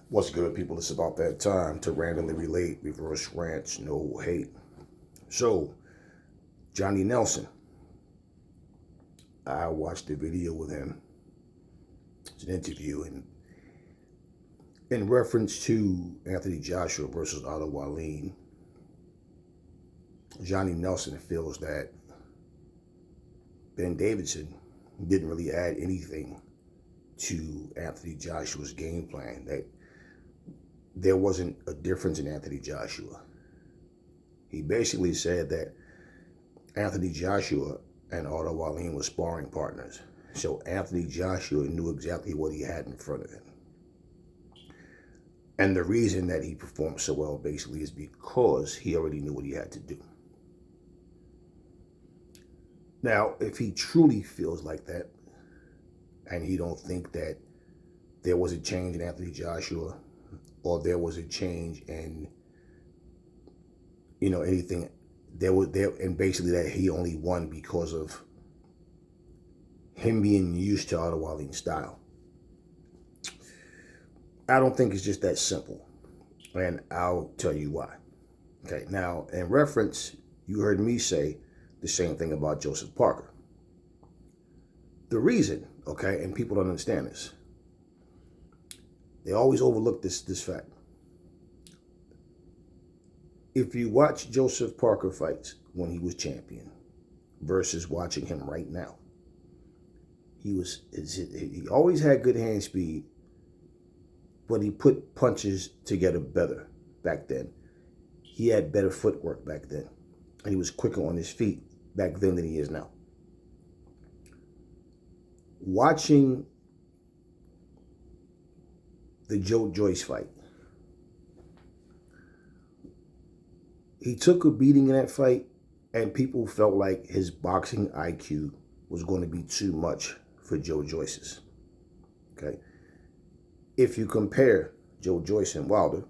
What's good, people? It's about that time to randomly relate, reverse rants, no hate. So, Johnny Nelson, I watched a video with him. It's an interview, and in reference to Anthony Joshua versus AJ Wallin, Johnny Nelson feels that Ben Davidson didn't really add anything to Anthony Joshua's game plan. That there wasn't a difference in Anthony Joshua. He basically said that Anthony Joshua and AJ Wallin were sparring partners. So Anthony Joshua knew exactly what he had in front of him. And the reason that he performed so well basically is because he already knew what he had to do. Now, if he truly feels like that, and he don't think that there was a change in Anthony Joshua, or there was a change in, anything, and basically that he only won because of him being used to AJ Wallin's style. I don't think it's just that simple, and I'll tell you why. Okay, now, in reference, you heard me say the same thing about Joseph Parker. The reason, okay, and people don't understand this, they always overlook this fact. If you watch Joseph Parker fights when he was champion versus watching him right now, he always had good hand speed, but he put punches together better back then. He had better footwork back then, and he was quicker on his feet back then than he is now. Watching the Joe Joyce fight, he took a beating in that fight, and people felt like his boxing IQ was going to be too much for Joe Joyce's. Okay? If you compare Joe Joyce and Wilder,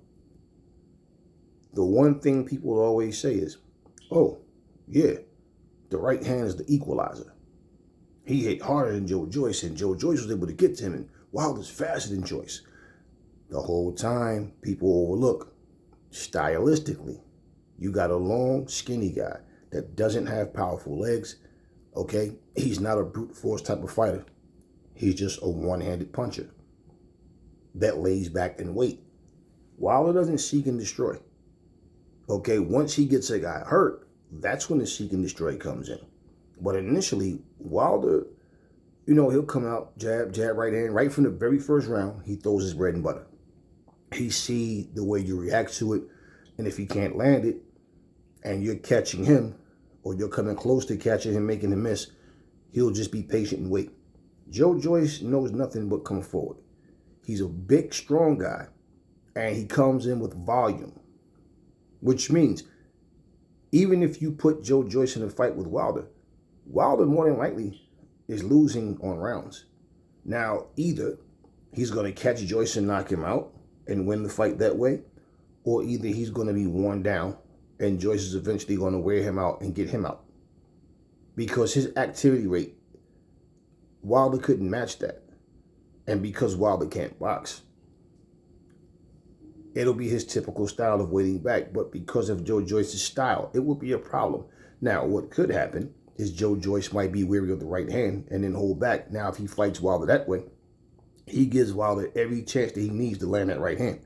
the one thing people always say is, oh, yeah, the right hand is the equalizer. He hit harder than Joe Joyce, and Joe Joyce was able to get to him, and Wilder's faster than Joyce. The whole time, people overlook, stylistically, you got a long, skinny guy that doesn't have powerful legs, okay? He's not a brute force type of fighter. He's just a one-handed puncher that lays back and wait. Wilder doesn't seek and destroy. Okay, once he gets a guy hurt, that's when the seek and destroy comes in. But initially, Wilder, he'll come out, jab, right hand, right from the very first round, he throws his bread and butter. He see the way you react to it, and if he can't land it, and you're catching him, or you're coming close to catching him, making him miss, he'll just be patient and wait. Joe Joyce knows nothing but come forward. He's a big, strong guy, and he comes in with volume, which means even if you put Joe Joyce in a fight with Wilder, Wilder more than likely is losing on rounds. Now, either he's going to catch Joyce and knock him out and win the fight that way, or either he's going to be worn down and Joyce is eventually going to wear him out and get him out. Because his activity rate, Wilder couldn't match that. And because Wilder can't box, it'll be his typical style of waiting back. But because of Joe Joyce's style, it will be a problem. Now, what could happen is Joe Joyce might be weary of the right hand and then hold back. Now, if he fights Wilder that way, he gives Wilder every chance that he needs to land that right hand.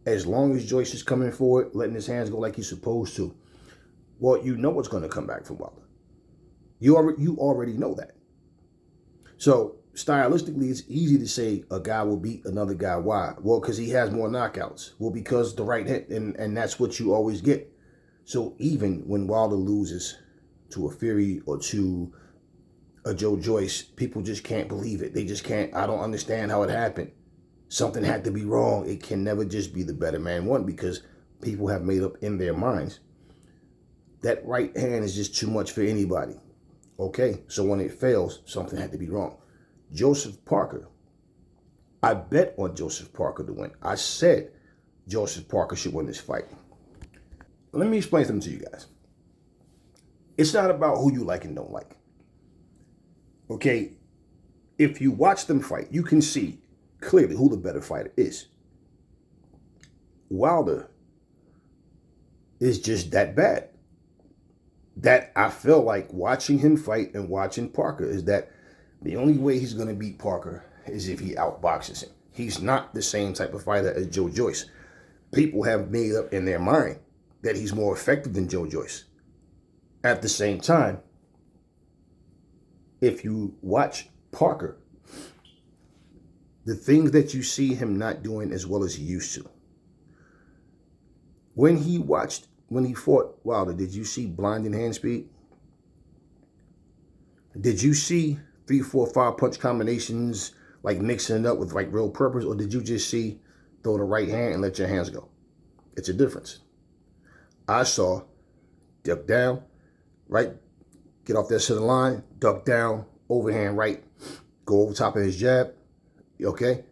As long as Joyce is coming forward, letting his hands go like he's supposed to, well, you know what's going to come back from Wilder. You already know that. So stylistically, it's easy to say a guy will beat another guy. Why? Well, because he has more knockouts. Well, because the right hand, and that's what you always get. So even when Wilder loses to a Fury or to a Joe Joyce, people just can't believe it. They just can't. I don't understand how it happened. Something had to be wrong. It can never just be the better man won, because people have made up in their minds that right hand is just too much for anybody. Okay, so when it fails, something had to be wrong. Joseph Parker, I bet on Joseph Parker to win. I said Joseph Parker should win this fight. Let me explain something to you guys. It's not about who you like and don't like. Okay, if you watch them fight, you can see clearly who the better fighter is. Wilder is just that bad. That I feel like watching him fight and watching Parker is that the only way he's going to beat Parker is if he outboxes him. He's not the same type of fighter as Joe Joyce. People have made up in their mind that he's more effective than Joe Joyce. At the same time, if you watch Parker, the things that you see him not doing as well as he used to. When he fought Wilder, did you see blinding hand speed? Did you see 3, 4, 5 punch combinations, like mixing it up with like real purpose? Or did you just see throw the right hand and let your hands go? It's a difference. I saw duck down, right, get off that center line, duck down, overhand right, go over top of his jab, okay?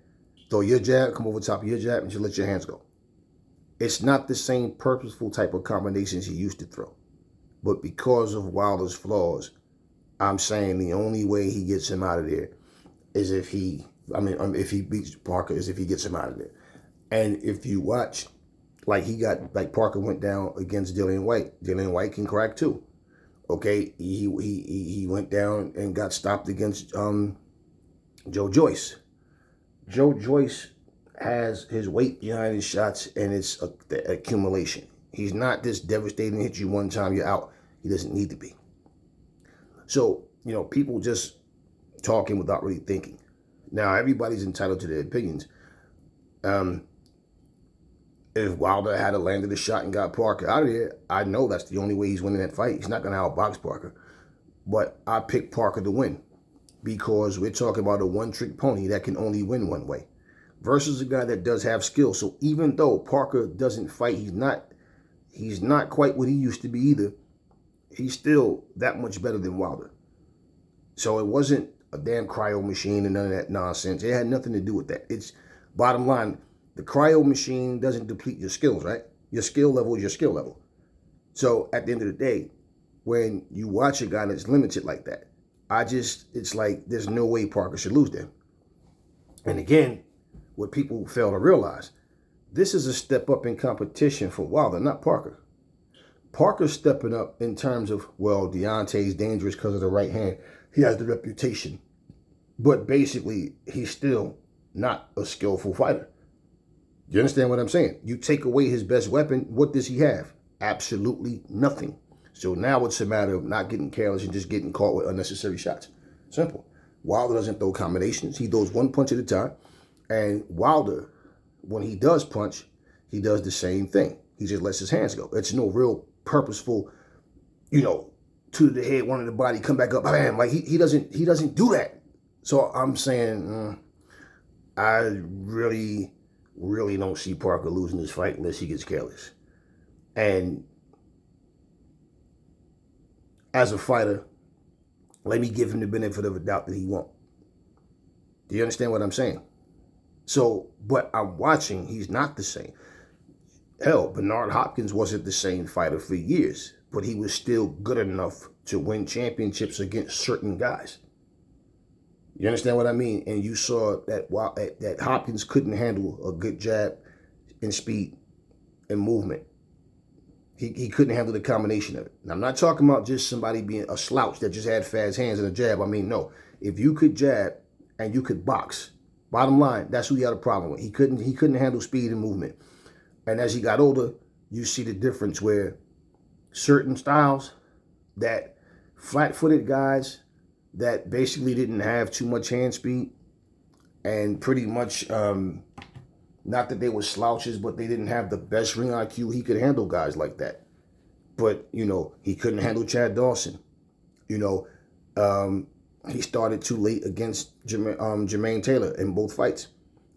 Throw your jab, come over top of your jab, and just let your hands go. It's not the same purposeful type of combinations he used to throw. But because of Wilder's flaws, I'm saying the only way he gets him out of there is if he beats Parker, is if he gets him out of there. And if you watch, like Parker went down against Dillian White. Dillian White can crack too. Okay, he went down and got stopped against Joe Joyce. Joe Joyce has his weight behind his shots, and it's the accumulation. He's not this devastating, hit you one time, you're out. He doesn't need to be. So, people just talking without really thinking. Now, everybody's entitled to their opinions. If Wilder had landed a shot and got Parker out of there, I know that's the only way he's winning that fight. He's not going to outbox Parker. But I picked Parker to win because we're talking about a one-trick pony that can only win one way versus a guy that does have skill. So even though Parker doesn't fight, he's not quite what he used to be either. He's still that much better than Wilder. So it wasn't a damn cryo machine and none of that nonsense. It had nothing to do with that. It's bottom line. The cryo machine doesn't deplete your skills, right? Your skill level is your skill level. So at the end of the day, when you watch a guy that's limited like that, it's like there's no way Parker should lose them. And again, what people fail to realize, this is a step up in competition for Wilder, not Parker. Parker's stepping up in terms of, well, Deontay's dangerous because of the right hand. He has the reputation. But basically, he's still not a skillful fighter. You understand what I'm saying? You take away his best weapon, what does he have? Absolutely nothing. So now it's a matter of not getting careless and just getting caught with unnecessary shots. Simple. Wilder doesn't throw combinations. He throws one punch at a time. And Wilder, when he does punch, he does the same thing. He just lets his hands go. It's no real purposeful, to the head, one of the body, come back up, bam. Like he doesn't do that. So I'm saying, I really don't see Parker losing this fight unless he gets careless. And as a fighter, let me give him the benefit of a doubt that he won't. Do you understand what I'm saying? So, but I'm watching, he's not the same. Hell, Bernard Hopkins wasn't the same fighter for years, but he was still good enough to win championships against certain guys. You understand what I mean? And you saw that Hopkins couldn't handle a good jab and speed and movement. He couldn't handle the combination of it. And I'm not talking about just somebody being a slouch that just had fast hands and a jab. I mean, no. If you could jab and you could box, bottom line, that's who he had a problem with. He couldn't handle speed and movement. And as he got older, you see the difference where certain styles, that flat-footed guys that basically didn't have too much hand speed and pretty much, not that they were slouches, but they didn't have the best ring IQ. He could handle guys like that. But, he couldn't handle Chad Dawson. He started too late against Jermaine Taylor in both fights.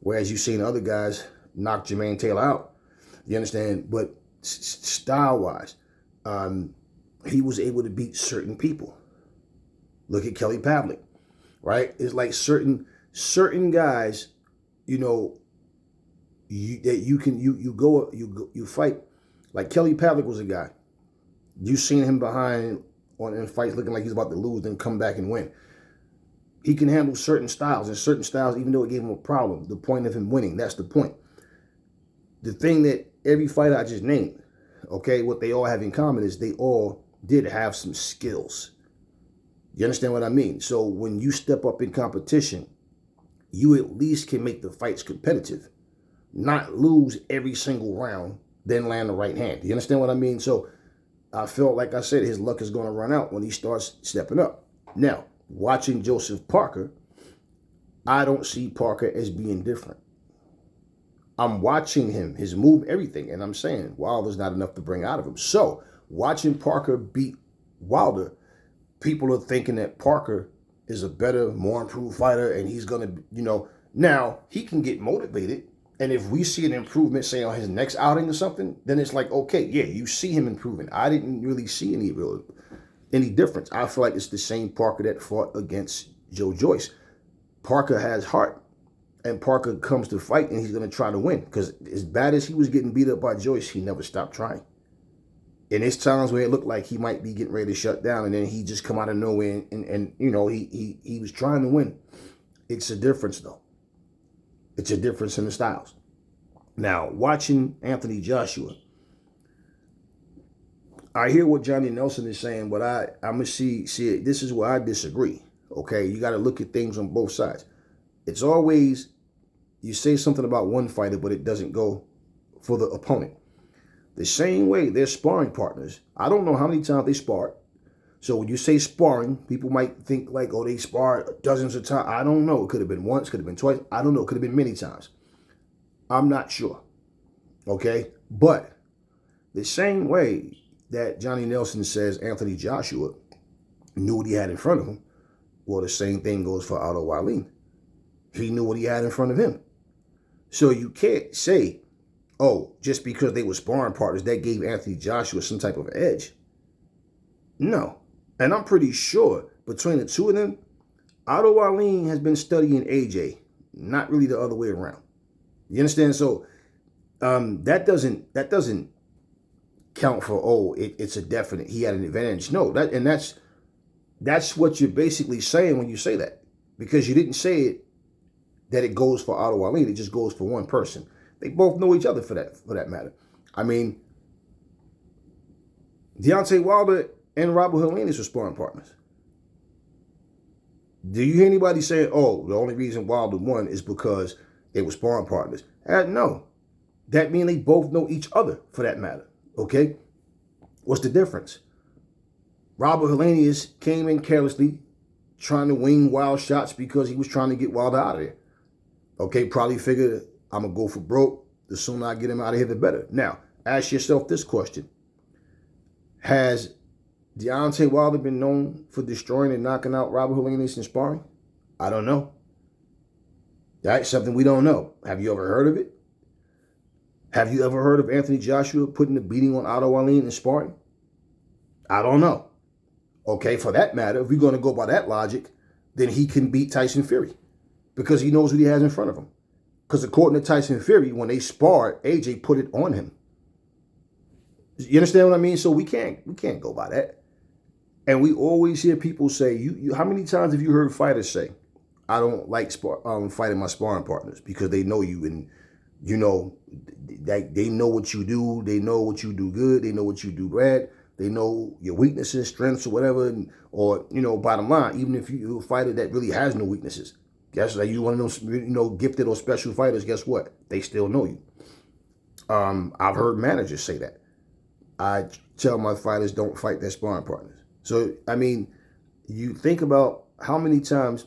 Whereas you've seen other guys knock Jermaine Taylor out. You understand? But style-wise, he was able to beat certain people. Look at Kelly Pavlik, right? It's like certain guys, you fight. Like Kelly Pavlik was a guy. You seen him in fights looking like he's about to lose, then come back and win. He can handle certain styles, and certain styles, even though it gave him a problem, the point of him winning, that's the point. the thing that every fighter I just named, okay, what they all have in common is they all did have some skills. You understand what I mean? So when you step up in competition, you at least can make the fights competitive, not lose every single round, then land the right hand. You understand what I mean? So I felt, like I said, his luck is going to run out when he starts stepping up. Now, watching Joseph Parker, I don't see Parker as being different. I'm watching him, his move, everything, and I'm saying Wilder's not enough to bring out of him. So watching Parker beat Wilder, people are thinking that Parker is a better, more improved fighter, and he's going to, now he can get motivated. And if we see an improvement, say on his next outing or something, then it's like, okay, yeah, you see him improving. I didn't really see any difference. I feel like it's the same Parker that fought against Joe Joyce. Parker has heart, and Parker comes to fight, and he's going to try to win. Because as bad as he was getting beat up by Joyce, he never stopped trying. And there's times where it looked like he might be getting ready to shut down, and then he just come out of nowhere, and he was trying to win. It's a difference, though. It's a difference in the styles. Now, watching Anthony Joshua, I hear what Johnny Nelson is saying, but I'm going to see it. This is where I disagree. Okay, you got to look at things on both sides. It's always, you say something about one fighter, but it doesn't go for the opponent. The same way, they're sparring partners. I don't know how many times they sparred. So when you say sparring, people might think like, oh, they sparred dozens of times. I don't know. It could have been once, could have been twice. I don't know. It could have been many times. I'm not sure. Okay? But the same way that Johnny Nelson says Anthony Joshua knew what he had in front of him, well, the same thing goes for AJ Wallin. He knew what he had in front of him. So you can't say, oh, just because they were sparring partners, that gave Anthony Joshua some type of edge. No. And I'm pretty sure between the two of them, AJ Wallin has been studying AJ, not really the other way around. You understand? So that doesn't count for, it's a definite, he had an advantage. No, that's what you're basically saying when you say that. Because you didn't say it that it goes for AJ Wallin, it just goes for one person. They both know each other for that matter. I mean, Deontay Wilder and Robert Helenius were sparring partners. Do you hear anybody saying, oh, the only reason Wilder won is because they were sparring partners? No. That means they both know each other for that matter. Okay? What's the difference? Robert Helenius came in carelessly, trying to wing wild shots because he was trying to get Wilder out of there. Okay, probably figured, I'm going to go for broke. The sooner I get him out of here, the better. Now, ask yourself this question. Has Deontay Wilder been known for destroying and knocking out Robert Helenius in sparring? I don't know. That's something we don't know. Have you ever heard of it? Have you ever heard of Anthony Joshua putting a beating on AJ Wallin in sparring? I don't know. Okay, for that matter, if we're going to go by that logic, then he can beat Tyson Fury because he knows what he has in front of him. Because according to Tyson Fury, when they sparred, AJ put it on him. You understand what I mean? So we can't go by that. And we always hear people say, you how many times have you heard fighters say, I don't like fighting my sparring partners because they know you and they know what you do. They know what you do good. They know what you do bad. They know your weaknesses, strengths, or whatever. Or bottom line, even if you're a fighter that really has no weaknesses, guess like you one of those, gifted or special fighters, guess what? They still know you. I've heard managers say that. I tell my fighters don't fight their sparring partners. So, I mean, you think about how many times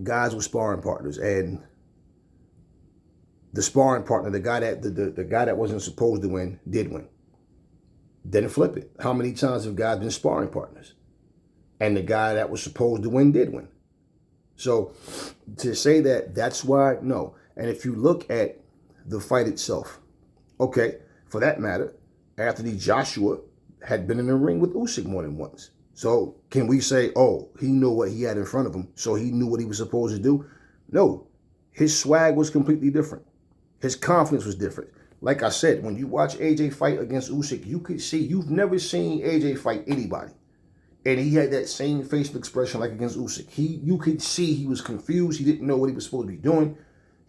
guys were sparring partners and the sparring partner, the guy that wasn't supposed to win, did win. Then flip it. How many times have guys been sparring partners and the guy that was supposed to win did win? So to say that, that's why, no. And if you look at the fight itself, okay, for that matter, Anthony Joshua had been in the ring with Usyk more than once. So can we say, oh, he knew what he had in front of him, so he knew what he was supposed to do? No. His swag was completely different. His confidence was different. Like I said, when you watch AJ fight against Usyk, you could see, you've never seen AJ fight anybody. And he had that same facial expression like against Usyk. You could see he was confused. He didn't know what he was supposed to be doing.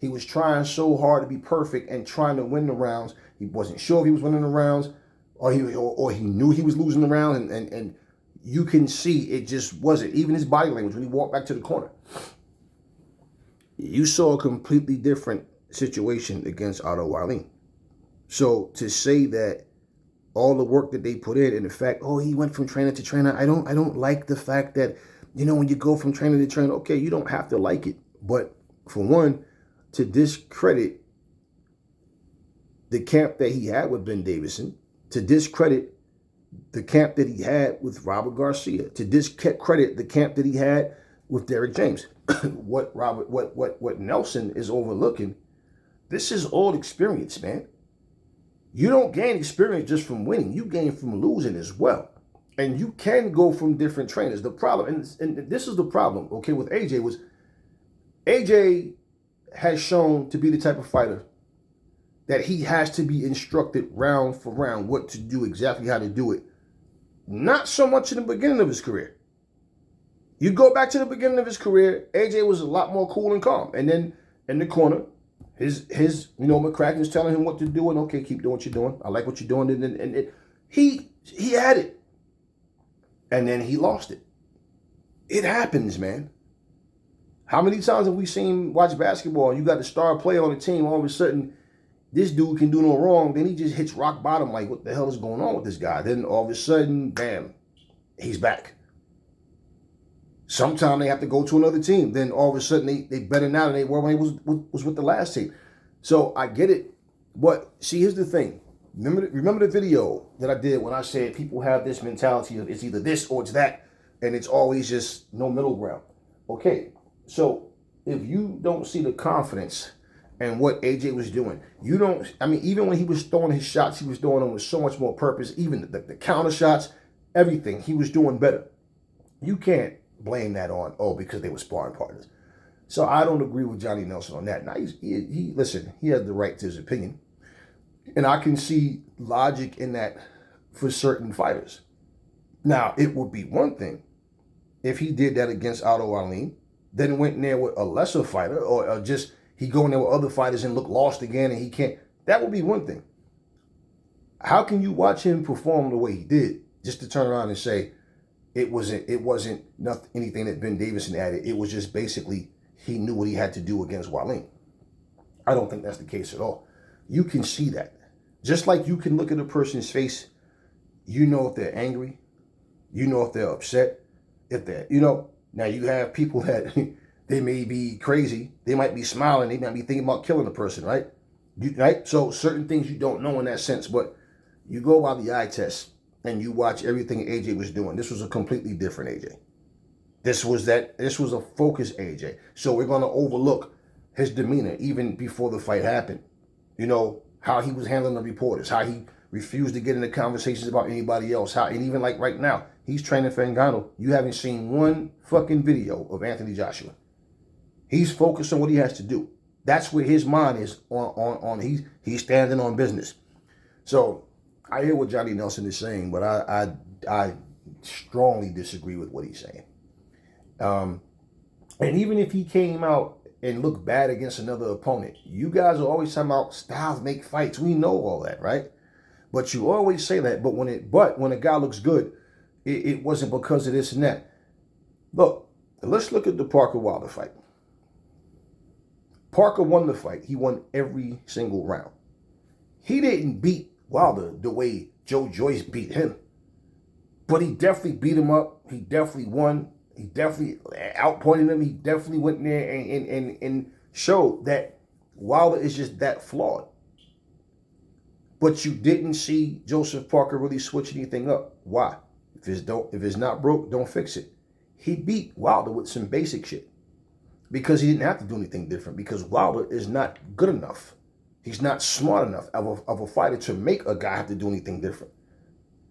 He was trying so hard to be perfect and trying to win the rounds. He wasn't sure if he was winning the rounds, or he knew he was losing the round, and you can see it just wasn't. Even his body language when he walked back to the corner, you saw a completely different situation against AJ Wallin. So to say that all the work that they put in, and the fact, oh, he went from trainer to trainer, I don't like the fact that, you know, when you go from trainer to trainer, okay, you don't have to like it, but for one, to discredit the camp that he had with Ben Davidson, to discredit the camp that he had with Robert Garcia, to discredit the camp that he had with Derrick James. What Nelson is overlooking, this is all experience, man. You don't gain experience just from winning. You gain from losing as well. And you can go from different trainers. The problem, and this is the problem, okay, with AJ was AJ has shown to be the type of fighter that he has to be instructed round for round what to do, exactly how to do it. Not so much in the beginning of his career. You go back to the beginning of his career, AJ was a lot more cool and calm. And then in the corner, his McCracken's telling him what to do, and okay, keep doing what you're doing. I like what you're doing. And he had it. And then he lost it. It happens, man. How many times have we seen watch basketball and you got the star player on the team, all of a sudden this dude can do no wrong, then he just hits rock bottom, like what the hell is going on with this guy? Then all of a sudden, bam, he's back. Sometimes they have to go to another team. Then all of a sudden they better now than they were when he was with the last team. So I get it. But see, here's the thing. Remember the video that I did when I said people have this mentality of it's either this or it's that, and it's always just no middle ground. Okay, so if you don't see the confidence and what AJ was doing, you don't, I mean, even when he was throwing his shots, he was throwing them with so much more purpose. Even the counter shots, everything, he was doing better. You can't blame that on, because they were sparring partners. So I don't agree with Johnny Nelson on that. Now, listen, he has the right to his opinion. And I can see logic in that for certain fighters. Now, it would be one thing if he did that against AJ Wallin, then went in there with a lesser fighter, or just he go in there with other fighters and look lost again and he can't. That would be one thing. How can you watch him perform the way he did just to turn around and say it wasn't nothing, anything that Ben Davidson added? It was just basically he knew what he had to do against Wallin. I don't think that's the case at all. You can see that. Just like you can look at a person's face, you know if they're angry, you know if they're upset, if they're, now you have people that they may be crazy, they might be smiling, they might be thinking about killing a person, right? Right? So certain things you don't know in that sense, but you go by the eye test and you watch everything AJ was doing. This was a completely different AJ. This was a focused AJ. So we're going to overlook his demeanor even before the fight happened. How he was handling the reporters, how he refused to get into conversations about anybody else, and even like right now, he's training for Ngannou. You haven't seen one fucking video of Anthony Joshua. He's focused on what he has to do. That's where his mind is on he's standing on business. So I hear what Johnny Nelson is saying, but I strongly disagree with what he's saying. And even if he came out and look bad against another opponent, you guys are always talking about styles make fights. We know all that, right? But you always say that. But when a guy looks good, it wasn't because of this and that. Look, let's look at the Parker Wilder fight. Parker won the fight. He won every single round. He didn't beat Wilder the way Joe Joyce beat him. But he definitely beat him up. He definitely won. He definitely outpointed him. He definitely went in there and showed that Wilder is just that flawed. But you didn't see Joseph Parker really switch anything up. Why? If it's not broke, don't fix it. He beat Wilder with some basic shit because he didn't have to do anything different, because Wilder is not good enough. He's not smart enough of a fighter to make a guy have to do anything different.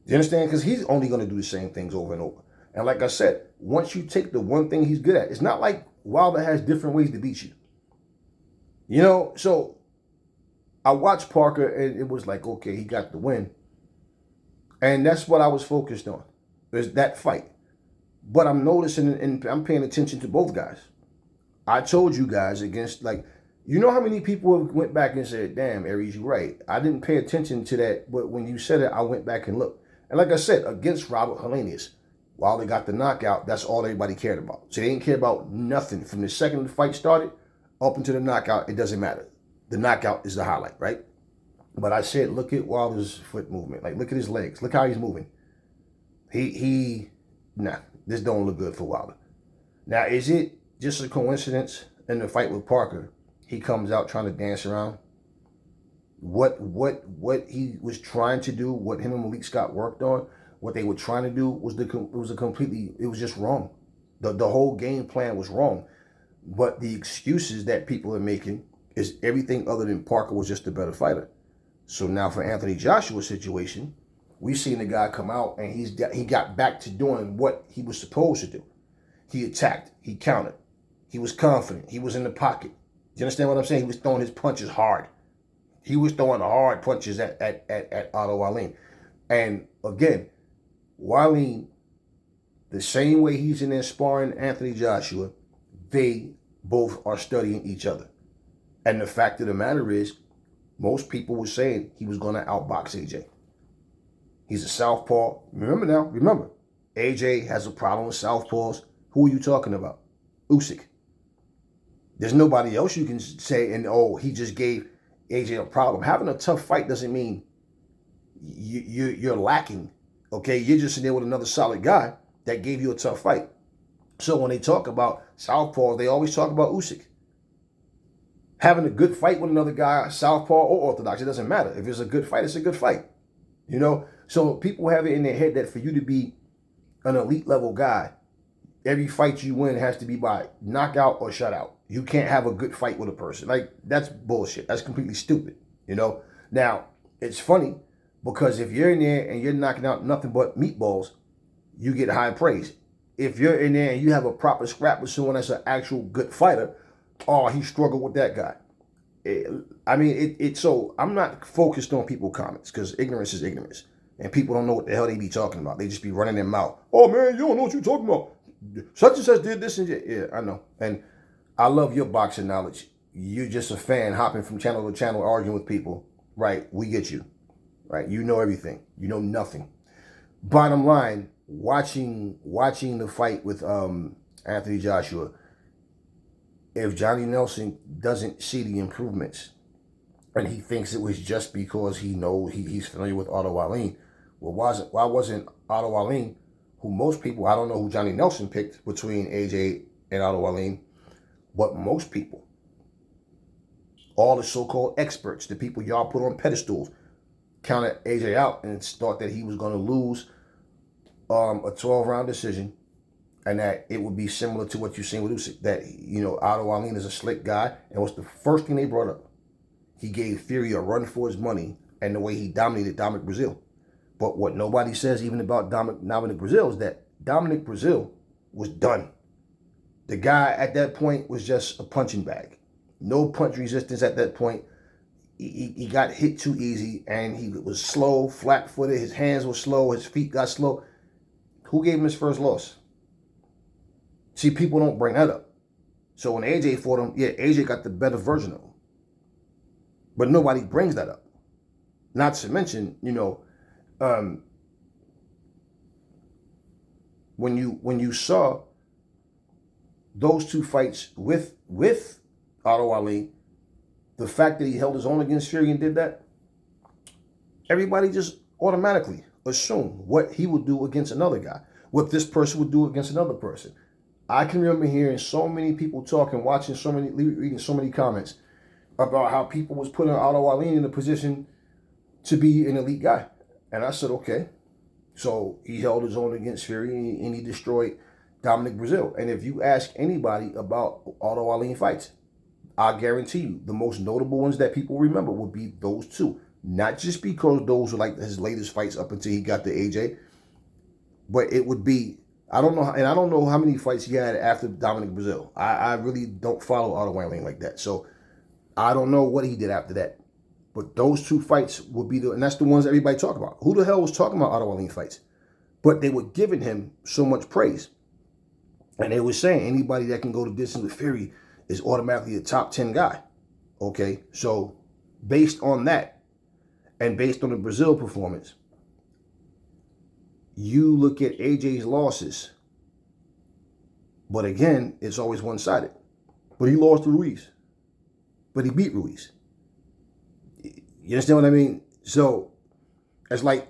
Do you understand? Because he's only going to do the same things over and over. And like I said, once you take the one thing he's good at, it's not like Wilder has different ways to beat you. So I watched Parker and it was like, okay, he got the win. And that's what I was focused on, is that fight. But I'm noticing and I'm paying attention to both guys. I told you guys against, like, You know how many people have went back and said, damn, Aries, you're right. I didn't pay attention to that, but when you said it, I went back and looked. And like I said, against Robert Helenius, while they got the knockout, that's all everybody cared about. So they didn't care about nothing. From the second the fight started up until the knockout, it doesn't matter. The knockout is the highlight, right? But I said, look at Wilder's foot movement. Like, look at his legs. Look how he's moving. Nah, this don't look good for Wilder. Now, is it just a coincidence in the fight with Parker? He comes out trying to dance around. What he was trying to do, what him and Malik Scott worked on, what they were trying to do it was just wrong. The whole game plan was wrong. But the excuses that people are making is everything other than Parker was just a better fighter. So now for Anthony Joshua's situation, we've seen the guy come out and he got back to doing what he was supposed to do. He attacked, he countered, he was confident, he was in the pocket. Do you understand what I'm saying? He was throwing his punches hard. He was throwing hard punches at Otto Wallin. And again, Wallin, the same way he's in there sparring Anthony Joshua, they both are studying each other. And the fact of the matter is, most people were saying he was going to outbox AJ. He's a southpaw. Remember, AJ has a problem with southpaws. Who are you talking about? Usyk. There's nobody else you can say, and he just gave AJ a problem. Having a tough fight doesn't mean you're lacking, okay? You're just in there with another solid guy that gave you a tough fight. So when they talk about southpaws, they always talk about Usyk. Having a good fight with another guy, southpaw or orthodox, it doesn't matter. If it's a good fight, it's a good fight. You know? So people have it in their head that for you to be an elite level guy, every fight you win has to be by knockout or shutout. You can't have a good fight with a person. Like, that's bullshit. That's completely stupid, you know? Now, it's funny because if you're in there and you're knocking out nothing but meatballs, you get high praise. If you're in there and you have a proper scrap with someone that's an actual good fighter, he struggled with that guy. So I'm not focused on people's comments because ignorance is ignorance. And people don't know what the hell they be talking about. They just be running their mouth. Oh, man, you don't know what you're talking about. Such and such did this and that. Yeah, I know. And I love your boxing knowledge. You're just a fan hopping from channel to channel arguing with people. Right, we get you. Right, you know everything. You know nothing. Bottom line, watching the fight with Anthony Joshua, if Johnny Nelson doesn't see the improvements and he thinks it was just because he knows he's familiar with Otto Wallin, why wasn't Otto Wallin, who most people, I don't know who Johnny Nelson picked between AJ and Otto Wallin, but most people, all the so-called experts, the people y'all put on pedestals, counted AJ out and thought that he was going to lose a 12-round decision, and that it would be similar to what you're seeing with Usyk, that, Otto Wallin is a slick guy, and what's the first thing they brought up? He gave Fury a run for his money and the way he dominated Dominic Breazeale. But what nobody says even about Dominic Breazeale is that Dominic Breazeale was done. The guy at that point was just a punching bag. No punch resistance at that point. He got hit too easy, and he was slow, flat-footed. His hands were slow. His feet got slow. Who gave him his first loss? See, people don't bring that up. So when AJ fought him, yeah, AJ got the better version of him. But nobody brings that up. Not to mention, when you saw those two fights with Otto Wallin, the fact that he held his own against Fury and did that, everybody just automatically assumed what he would do against another guy, what this person would do against another person. I can remember hearing so many people talking, reading so many comments about how people was putting Otto Wallin in a position to be an elite guy. And I said, okay. So he held his own against Fury and he destroyed Dominic Breazeale. And if you ask anybody about Otto Wallin fights, I guarantee you the most notable ones that people remember would be those two. Not just because those were like his latest fights up until he got to AJ, but it would be, I don't know how many fights he had after Dominic Breazeale. I really don't follow Otto Wallin like that. So I don't know what he did after that. But those two fights would be and that's the ones everybody talk about. Who the hell was talking about Otto Wallin fights? But they were giving him so much praise. And they were saying anybody that can go the distance with Fury is automatically a top 10 guy. Okay, so based on that and based on the Brazil performance, you look at AJ's losses, but again, it's always one-sided. But he lost to Ruiz, but he beat Ruiz. You understand what I mean? So it's like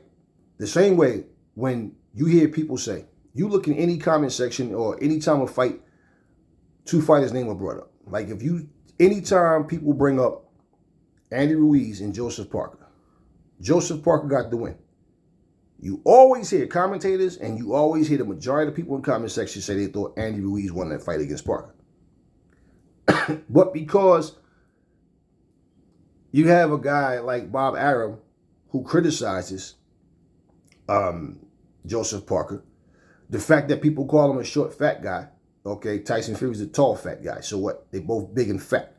the same way when you hear people say, you look in any comment section or any time a fight, two fighters' name are brought up. Like anytime people bring up Andy Ruiz and Joseph Parker got the win. You always hear commentators and you always hear the majority of the people in the comment section say they thought Andy Ruiz won that fight against Parker. But because you have a guy like Bob Arum who criticizes Joseph Parker, the fact that people call him a short, fat guy, okay, Tyson Fury's a tall, fat guy. So what? They both big and fat,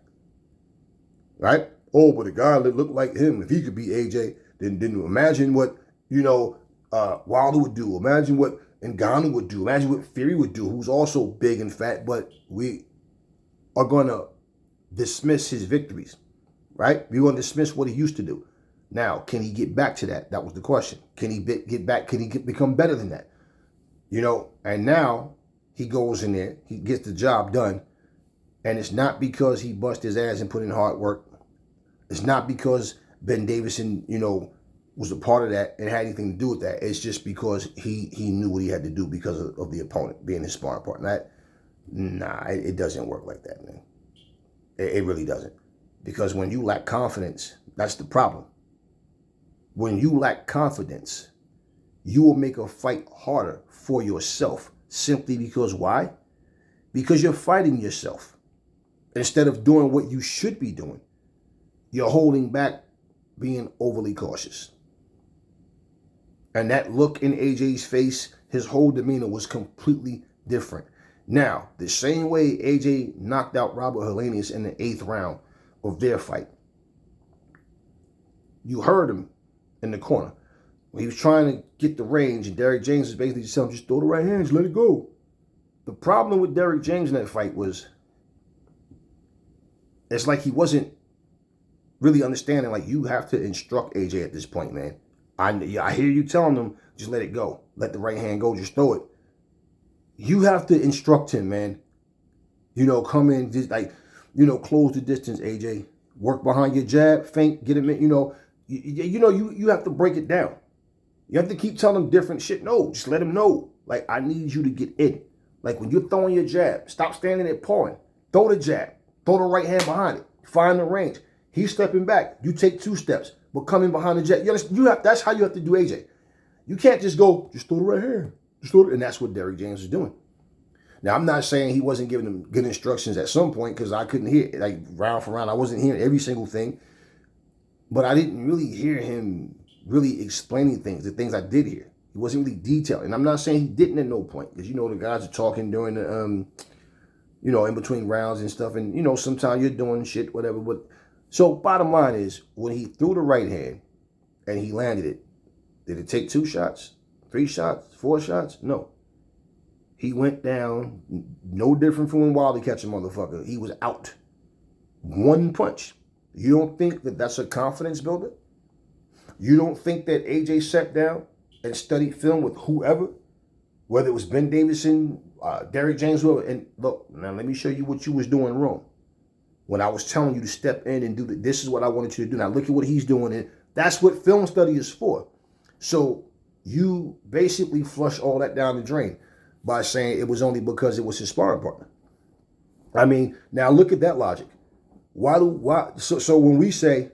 right? Oh, but a guy that looked like him, if he could be AJ, then imagine what, Wilder would do. Imagine what Ngannou would do. Imagine what Fury would do, who's also big and fat, but we are going to dismiss his victories, right? We're going to dismiss what he used to do. Now, can he get back to that? That was the question. Can he get back? Can he become better than that? And now he goes in there, he gets the job done, and it's not because he busted his ass and put in hard work. It's not because Ben Davidson, was a part of that and had anything to do with that. It's just because he knew what he had to do because of the opponent being his sparring partner. It doesn't work like that, man. It really doesn't. Because when you lack confidence, that's the problem. When you lack confidence, you will make a fight harder for yourself. Simply because why? Because you're fighting yourself. Instead of doing what you should be doing, you're holding back, being overly cautious. And that look in AJ's face, his whole demeanor was completely different. Now, the same way AJ knocked out Robert Helenius in the 8th round of their fight, you heard him in the corner. When he was trying to get the range, and Derrick James was basically just telling him, just throw the right hand, just let it go. The problem with Derrick James in that fight was, it's like he wasn't really understanding, like, you have to instruct AJ at this point, man. I hear you telling him, just let it go. Let the right hand go, just throw it. You have to instruct him, man. Come in, just close the distance, AJ. Work behind your jab, feint, get him in, you have to break it down. You have to keep telling him different shit. No, just let him know. Like, I need you to get in. Like, when you're throwing your jab, stop standing there pawing. Throw the jab. Throw the right hand behind it. Find the range. He's stepping back. You take 2 steps, but come in behind the jab. That's how you have to do AJ. You can't just go, just throw the right hand. And that's what Derrick James is doing. Now, I'm not saying he wasn't giving them good instructions at some point, because I couldn't hear it. Like, round for round, I wasn't hearing every single thing. But I didn't really hear him really explaining things, the things I did hear. He wasn't really detailed. And I'm not saying he didn't at no point, because, the guys are talking during the, in between rounds and stuff. And, sometimes you're doing shit, whatever. But so bottom line is, when he threw the right hand and he landed it, did it take 2 shots, 3 shots, 4 shots? No. He went down, no different from when Wilder catch a motherfucker. He was out. 1 punch. You don't think that that's a confidence builder? You don't think that AJ sat down and studied film with whoever, whether it was Ben Davidson, Derrick James, whoever, and look, now let me show you what you was doing wrong. When I was telling you to step in and do this is what I wanted you to do. Now look at what he's doing. And that's what film study is for. So you basically flush all that down the drain by saying it was only because it was his sparring partner. I mean, now look at that logic. So when we say,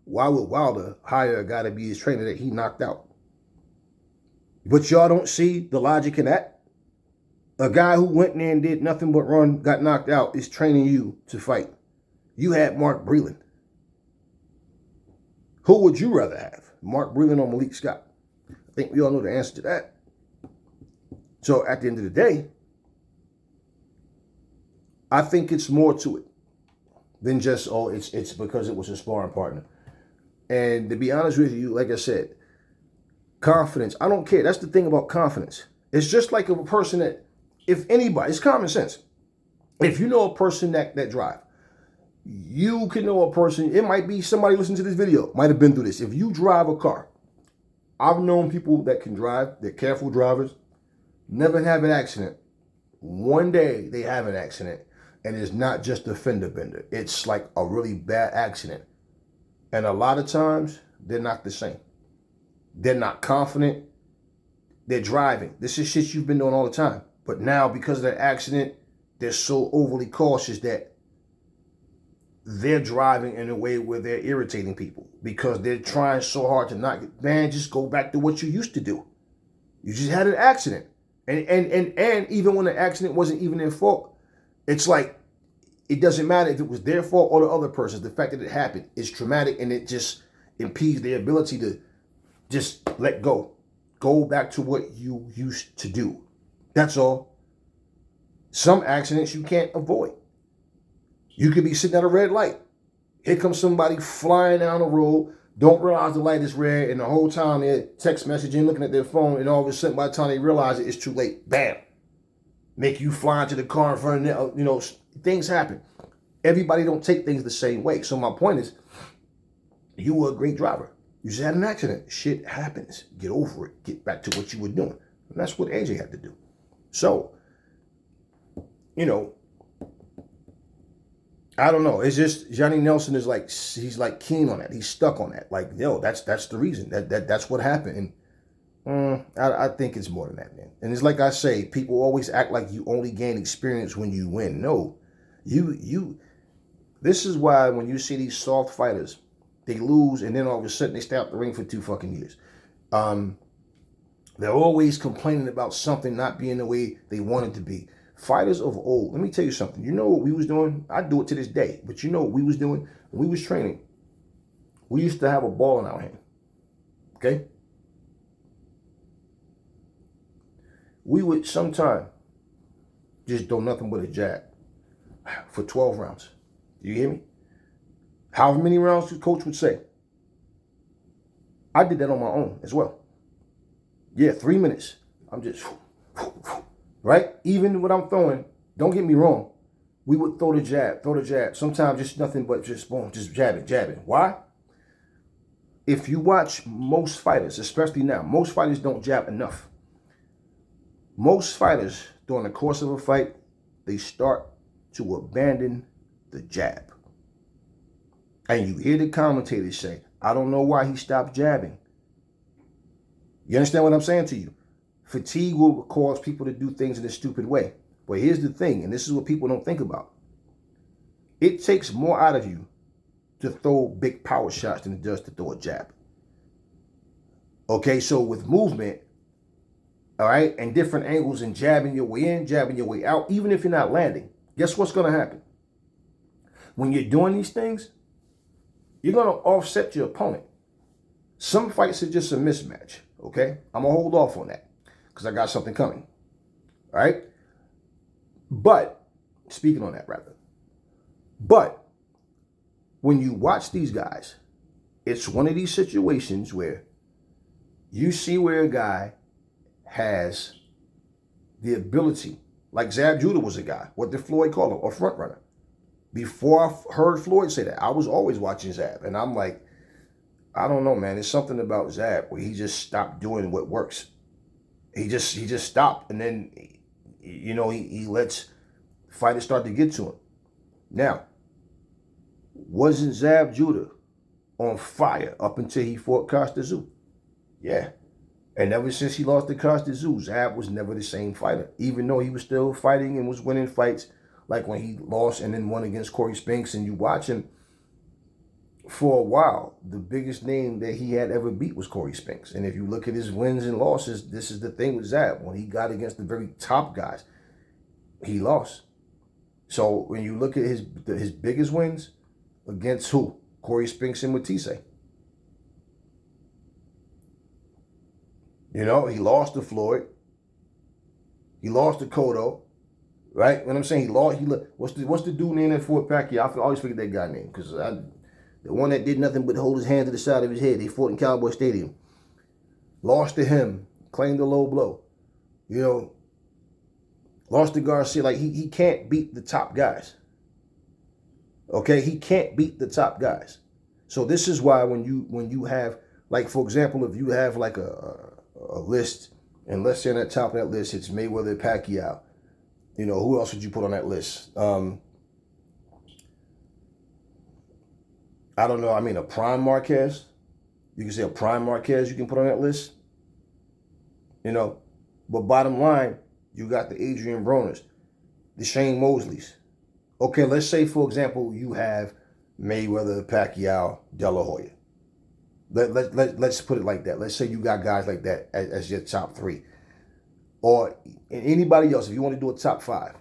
why would Wilder hire a guy to be his trainer that he knocked out? But y'all don't see the logic in that? A guy who went in there and did nothing but run, got knocked out, is training you to fight. You had Mark Breland. Who would you rather have? Mark Breland or Malik Scott? I think we all know the answer to that. So at the end of the day, I think it's more to it than just, it's because it was a sparring partner. And to be honest with you, like I said, confidence, I don't care. That's the thing about confidence. It's just like a person that, if anybody, it's common sense. If you know a person that drive, You can know a person, it might be somebody listening to this video, might have been through this. If you drive a car, I've known people that can drive, they're careful drivers, never have an accident. One day they have an accident, and it's not just a fender bender. It's like a really bad accident. And a lot of times, they're not the same. They're not confident. They're driving. This is shit you've been doing all the time. But now, because of that accident, they're so overly cautious that they're driving in a way where they're irritating people because they're trying so hard to not get, man, just go back to what you used to do. You just had an accident. And even when the accident wasn't even their fault, it's like, it doesn't matter if it was their fault or the other person's. The fact that it happened is traumatic, and it just impedes their ability to just let go. Go back to what you used to do. That's all. Some accidents you can't avoid. You could be sitting at a red light. Here comes somebody flying down the road, don't realize the light is red, and the whole time they're text messaging, looking at their phone, and all of a sudden by the time they realize it, it's too late. Bam. Make you fly into the car in front of them. Things happen. Everybody don't take things the same way. So my point is, you were a great driver. You just had an accident. Shit happens. Get over it. Get back to what you were doing. And that's what AJ had to do. So, I don't know. It's just Johnny Nelson is like, he's like keen on that. He's stuck on that. Like, that's the reason. That's what happened. And I think it's more than that, man. And it's like I say, people always act like you only gain experience when you win. No, this is why when you see these soft fighters, they lose and then all of a sudden they stay out the ring for 2 fucking years. They're always complaining about something not being the way they want it to be. Fighters of old, let me tell you something. You know what we was doing? I do it to this day. But you know what we was doing? When we was training, we used to have a ball in our hand. Okay? We would sometime just do nothing but a jab for 12 rounds. You hear me? However many rounds the coach would say. I did that on my own as well. Yeah, 3 minutes. I'm just, right? Even when I'm throwing, don't get me wrong, we would throw the jab. Sometimes just nothing but just boom, just jabbing. Why? If you watch most fighters, especially now, most fighters don't jab enough. Most fighters, during the course of a fight, they start to abandon the jab. And you hear the commentators say, I don't know why he stopped jabbing. You understand what I'm saying to you? Fatigue will cause people to do things in a stupid way. But here's the thing, and this is what people don't think about. It takes more out of you to throw big power shots than it does to throw a jab. Okay, so with movement, all right, and different angles and jabbing your way in, jabbing your way out, even if you're not landing, guess what's going to happen? When you're doing these things, you're going to offset your opponent. Some fights are just a mismatch, okay? I'm going to hold off on that because I got something coming, all right? But, speaking on that rather, but when you watch these guys, it's one of these situations where you see where a guy has the ability, like Zab Judah was a guy, what did Floyd call him, a front runner. Before I heard Floyd say that, I was always watching Zab, and I'm like, I don't know, man. There's something about Zab where he just stopped doing what works. He just stopped, and then, he lets fighters start to get to him. Now, wasn't Zab Judah on fire up until he fought Costa Tszyu? Yeah. And ever since he lost to Costa Tszyu, Zab was never the same fighter, even though he was still fighting and was winning fights, like when he lost and then won against Corey Spinks, and you watch him for a while, the biggest name that he had ever beat was Corey Spinks. And if you look at his wins and losses, this is the thing with Zab. When he got against the very top guys, he lost. So when you look at his biggest wins, against who? Corey Spinks and Matisse. He lost to Floyd. He lost to Cotto. Right? When I'm saying he lost, what's the dude named that Fort Pacquiao? I always forget that guy's name because the one that did nothing but hold his hand to the side of his head. They fought in Cowboy Stadium. Lost to him. Claimed a low blow. Lost to Garcia. Like he can't beat the top guys. Okay, he can't beat the top guys. So this is why when you have, like, for example, if you have like a list, and let's say on the top of that list it's Mayweather, Pacquiao. You know, who else would you put on that list? I don't know. I mean, a prime Marquez. You can say a prime Marquez you can put on that list. You know, but bottom line, you got the Adrian Broners, the Shane Mosleys. Okay, let's say, for example, you have Mayweather, Pacquiao, De La Hoya. Let's put it like that. Let's say you got guys like that as your top three. Or anybody else, if you want to do a top five.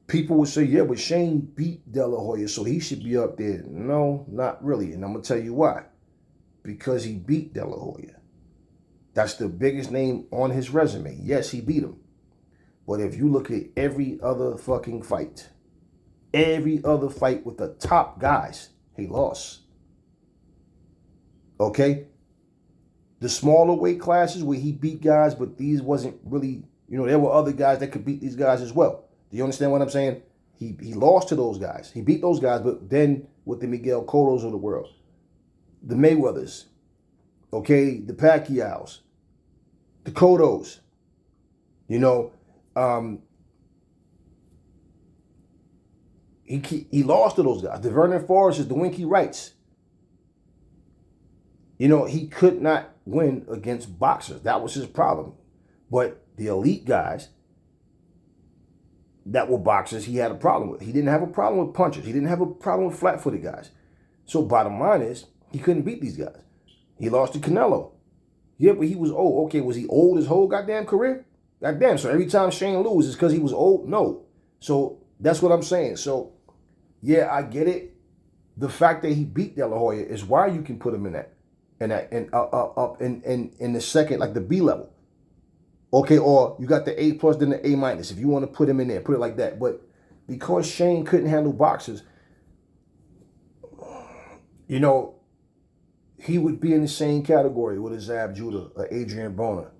People would say, yeah, but Shane beat De La Hoya, so he should be up there. No, not really. And I'm going to tell you why. Because he beat De La Hoya. That's the biggest name on his resume. Yes, he beat him. But if you look at every other fucking fight, every other fight with the top guys, he lost. Okay? The smaller weight classes where he beat guys, but these wasn't really, you know, there were other guys that could beat these guys as well. Do you understand what I'm saying? He lost to those guys. He beat those guys, but then with the Miguel Cottos of the world, the Mayweathers, okay, the Pacquiaos, the Cottos, you know, he lost to those guys. The Vernon Forrest's, the Winky Wrights. You know, he could not win against boxers. That was his problem. But the elite guys that were boxers, he had a problem with. He didn't have a problem with punchers. He didn't have a problem with flat-footed guys. So bottom line is, he couldn't beat these guys. He lost to Canelo. Yeah, but he was old. Okay, was he old his whole goddamn career? Goddamn, so every time Shane loses, it's because he was old? No. So that's what I'm saying. So, yeah, I get it. The fact that he beat De La Hoya is why you can put him in that. Up in the second, like the B level. Okay, or you got the A plus, then the A minus. If you want to put him in there, put it like that. But because Shane couldn't handle boxers, you know, he would be in the same category with a Zab Judah, or Adrian Broner.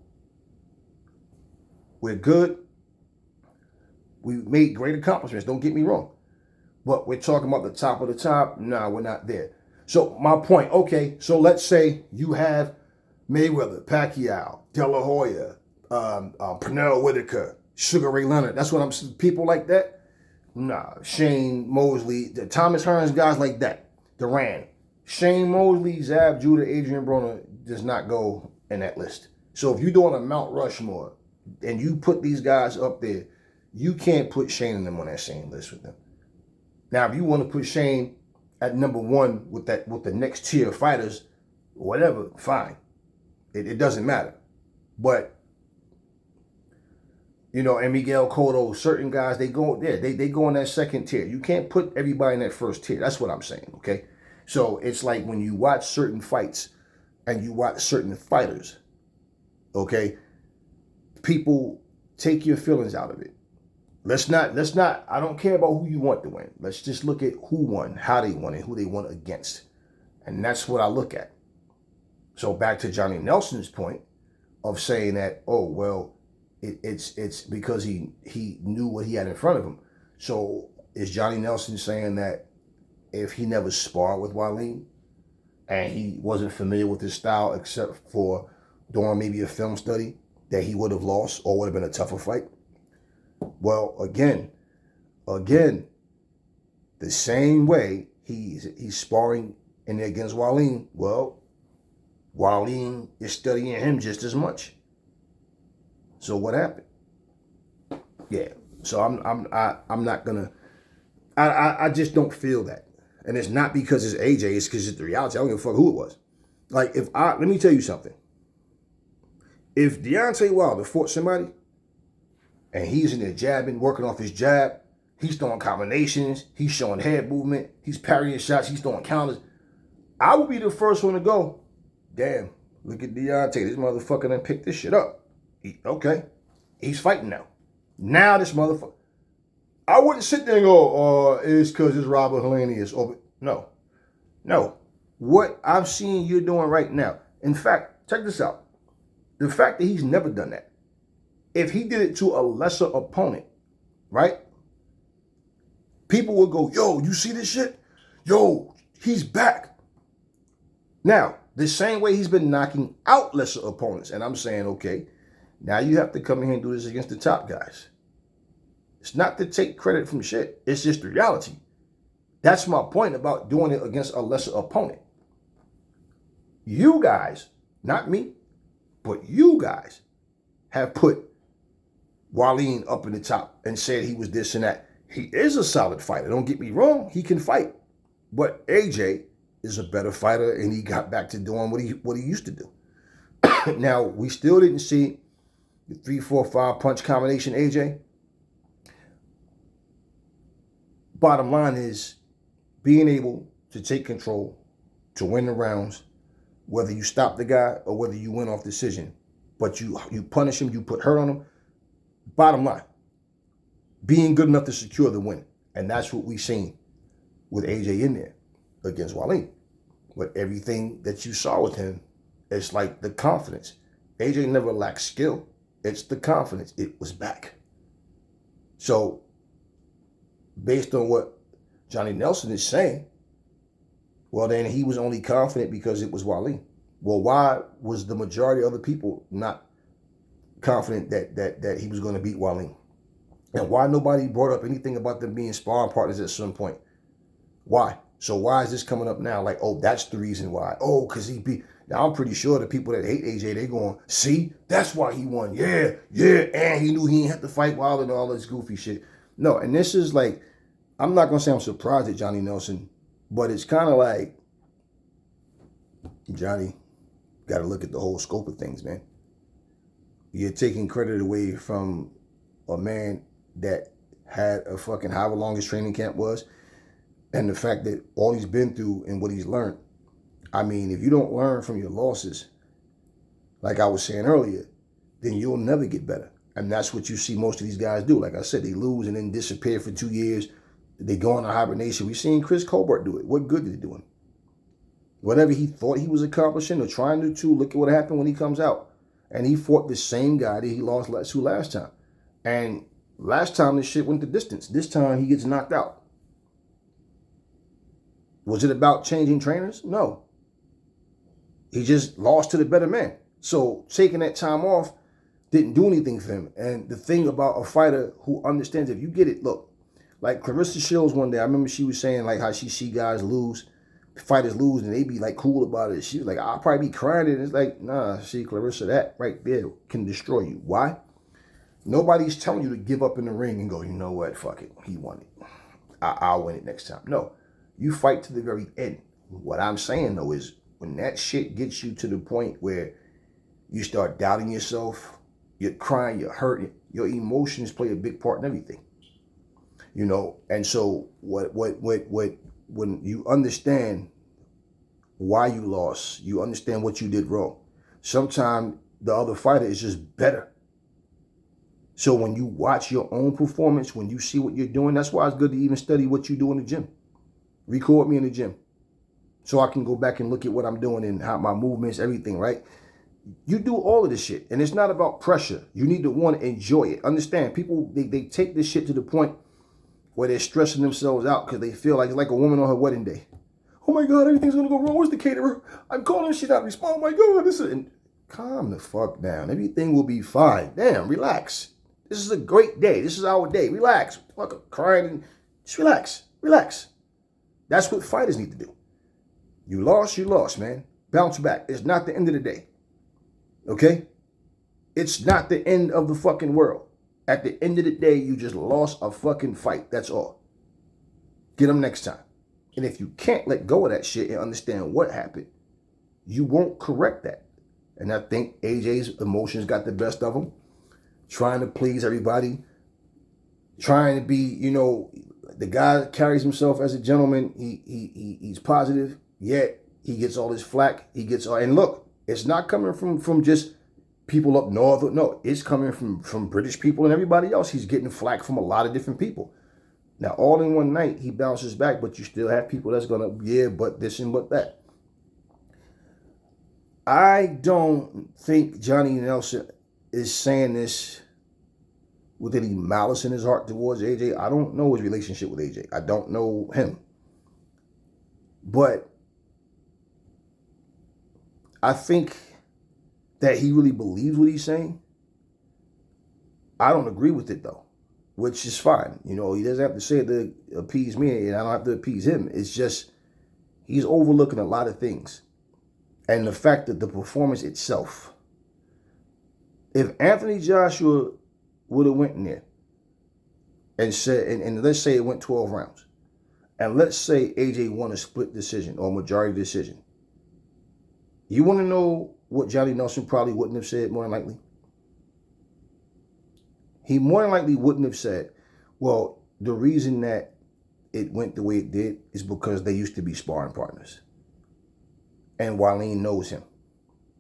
We're good. We made great accomplishments, don't get me wrong. But we're talking about the top of the top. Nah, we're not there. So my point, okay, so let's say you have Mayweather, Pacquiao, De La Hoya, Pernell Whitaker, Sugar Ray Leonard. That's what I'm saying. People like that. Nah, Shane Mosley, the Thomas Hearns, guys like that. Duran. Shane Mosley, Zab Judah, Adrian Broner does not go in that list. So if you're doing a Mount Rushmore and you put these guys up there, you can't put Shane and them on that same list with them. Now, if you want to put Shane at number one with the next tier of fighters, whatever, fine. It doesn't matter. But, you know, and Miguel Cotto, certain guys, they go there. They go in that second tier. You can't put everybody in that first tier. That's what I'm saying, okay? So it's like when you watch certain fights and you watch certain fighters, okay, people take your feelings out of it. Let's not, I don't care about who you want to win. Let's just look at who won, how they won, and who they won against. And that's what I look at. So back to Johnny Nelson's point of saying that, oh, well, it's because he knew what he had in front of him. So is Johnny Nelson saying that if he never sparred with Wallin and he wasn't familiar with his style except for doing maybe a film study, that he would have lost or would have been a tougher fight? Well, again, the same way he's sparring in there against Wallin, well, Wallin is studying him just as much. So what happened? Yeah. So I'm not gonna. I just don't feel that, and it's not because it's AJ. It's because it's the reality. I don't give a fuck who it was. Like let me tell you something. If Deontay Wilder fought somebody, and he's in there jabbing, working off his jab, he's throwing combinations, he's showing head movement, he's parrying shots, he's throwing counters, I would be the first one to go, damn, look at Deontay. This motherfucker done picked this shit up. Okay. He's fighting now. Now this motherfucker. I wouldn't sit there and go, it's because it's Robert Helenius. No. What I've seen you're doing right now. In fact, check this out. The fact that he's never done that. If he did it to a lesser opponent, right? people will go, yo, you see this shit? Yo, he's back. Now, the same way he's been knocking out lesser opponents. And I'm saying, okay, now you have to come in here and do this against the top guys. It's not to take credit from shit. It's just the reality. That's my point about doing it against a lesser opponent. You guys, not me, but you guys have put Wallin up in the top and said he was this and that. He is a solid fighter. Don't get me wrong. He can fight. But AJ is a better fighter, and he got back to doing what he used to do. Now, we still didn't see the 3-4-5 punch combination, AJ. Bottom line is being able to take control, to win the rounds, whether you stop the guy or whether you win off decision. But you punish him, you put hurt on him. Bottom line, being good enough to secure the win. And that's what we've seen with AJ in there against Wallin. But everything that you saw with him, it's like the confidence. AJ never lacked skill. It's the confidence. It was back. So, based on what Johnny Nelson is saying, well, then he was only confident because it was Wallin. Well, why was the majority of other people not confident that he was going to beat Wallin? And why nobody brought up anything about them being sparring partners at some point? Why? So why is this coming up now? Like, oh, that's the reason why. Oh, because he beat. Now, I'm pretty sure the people that hate AJ, they going, see, that's why he won. Yeah, and he knew he didn't have to fight Wilder and all this goofy shit. No, and this is like, I'm not going to say I'm surprised at Johnny Nelson, but it's kind of like, Johnny, got to look at the whole scope of things, man. You're taking credit away from a man that had a fucking however long his training camp was, and the fact that all he's been through and what he's learned. I mean, if you don't learn from your losses, like I was saying earlier, then you'll never get better. And that's what you see most of these guys do. Like I said, they lose and then disappear for 2 years. They go into hibernation. We've seen Chris Colbert do it. What good did it do him? Whatever he thought he was accomplishing or trying to do, look at what happened when he comes out. And he fought the same guy that he lost to last time. And last time this shit went the distance. This time he gets knocked out. Was it about changing trainers? No. He just lost to the better man. So taking that time off didn't do anything for him. And the thing about a fighter who understands, if you get it, look, like Clarissa Shields one day, I remember she was saying like how she see guys lose, fighters lose, and they be like cool about it. She was like, I'll probably be crying. And it's like, nah, see, Clarissa, that right there can destroy you. Why? Nobody's telling you to give up in the ring and go, you know what, fuck it, he won it. I'll win it next time. No, you fight to the very end. What I'm saying, though, is when that shit gets you to the point where you start doubting yourself, you're crying, you're hurting, your emotions play a big part in everything. You know, and so when you understand why you lost, you understand what you did wrong. Sometimes the other fighter is just better. So when you watch your own performance, when you see what you're doing, that's why it's good to even study what you do in the gym. Record me in the gym so I can go back and look at what I'm doing and how my movements, everything, right? You do all of this shit, and it's not about pressure. You need to want to enjoy it. Understand, people, they take this shit to the point where they're stressing themselves out because they feel like it's like a woman on her wedding day. Oh my God, everything's going to go wrong. Where's the caterer? I'm calling her, she's not responding. Oh my God, this is... And calm the fuck down. Everything will be fine. Damn, relax. This is a great day. This is our day. Relax. Fuck crying. And just relax. Relax. That's what fighters need to do. You lost, man. Bounce back. It's not the end of the day. Okay? It's not the end of the fucking world. At the end of the day, you just lost a fucking fight. That's all. Get them next time. And if you can't let go of that shit and understand what happened, you won't correct that. And I think AJ's emotions got the best of him. Trying to please everybody. Trying to be, you know, the guy carries himself as a gentleman. He's positive, yet he gets all this flack. He gets all, and look, it's not coming from just people up north. No, it's coming from British people and everybody else. He's getting flack from a lot of different people. Now, all in one night, he bounces back, but you still have people that's going to, yeah, but this and but that. I don't think Johnny Nelson is saying this with any malice in his heart towards AJ. I don't know his relationship with AJ. I don't know him. But I think that he really believes what he's saying. I don't agree with it though, which is fine. You know, he doesn't have to say it to appease me, and I don't have to appease him. It's just he's overlooking a lot of things. And the fact that the performance itself, if Anthony Joshua would have went in there and said, and let's say it went 12 rounds, and let's say AJ won a split decision or majority decision, you want to know what Johnny Nelson probably wouldn't have said more than likely? He more than likely wouldn't have said, well, the reason that it went the way it did is because they used to be sparring partners. And Wallin knows him.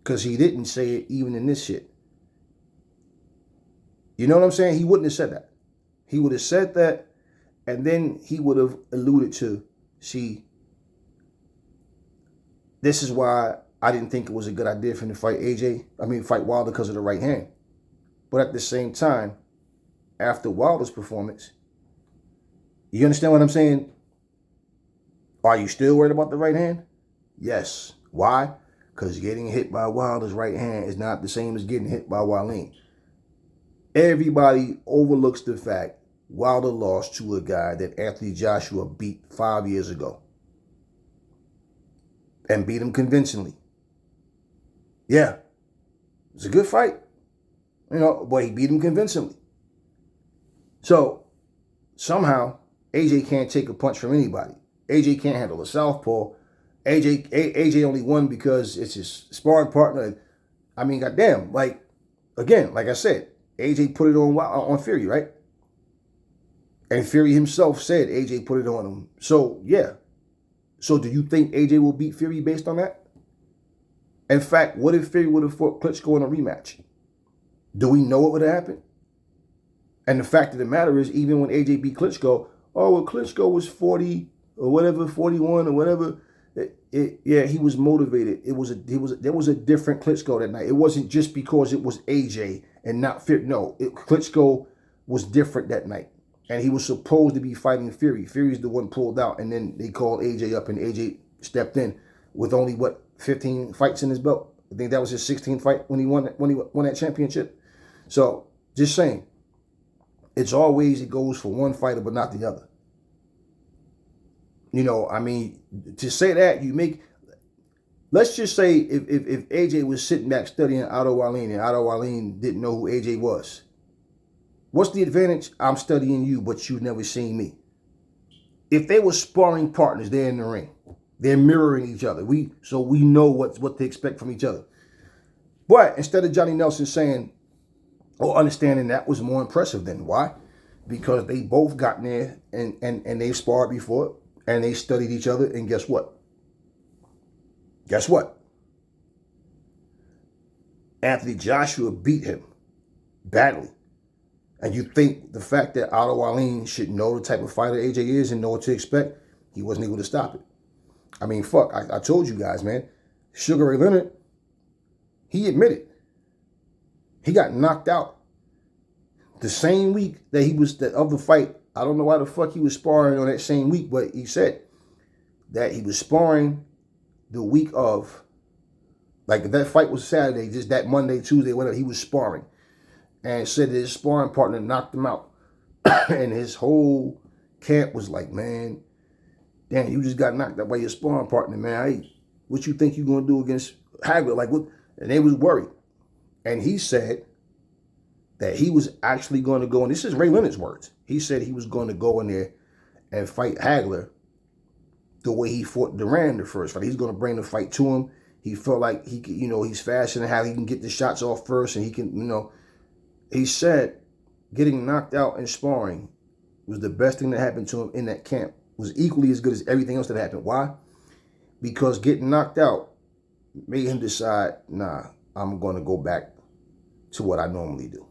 Because he didn't say it even in this shit. You know what I'm saying? He wouldn't have said that. He would have said that, and then he would have alluded to, see, this is why I didn't think it was a good idea for him to fight Wilder because of the right hand. But at the same time, after Wilder's performance, you understand what I'm saying? Are you still worried about the right hand? Yes. Why? Because getting hit by Wilder's right hand is not the same as getting hit by Wallin. Everybody overlooks the fact Wilder lost to a guy that Anthony Joshua beat 5 years ago. And beat him convincingly. Yeah. It's a good fight. You know, but he beat him convincingly. So, somehow, AJ can't take a punch from anybody. AJ can't handle a southpaw. AJ only won because it's his sparring partner. I mean, goddamn, like I said, AJ put it on Fury, right? And Fury himself said AJ put it on him. So, yeah. So, do you think AJ will beat Fury based on that? In fact, what if Fury would have fought Klitschko in a rematch? Do we know what would have happened? And the fact of the matter is, even when AJ beat Klitschko, Klitschko was 40 or whatever, 41 or whatever. Yeah, he was motivated. There was a different Klitschko that night. It wasn't just because it was AJ and not Fury. No, Klitschko was different that night, and he was supposed to be fighting Fury. Fury's the one pulled out, and then they called AJ up, and AJ stepped in with only 15 fights in his belt. I think that was his 16th fight when he won that championship. So just saying, it's always it goes for one fighter but not the other. You know, I mean, to say that let's just say if AJ was sitting back studying Otto Wallin and Otto Wallin didn't know who AJ was, what's the advantage? I'm studying you, but you've never seen me. If they were sparring partners, they're in the ring. They're mirroring each other. So we know what to expect from each other. But instead of Johnny Nelson saying, or understanding that was more impressive then. Why? Because they both got in there and they sparred before and they studied each other, and guess what? Guess what? Anthony Joshua beat him badly. And you think the fact that Otto Wallin should know the type of fighter AJ is and know what to expect, he wasn't able to stop it. I mean, fuck, I told you guys, man. Sugar Ray Leonard, he admitted he got knocked out the same week that he was of the fight. I don't know why the fuck he was sparring on that same week, but he said that he was sparring the week of, like that fight was Saturday, just that Monday, Tuesday, whatever, he was sparring. And said that his sparring partner knocked him out. And his whole camp was like, man, damn, you just got knocked out by your sparring partner, man. Hey, what you think you're going to do against Hagler? Like, what? And they was worried. And he said that he was actually going to go, and this is Ray Leonard's words. He said he was going to go in there and fight Hagler the way he fought Duran the first fight. He's going to bring the fight to him. He felt like he could, he's fast and how he can get the shots off first, and he can, he said getting knocked out in sparring was the best thing that happened to him in that camp. Was equally as good as everything else that happened. Why? Because getting knocked out made him decide, nah, I'm going to go back to what I normally do.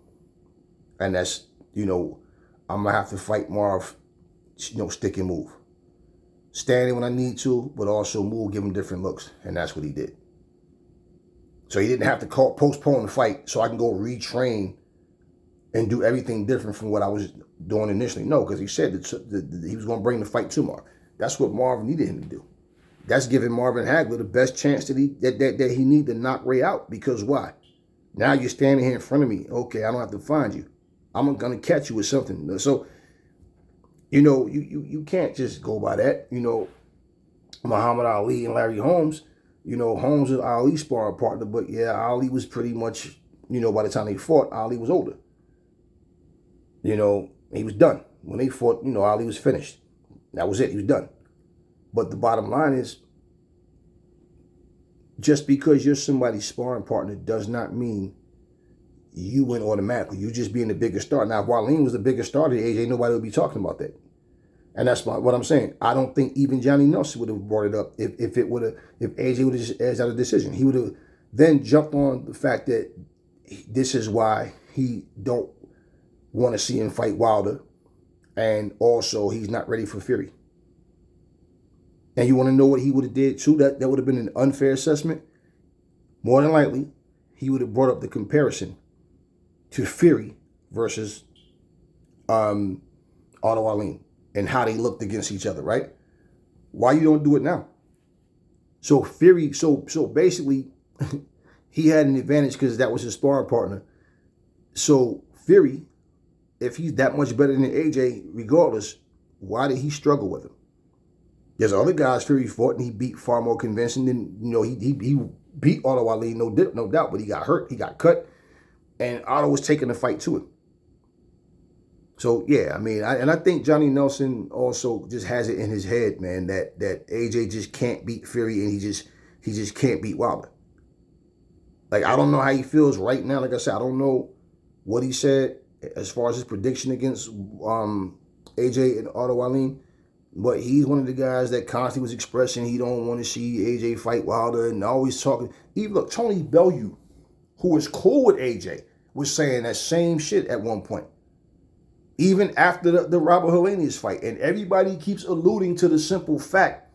And that's, I'm going to have to fight more of, stick and move. Standing when I need to, but also move, give him different looks. And that's what he did. So he didn't have to postpone the fight so I can go retrain and do everything different from what I was doing initially. No, because he said that he was going to bring the fight to Marvin. That's what Marvin needed him to do. That's giving Marvin Hagler the best chance that he need to knock Ray out. Because why? Now you're standing here in front of me. Okay, I don't have to find you. I'm going to catch you with something. So, you can't just go by that. Muhammad Ali and Larry Holmes, Holmes was Ali's sparring partner, but yeah, Ali was pretty much, by the time they fought, Ali was older. He was done. When they fought, Ali was finished. That was it. He was done. But the bottom line is, just because you're somebody's sparring partner does not mean you win automatically. You just being the bigger star. Now, if Wallin was the bigger star to AJ, nobody would be talking about that. And that's what I'm saying. I don't think even Johnny Nelson would have brought it up if AJ would have just edged out a decision. He would have then jumped on the fact that this is why he don't want to see him fight Wilder, and also he's not ready for Fury. And you want to know what he would have did too? That would have been an unfair assessment. More than likely, he would have brought up the comparison to Fury versus Otto Wallin and how they looked against each other, right? Why you don't do it now? So Fury, so basically, he had an advantage because that was his sparring partner. So Fury, if he's that much better than AJ, regardless, why did he struggle with him? There's other guys Fury fought and he beat far more convincing than, he beat Otto Wallin, no doubt, but he got hurt, he got cut, and Otto was taking the fight to him. So yeah, I think Johnny Nelson also just has it in his head, man, that AJ just can't beat Fury and he just can't beat Wilder. Like, I don't know how he feels right now. Like I said, I don't know what he said as far as his prediction against AJ and Otto Wallin. But he's one of the guys that constantly was expressing he don't want to see AJ fight Wilder and always talking. Even look, Tony Bellew, who was cool with AJ, was saying that same shit at one point. Even after the Robert Helenius fight. And everybody keeps alluding to the simple fact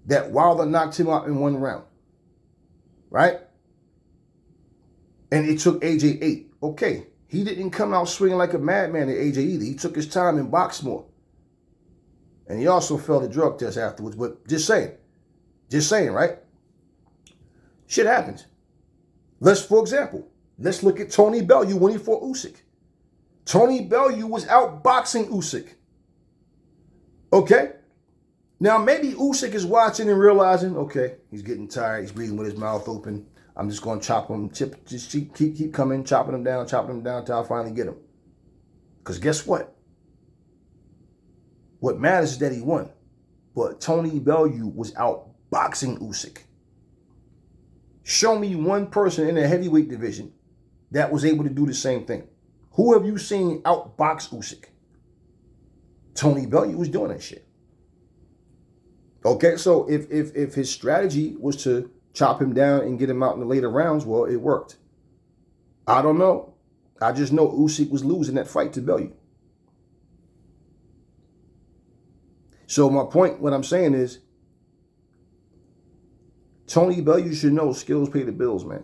that Wilder knocked him out in one round. Right? And it took AJ 8. Okay. He didn't come out swinging like a madman at AJ either. He took his time and boxed more. And he also failed the drug test afterwards. But just saying, right? Shit happens. For example, let's look at Tony Bellew when he fought Usyk. Tony Bellew was outboxing Usyk. Okay? Now, maybe Usyk is watching and realizing, okay, he's getting tired. He's breathing with his mouth open. I'm just going to chop him. Just keep coming, chopping him down until I finally get him. Because guess what? What matters is that he won. But Tony Bellew was outboxing Usyk. Show me one person in the heavyweight division that was able to do the same thing. Who have you seen outbox Usyk? Tony Bellew was doing that shit. Okay, so if his strategy was to chop him down and get him out in the later rounds, well, it worked. I don't know. I just know Usyk was losing that fight to Bellew. So my point, what I'm saying is, Tony Bellew should know skills pay the bills, man.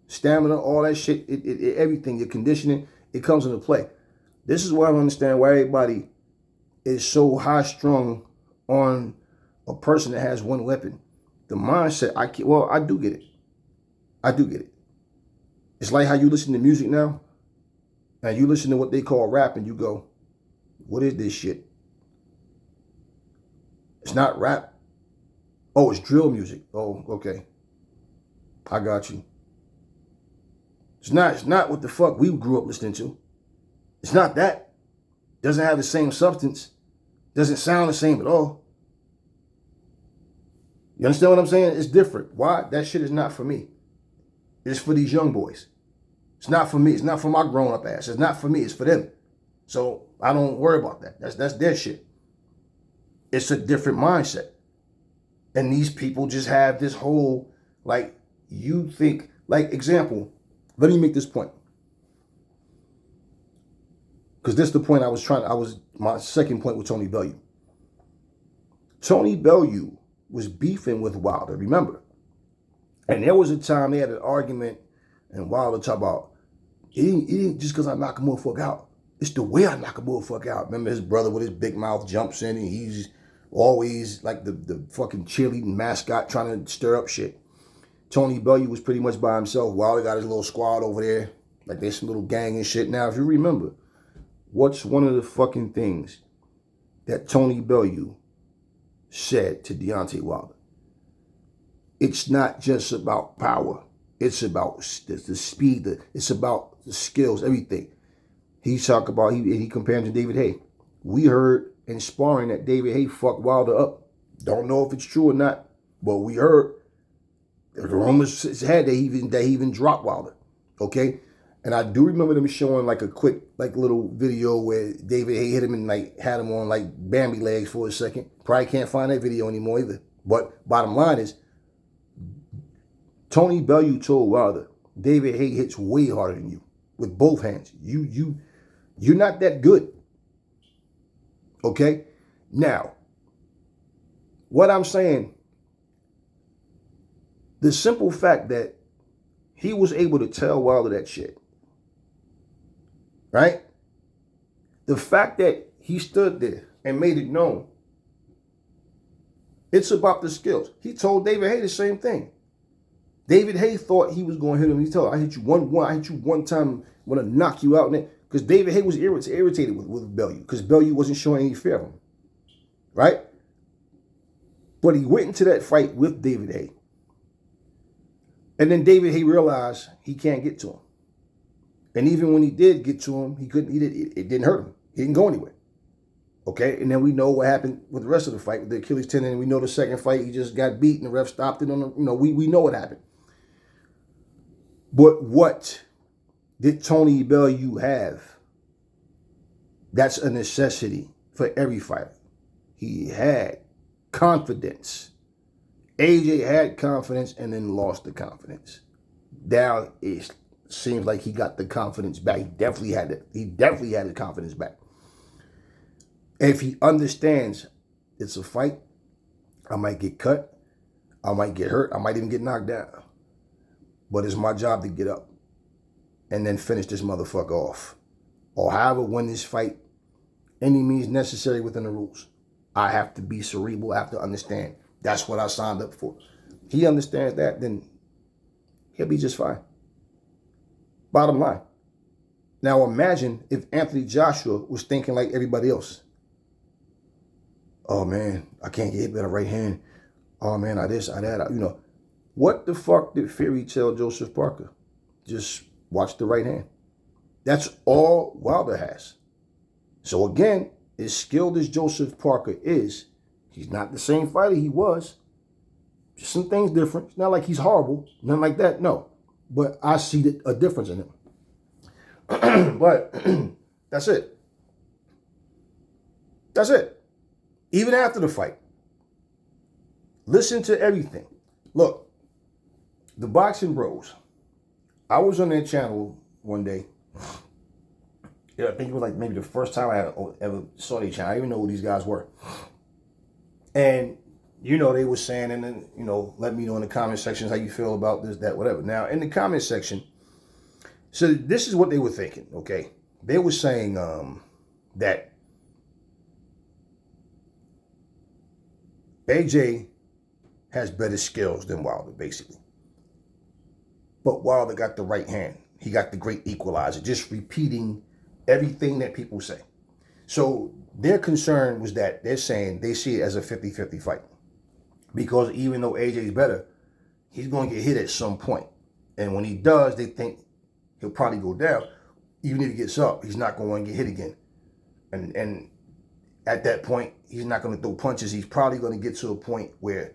Stamina, all that shit, everything, your conditioning, it comes into play. This is why I don't understand why everybody is so high-strung on a person that has one weapon. The mindset, I do get it. I do get it. It's like how you listen to music now, and you listen to what they call rap, and you go, what is this shit? It's not rap. Oh, it's drill music. Oh, okay. I got you. It's not what the fuck we grew up listening to. It's not that. Doesn't have the same substance. Doesn't sound the same at all. You understand what I'm saying? It's different. Why? That shit is not for me. It's for these young boys. It's not for me. It's not for my grown-up ass. It's not for me. It's for them. So I don't worry about that. That's their shit. It's a different mindset. And these people just have this whole, like, you think, like, example, let me make this point. Because this is the point my second point with Tony Bellew. Tony Bellew was beefing with Wilder, remember? And there was a time they had an argument, and Wilder talked about, It ain't just because I knock a motherfucker out. It's the way I knock a motherfucker out. Remember his brother with his big mouth jumps in and he's always like the fucking cheerleading mascot trying to stir up shit. Tony Bellew was pretty much by himself. Wilder got his little squad over there. Like there's some little gang and shit. Now, if you remember, what's one of the fucking things that Tony Bellew said to Deontay Wilder? It's not just about power. It's about the speed. It's about the skills, everything. He talked about, he compared him to David Haye. We heard in sparring that David Haye fucked Wilder up. Don't know if it's true or not, but we heard the rumors had that he even dropped Wilder. Okay? And I do remember them showing like a quick, like little video where David Haye hit him and like had him on like Bambi legs for a second. Probably can't find that video anymore either. But bottom line is, Tony Bellew told Wilder, David Haye hits way harder than you with both hands. You're not that good. Okay? Now, what I'm saying, the simple fact that he was able to tell Wilder that shit, right? The fact that he stood there and made it known, it's about the skills. He told David Haye the same thing. David Haye thought he was going to hit him. He told him, I hit you one time, I'm going to knock you out. Because David Haye was irritated with Bellew because Bellew wasn't showing any fear of him. Right? But he went into that fight with David Haye. And then David Haye realized he can't get to him. And even when he did get to him, it didn't hurt him. He didn't go anywhere. Okay? And then we know what happened with the rest of the fight with the Achilles tendon. And we know the second fight, he just got beat and the ref stopped it on the, we know what happened. But what did Tony Bellew have? That's a necessity for every fighter. He had confidence. AJ had confidence and then lost the confidence. Now it seems like he got the confidence back. He definitely had it. He definitely had his confidence back. If he understands it's a fight, I might get cut, I might get hurt, I might even get knocked down. But it's my job to get up and then finish this motherfucker off. Or however win this fight, any means necessary within the rules. I have to be cerebral, I have to understand. That's what I signed up for. He understands that, then he'll be just fine. Bottom line. Now imagine if Anthony Joshua was thinking like everybody else. Oh man, I can't get hit with a right hand. Oh man, I this, I that, What the fuck did Fury tell Joseph Parker? Just watch the right hand. That's all Wilder has. So again, as skilled as Joseph Parker is, he's not the same fighter he was. Just some things different. It's not like he's horrible. Nothing like that, no. But I see a difference in him. But that's it. That's it. Even after the fight, listen to everything. Look, the Boxing Bros. I was on their channel one day. Yeah, I think it was like maybe the first time I ever saw their channel. I didn't even know who these guys were. And, they were saying, and then, let me know in the comment sections how you feel about this, that, whatever. Now, in the comment section, so this is what they were thinking, okay? They were saying that AJ has better skills than Wilder, basically. But Wilder got the right hand. He got the great equalizer, just repeating everything that people say. So their concern was that they're saying they see it as a 50-50 fight. Because even though AJ's better, he's going to get hit at some point. And when he does, they think he'll probably go down. Even if he gets up, he's not going to get hit again. And at that point, he's not going to throw punches. He's probably going to get to a point where,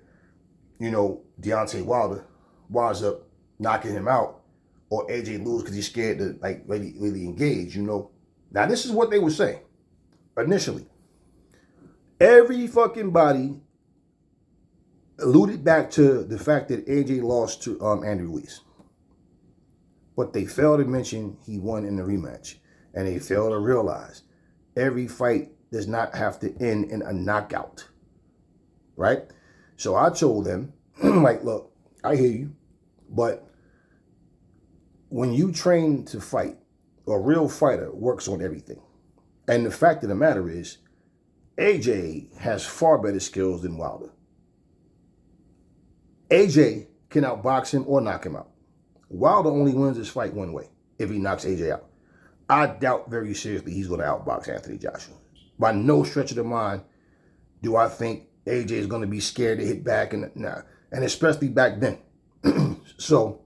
Deontay Wilder winds up knocking him out, or AJ lose because he's scared to really engage, Now this is what they were saying initially. Every fucking body alluded back to the fact that AJ lost to Andy Ruiz. But they failed to mention he won in the rematch. And they failed to realize every fight does not have to end in a knockout. Right? So I told them, look, I hear you, but when you train to fight, a real fighter works on everything. And the fact of the matter is, AJ has far better skills than Wilder. AJ can outbox him or knock him out. Wilder only wins this fight one way, if he knocks AJ out. I doubt very seriously he's going to outbox Anthony Joshua. By no stretch of the mind do I think AJ is going to be scared to hit back, and especially back then. So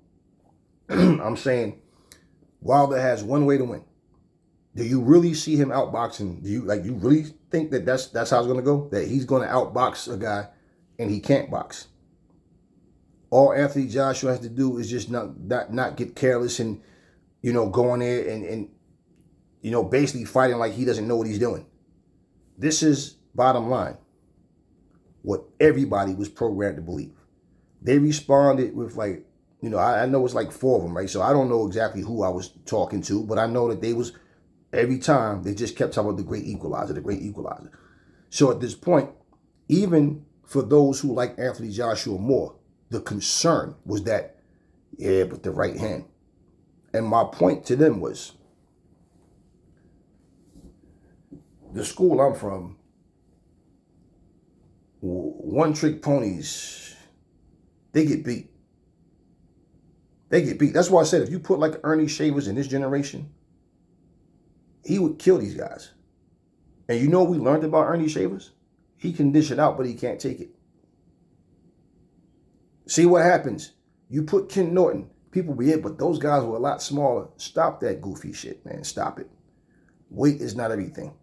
I'm saying Wilder has one way to win. Do you really see him outboxing? Do you really think that that's how it's going to go? That he's going to outbox a guy and he can't box? All Anthony Joshua has to do is just not get careless and, go in there and basically fighting like he doesn't know what he's doing. This is bottom line. What everybody was programmed to believe. They responded with I know it's like 4 of them, right? So I don't know exactly who I was talking to, but I know that they was, every time they just kept talking about the great equalizer, the great equalizer. So at this point, even for those who like Anthony Joshua more, the concern was that, but the right hand. And my point to them was, the school I'm from, one-trick ponies, they get beat. They get beat. That's why I said, if you put like Ernie Shavers in this generation, he would kill these guys. And you know what we learned about Ernie Shavers? He can dish it out, but he can't take it. See what happens. You put Ken Norton, people be but those guys were a lot smaller. Stop that goofy shit, man. Stop it. Weight is not everything.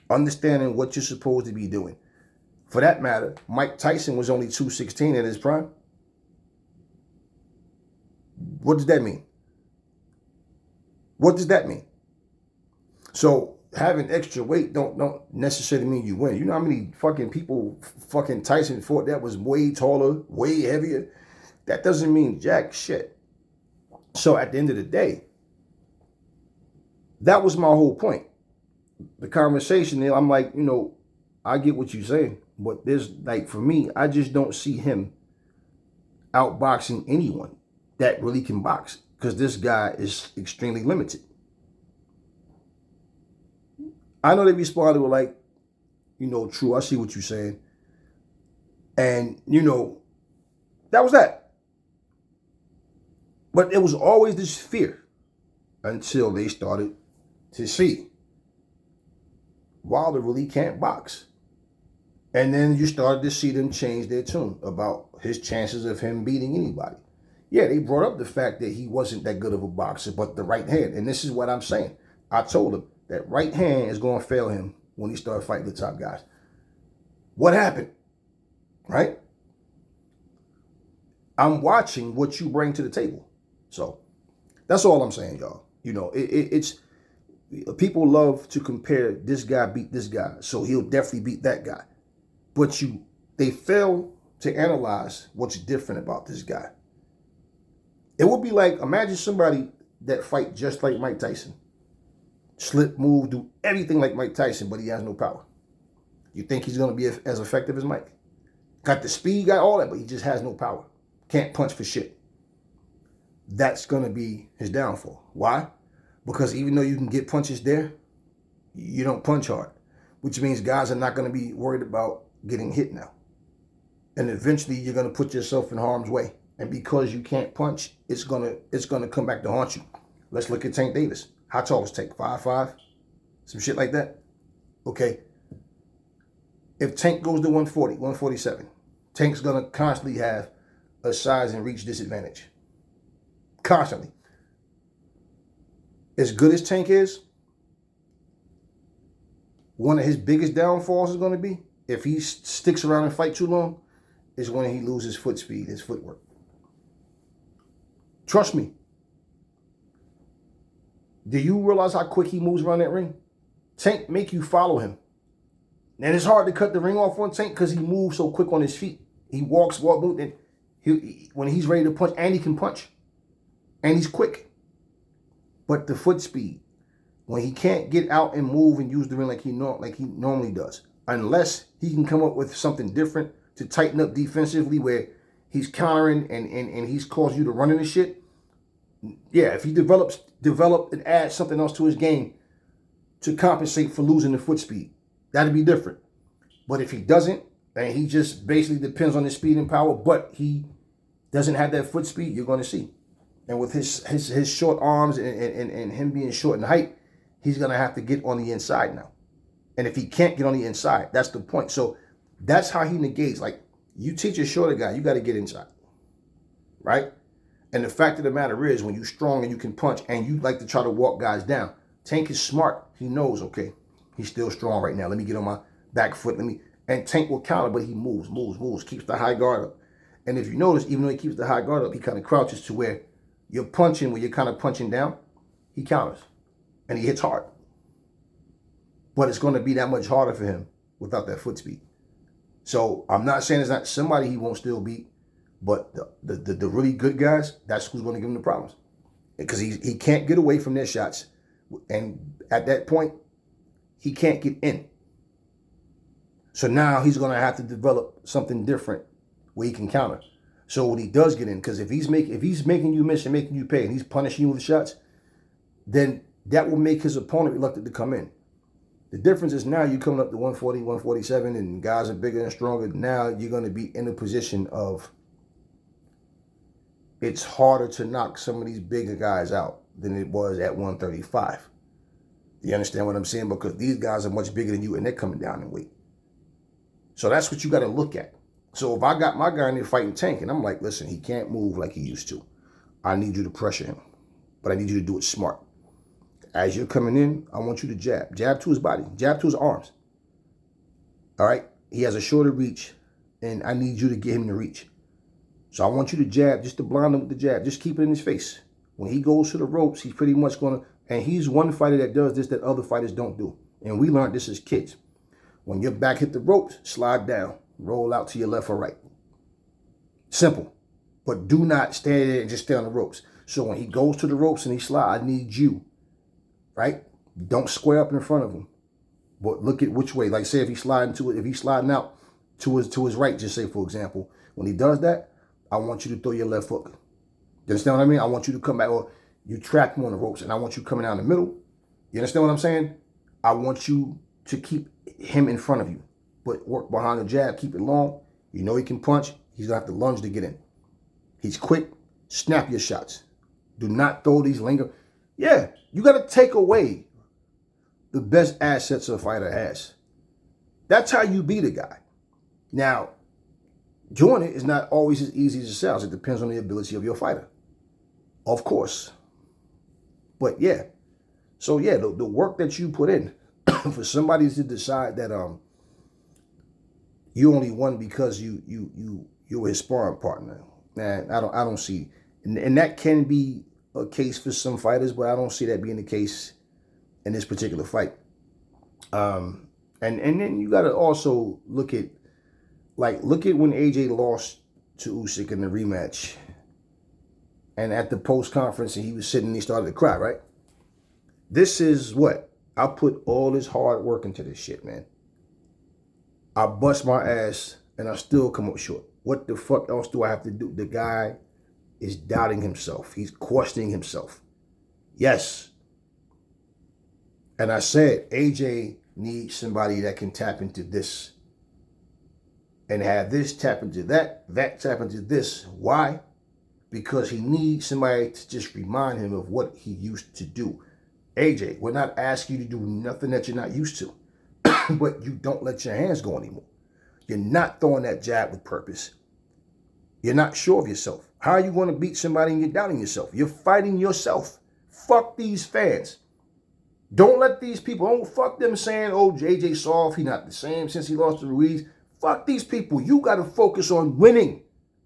Understanding what you're supposed to be doing. For that matter, Mike Tyson was only 216 at his prime. What does that mean? What does that mean? So having extra weight don't necessarily mean you win. You know how many fucking people fucking Tyson fought that was way taller, way heavier? That doesn't mean jack shit. So at the end of the day, that was my whole point. The conversation, I'm like, I get what you're saying, but there's for me, I just don't see him outboxing anyone that really can box, because this guy is extremely limited. I know they responded with true, I see what you're saying. And, that was that. But it was always this fear until they started to see Wilder really can't box. And then you started to see them change their tune about his chances of him beating anybody. Yeah, they brought up the fact that he wasn't that good of a boxer, but the right hand. And this is what I'm saying. I told him that right hand is going to fail him when he started fighting the top guys. What happened? Right? I'm watching what you bring to the table. So that's all I'm saying, y'all. It's people love to compare this guy beat this guy, so he'll definitely beat that guy. But they fail to analyze what's different about this guy. It would be like, imagine somebody that fight just like Mike Tyson. Slip, move, do everything like Mike Tyson, but he has no power. You think he's going to be as effective as Mike? Got the speed, got all that, but he just has no power. Can't punch for shit. That's going to be his downfall. Why? Because even though you can get punches there, you don't punch hard, which means guys are not going to be worried about getting hit now. And eventually you're going to put yourself in harm's way. And because you can't punch, it's going to come back to haunt you. Let's look at Tank Davis. How tall was Tank? 5'5"? Some shit like that? Okay. If Tank goes to 140, 147, Tank's going to constantly have a size and reach disadvantage. Constantly. As good as Tank is, one of his biggest downfalls is going to be, if he sticks around and fight too long, is when he loses foot speed, his footwork. Trust me. Do you realize how quick he moves around that ring? Tank make you follow him. And it's hard to cut the ring off on Tank because he moves so quick on his feet. He walks, and when he's ready to punch, and he can punch. And he's quick. But the foot speed, when he can't get out and move and use the ring like he normally does, unless he can come up with something different to tighten up defensively where he's countering and he's causing you to run into shit, Yeah, if he develop and add something else to his game to compensate for losing the foot speed, that'd be different. But if he doesn't, and he just basically depends on his speed and power, but he doesn't have that foot speed, you're going to see. And with his short arms and him being short in height, he's going to have to get on the inside now. And if he can't get on the inside, that's the point. So that's how he negates. Like, you teach a shorter guy, you got to get inside, right? And the fact of the matter is, when you're strong and you can punch and you like to try to walk guys down, Tank is smart. He knows, okay, he's still strong right now. Let me get on my back foot. And Tank will counter, but he moves, keeps the high guard up. And if you notice, even though he keeps the high guard up, he kind of crouches to where you're punching, when you're kind of punching down, he counters. And he hits hard. But it's going to be that much harder for him without that foot speed. So I'm not saying it's not somebody he won't still beat, but the really good guys, that's who's going to give him the problems. Because he can't get away from their shots. And at that point, he can't get in. So now he's going to have to develop something different where he can counter. So when he does get in, because if he's making you miss and making you pay, and he's punishing you with shots, then that will make his opponent reluctant to come in. The difference is now you're coming up to 140, 147, and guys are bigger and stronger. Now you're going to be in a position of it's harder to knock some of these bigger guys out than it was at 135. You understand what I'm saying? Because these guys are much bigger than you, and they're coming down in weight. So that's what you got to look at. So if I got my guy in there fighting Tank, and I'm like, listen, he can't move like he used to. I need you to pressure him, but I need you to do it smart. As you're coming in, I want you to jab. Jab to his body. Jab to his arms. All right? He has a shorter reach, and I need you to get him to reach. So I want you to jab, just to blind him with the jab. Just keep it in his face. When he goes to the ropes, he's pretty much going to, and he's one fighter that does this that other fighters don't do. And we learned this as kids. When your back hit the ropes, slide down. Roll out to your left or right. Simple. But do not stand there and just stay on the ropes. So when he goes to the ropes and he slides, I need you. Right? Don't square up in front of him. But look at which way. Like say if he's sliding out to his right, just say for example, when he does that, I want you to throw your left hook. You understand what I mean? I want you to come back, or you trap him on the ropes, and I want you coming down the middle. You understand what I'm saying? I want you to keep him in front of you, but work behind the jab, keep it long. You know he can punch. He's going to have to lunge to get in. He's quick. Snap your shots. Do not throw these linger. Yeah, you got to take away the best assets a fighter has. That's how you beat a guy. Now, doing it is not always as easy as it sounds. It depends on the ability of your fighter. Of course. But yeah. So yeah, the work that you put in for somebody to decide that you only won because you were his sparring partner. Man, I don't see, and that can be a case for some fighters, but I don't see that being the case in this particular fight. And then you got to also look at when AJ lost to Usyk in the rematch, and at the post conference, and he was sitting and he started to cry. Right. This is what I put all this hard work into this shit, man. I bust my ass and I still come up short. What the fuck else do I have to do? The guy is doubting himself. He's questioning himself. Yes. And I said, AJ needs somebody that can tap into this and have this tap into that tap into this. Why? Because he needs somebody to just remind him of what he used to do. AJ, we're not asking you to do nothing that you're not used to. But you don't let your hands go anymore. You're not throwing that jab with purpose. You're not sure of yourself. How are you going to beat somebody and you're doubting yourself? You're fighting yourself. Fuck these fans. Don't let these people, don't fuck them saying, oh, JJ soft, he not the same since he lost to Ruiz. Fuck these people. You got to focus on winning.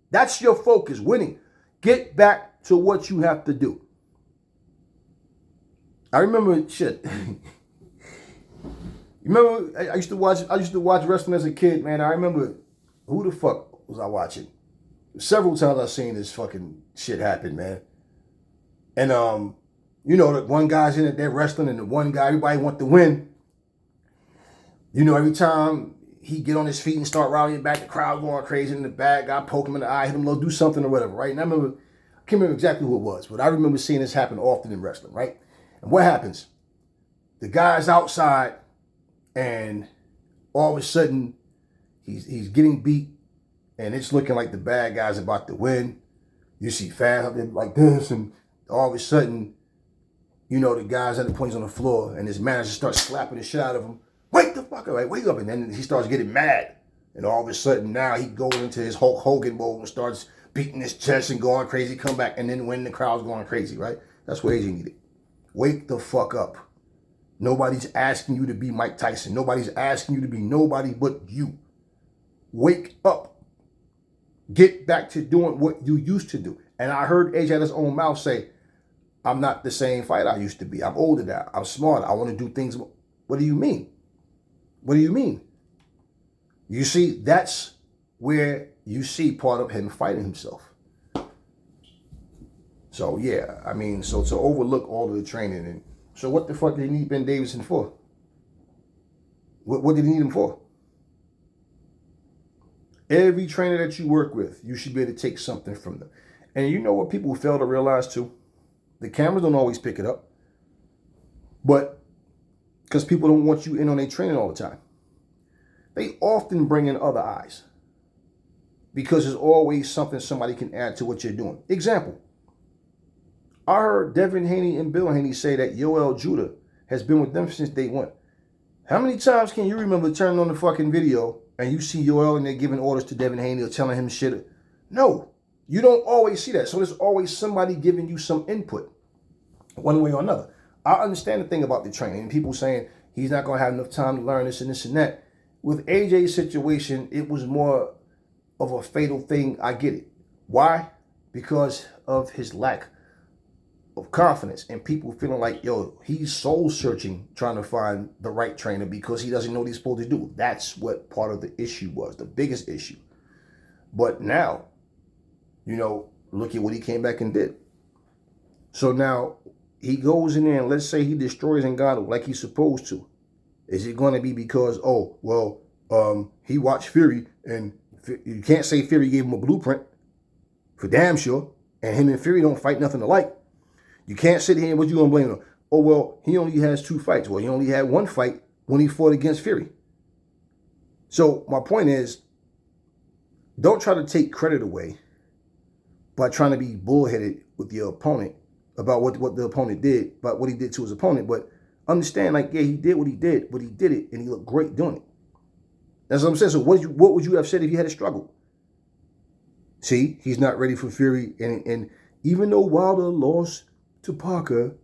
That's your focus, winning. Get back to what you have to do. I remember shit. Remember, I used to watch wrestling as a kid, man. I remember, who the fuck was I watching? Several times I've seen this fucking shit happen, man. And you know, the one guy's in it, they're wrestling, and the one guy, everybody want to win. You know, every time he get on his feet and start rallying back, the crowd going crazy in the back, guy poke him in the eye, hit him low, do something or whatever, right? And I remember can't remember exactly who it was, but I remember seeing this happen often in wrestling, right? And what happens? The guy's outside, and all of a sudden, he's getting beat, and it's looking like the bad guy's about to win. You see fans up there like this, and all of a sudden, you know, the guy's at the points on the floor, and his manager starts slapping the shit out of him. Wake the fuck up, like, wake up. And then he starts getting mad. And all of a sudden, now he goes into his Hulk Hogan mode and starts beating his chest and going crazy, come back, and then when the crowd's going crazy, right? That's what AJ needed. Wake the fuck up. Nobody's asking you to be Mike Tyson. Nobody's asking you to be nobody but you. Wake up. Get back to doing what you used to do. And I heard AJ out of his own mouth say, I'm not the same fighter I used to be. I'm older now. I'm smarter. I want to do things. What do you mean? What do you mean? You see, that's where you see part of him fighting himself. So, yeah, I mean, so to overlook all of the training. And so what the fuck did he need Ben Davidson for? What did he need him for? Every trainer that you work with, you should be able to take something from them. And you know what people fail to realize too? The cameras don't always pick it up. But because people don't want you in on their training all the time. They often bring in other eyes. Because there's always something somebody can add to what you're doing. Example. I heard Devin Haney and Bill Haney say that Yoel Judah has been with them since day one. How many times can you remember turning on the fucking video and you see Yoel and they're giving orders to Devin Haney or telling him shit? No, you don't always see that. So there's always somebody giving you some input one way or another. I understand the thing about the training and people saying he's not going to have enough time to learn this and this and that. With AJ's situation, it was more of a fatal thing. I get it. Why? Because of his lack of confidence and people feeling like, yo, he's soul searching, trying to find the right trainer because he doesn't know what he's supposed to do. That's what part of the issue was, the biggest issue. But now, you know, look at what he came back and did. So now he goes in there and let's say he destroys Ngannou like he's supposed to. Is it going to be because, oh, well, he watched Fury and you can't say Fury gave him a blueprint for damn sure. And him and Fury don't fight nothing alike. You can't sit here and what you going to blame him on? Oh, well, he only has 2 fights. Well, he only had 1 fight when he fought against Fury. So my point is, don't try to take credit away by trying to be bullheaded with your opponent about what the opponent did, about what he did to his opponent. But understand, like, yeah, he did what he did, but he did it, and he looked great doing it. That's what I'm saying. So what would you have said if you had a struggle? See, he's not ready for Fury. And even though Wilder lost to Parker,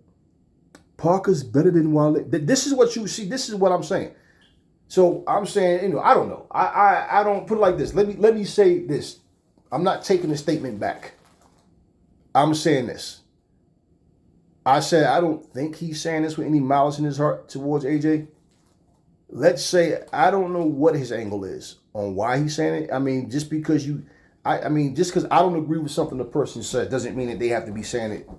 Parker's better than Wilder. This is what you see. This is what I'm saying. So I'm saying, you know, I don't know. I don't put it like this. Let me say this. I'm not taking the statement back. I'm saying this. I said I don't think he's saying this with any malice in his heart towards AJ. Let's say I don't know what his angle is on why he's saying it. I mean, just because I mean, just because I don't agree with something the person said doesn't mean that they have to be saying it,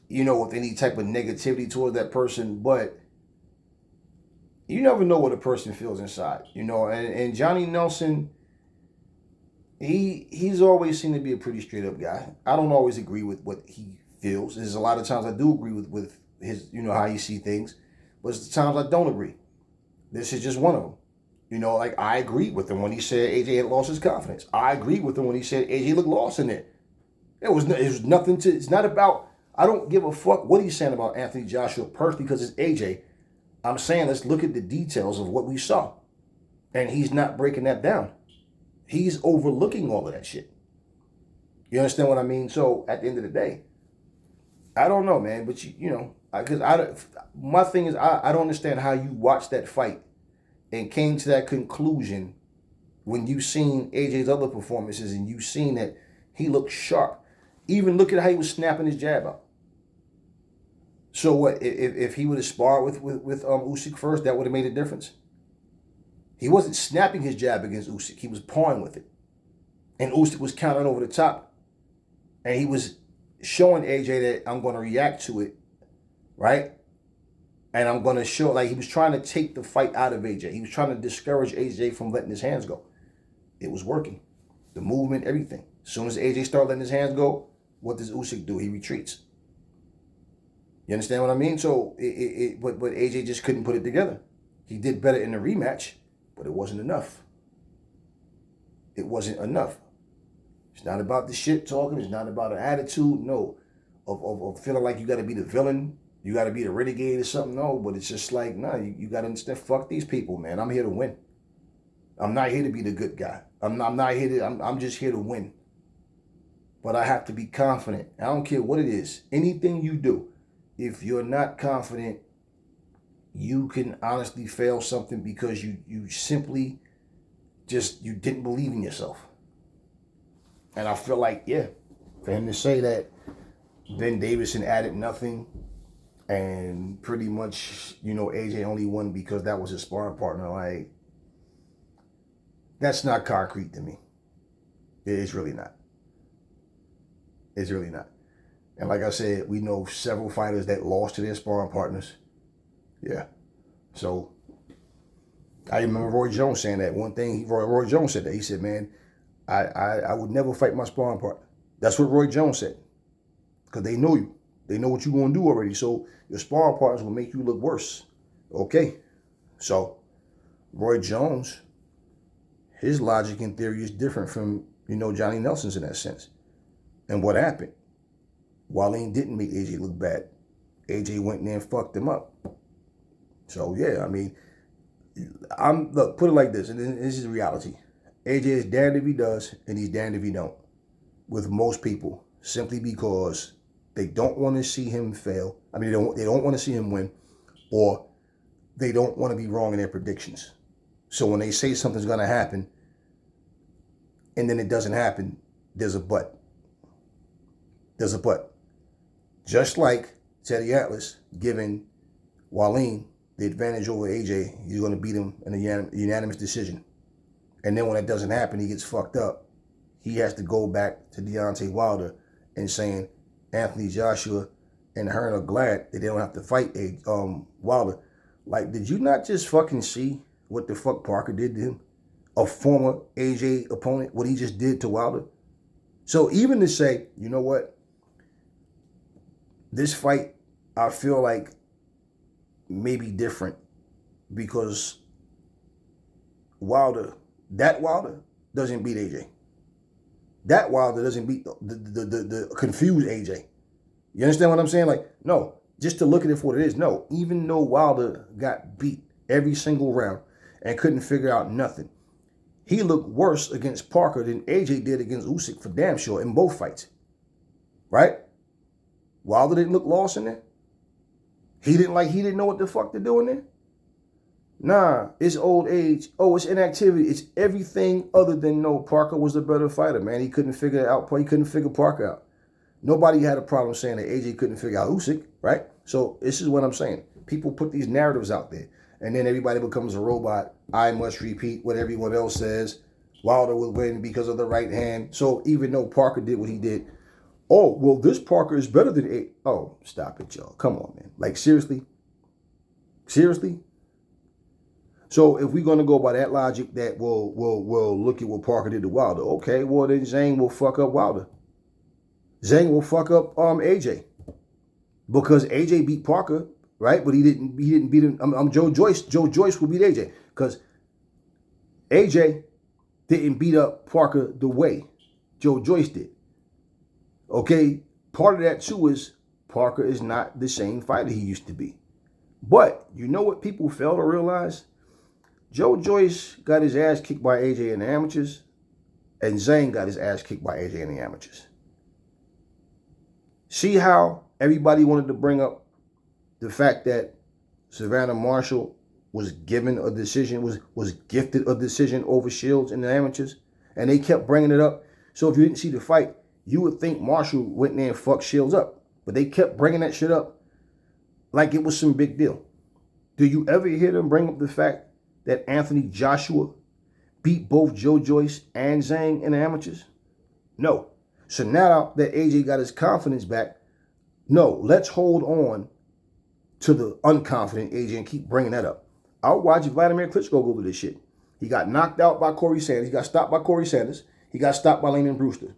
you know, with any type of negativity towards that person. But you never know what a person feels inside, you know. And Johnny Nelson, he's always seemed to be a pretty straight up guy. I don't always agree with what he feels. There's a lot of times I do agree with his, you know, how you see things, but there's times I don't agree. This is just one of them. You know, like I agreed with him when he said AJ had lost his confidence. I agreed with him when he said AJ looked lost in it. It was nothing to. It's not about. I don't give a fuck what he's saying about Anthony Joshua personally because it's AJ. I'm saying let's look at the details of what we saw, and he's not breaking that down. He's overlooking all of that shit. You understand what I mean? So at the end of the day, I don't know, man. But you know, because my thing is I don't understand how you watched that fight and came to that conclusion when you seen AJ's other performances and you seen that he looked sharp. Even look at how he was snapping his jab out. So what if he would have sparred with Usyk first, that would have made a difference. He wasn't snapping his jab against Usyk. He was pawing with it. And Usyk was countering over the top. And he was showing AJ that I'm going to react to it, right? And I'm going to show, like he was trying to take the fight out of AJ. He was trying to discourage AJ from letting his hands go. It was working. The movement, everything. As soon as AJ started letting his hands go, what does Usyk do? He retreats. You understand what I mean? So, but AJ just couldn't put it together. He did better in the rematch, but it wasn't enough. It wasn't enough. It's not about the shit talking. It's not about an attitude. No, of feeling like you got to be the villain. You got to be the renegade or something. No, but it's just like, nah, you got to understand. Fuck these people, man. I'm here to win. I'm not here to be the good guy. I'm not here to. I'm just here to win. But I have to be confident. I don't care what it is. Anything you do, if you're not confident, you can honestly fail something because you simply just you didn't believe in yourself. And I feel like, yeah, for him to say that Ben Davidson added nothing and pretty much, AJ only won because that was his sparring partner, like, that's not concrete to me. It's really not. It's really not. And like I said, we know several fighters that lost to their sparring partners. Yeah. So I remember Roy Jones saying that one thing. Roy Jones said that. He said, man, I would never fight my sparring partner. That's what Roy Jones said. Because they know you. They know what you're going to do already. So your sparring partners will make you look worse. Okay. So Roy Jones, his logic and theory is different from, Johnny Nelson's in that sense. And what happened? Wallin didn't make AJ look bad. AJ went in there and fucked him up. So, yeah, I mean, look, put it like this, and this is reality. AJ is damned if he does, and he's damned if he don't. With most people, simply because they don't want to see him fail. I mean, they don't want to see him win, or they don't want to be wrong in their predictions. So when they say something's going to happen, and then it doesn't happen, there's a but. There's a but. Just like Teddy Atlas giving Wallin the advantage over AJ, he's going to beat him in a unanimous decision. And then when that doesn't happen, he gets fucked up. He has to go back to Deontay Wilder and saying Anthony Joshua and Hearn are glad that they don't have to fight Wilder. Like, did you not just fucking see what the fuck Parker did to him? A former AJ opponent, what he just did to Wilder? So even to say, you know what? This fight, I feel like, may be different because that Wilder doesn't beat AJ. That Wilder doesn't beat the confused AJ. You understand what I'm saying? Like, no, just to look at it for what it is. No, even though Wilder got beat every single round and couldn't figure out nothing, he looked worse against Parker than AJ did against Usyk for damn sure in both fights. Right? Wilder didn't look lost in there. He didn't know what the fuck to do in there. Nah, it's old age. Oh, it's inactivity. It's everything other than Parker was the better fighter, man. He couldn't figure it out. He couldn't figure Parker out. Nobody had a problem saying that AJ couldn't figure out Usyk, right? So this is what I'm saying. People put these narratives out there, and then everybody becomes a robot. I must repeat what everyone else says. Wilder will win because of the right hand. So even though Parker did what he did, oh, well, this Parker is better than AJ. Oh, stop it, y'all. Come on, man. Like, seriously? Seriously? So if we're going to go by that logic that we'll look at what Parker did to Wilder, okay, well, then Zhang will fuck up Wilder. Zhang will fuck up AJ. Because AJ beat Parker, right? But he didn't beat him. Joe Joyce. Joe Joyce will beat AJ. Because AJ didn't beat up Parker the way Joe Joyce did. Okay, part of that too is Parker is not the same fighter he used to be. But you know what people fail to realize? Joe Joyce got his ass kicked by AJ in the amateurs, and Zhang got his ass kicked by AJ in the amateurs. See how everybody wanted to bring up the fact that Savannah Marshall was given a decision, was gifted a decision over Shields in the amateurs, and they kept bringing it up. So if you didn't see the fight, you would think Marshall went in there and fucked Shields up. But they kept bringing that shit up like it was some big deal. Do you ever hear them bring up the fact that Anthony Joshua beat both Joe Joyce and Zhang in the amateurs? No. So now that AJ got his confidence back, no, let's hold on to the unconfident AJ and keep bringing that up. I'll watch Vladimir Klitschko go over this shit. He got knocked out by Corey Sanders. He got stopped by Corey Sanders. He got stopped by Layman Brewster.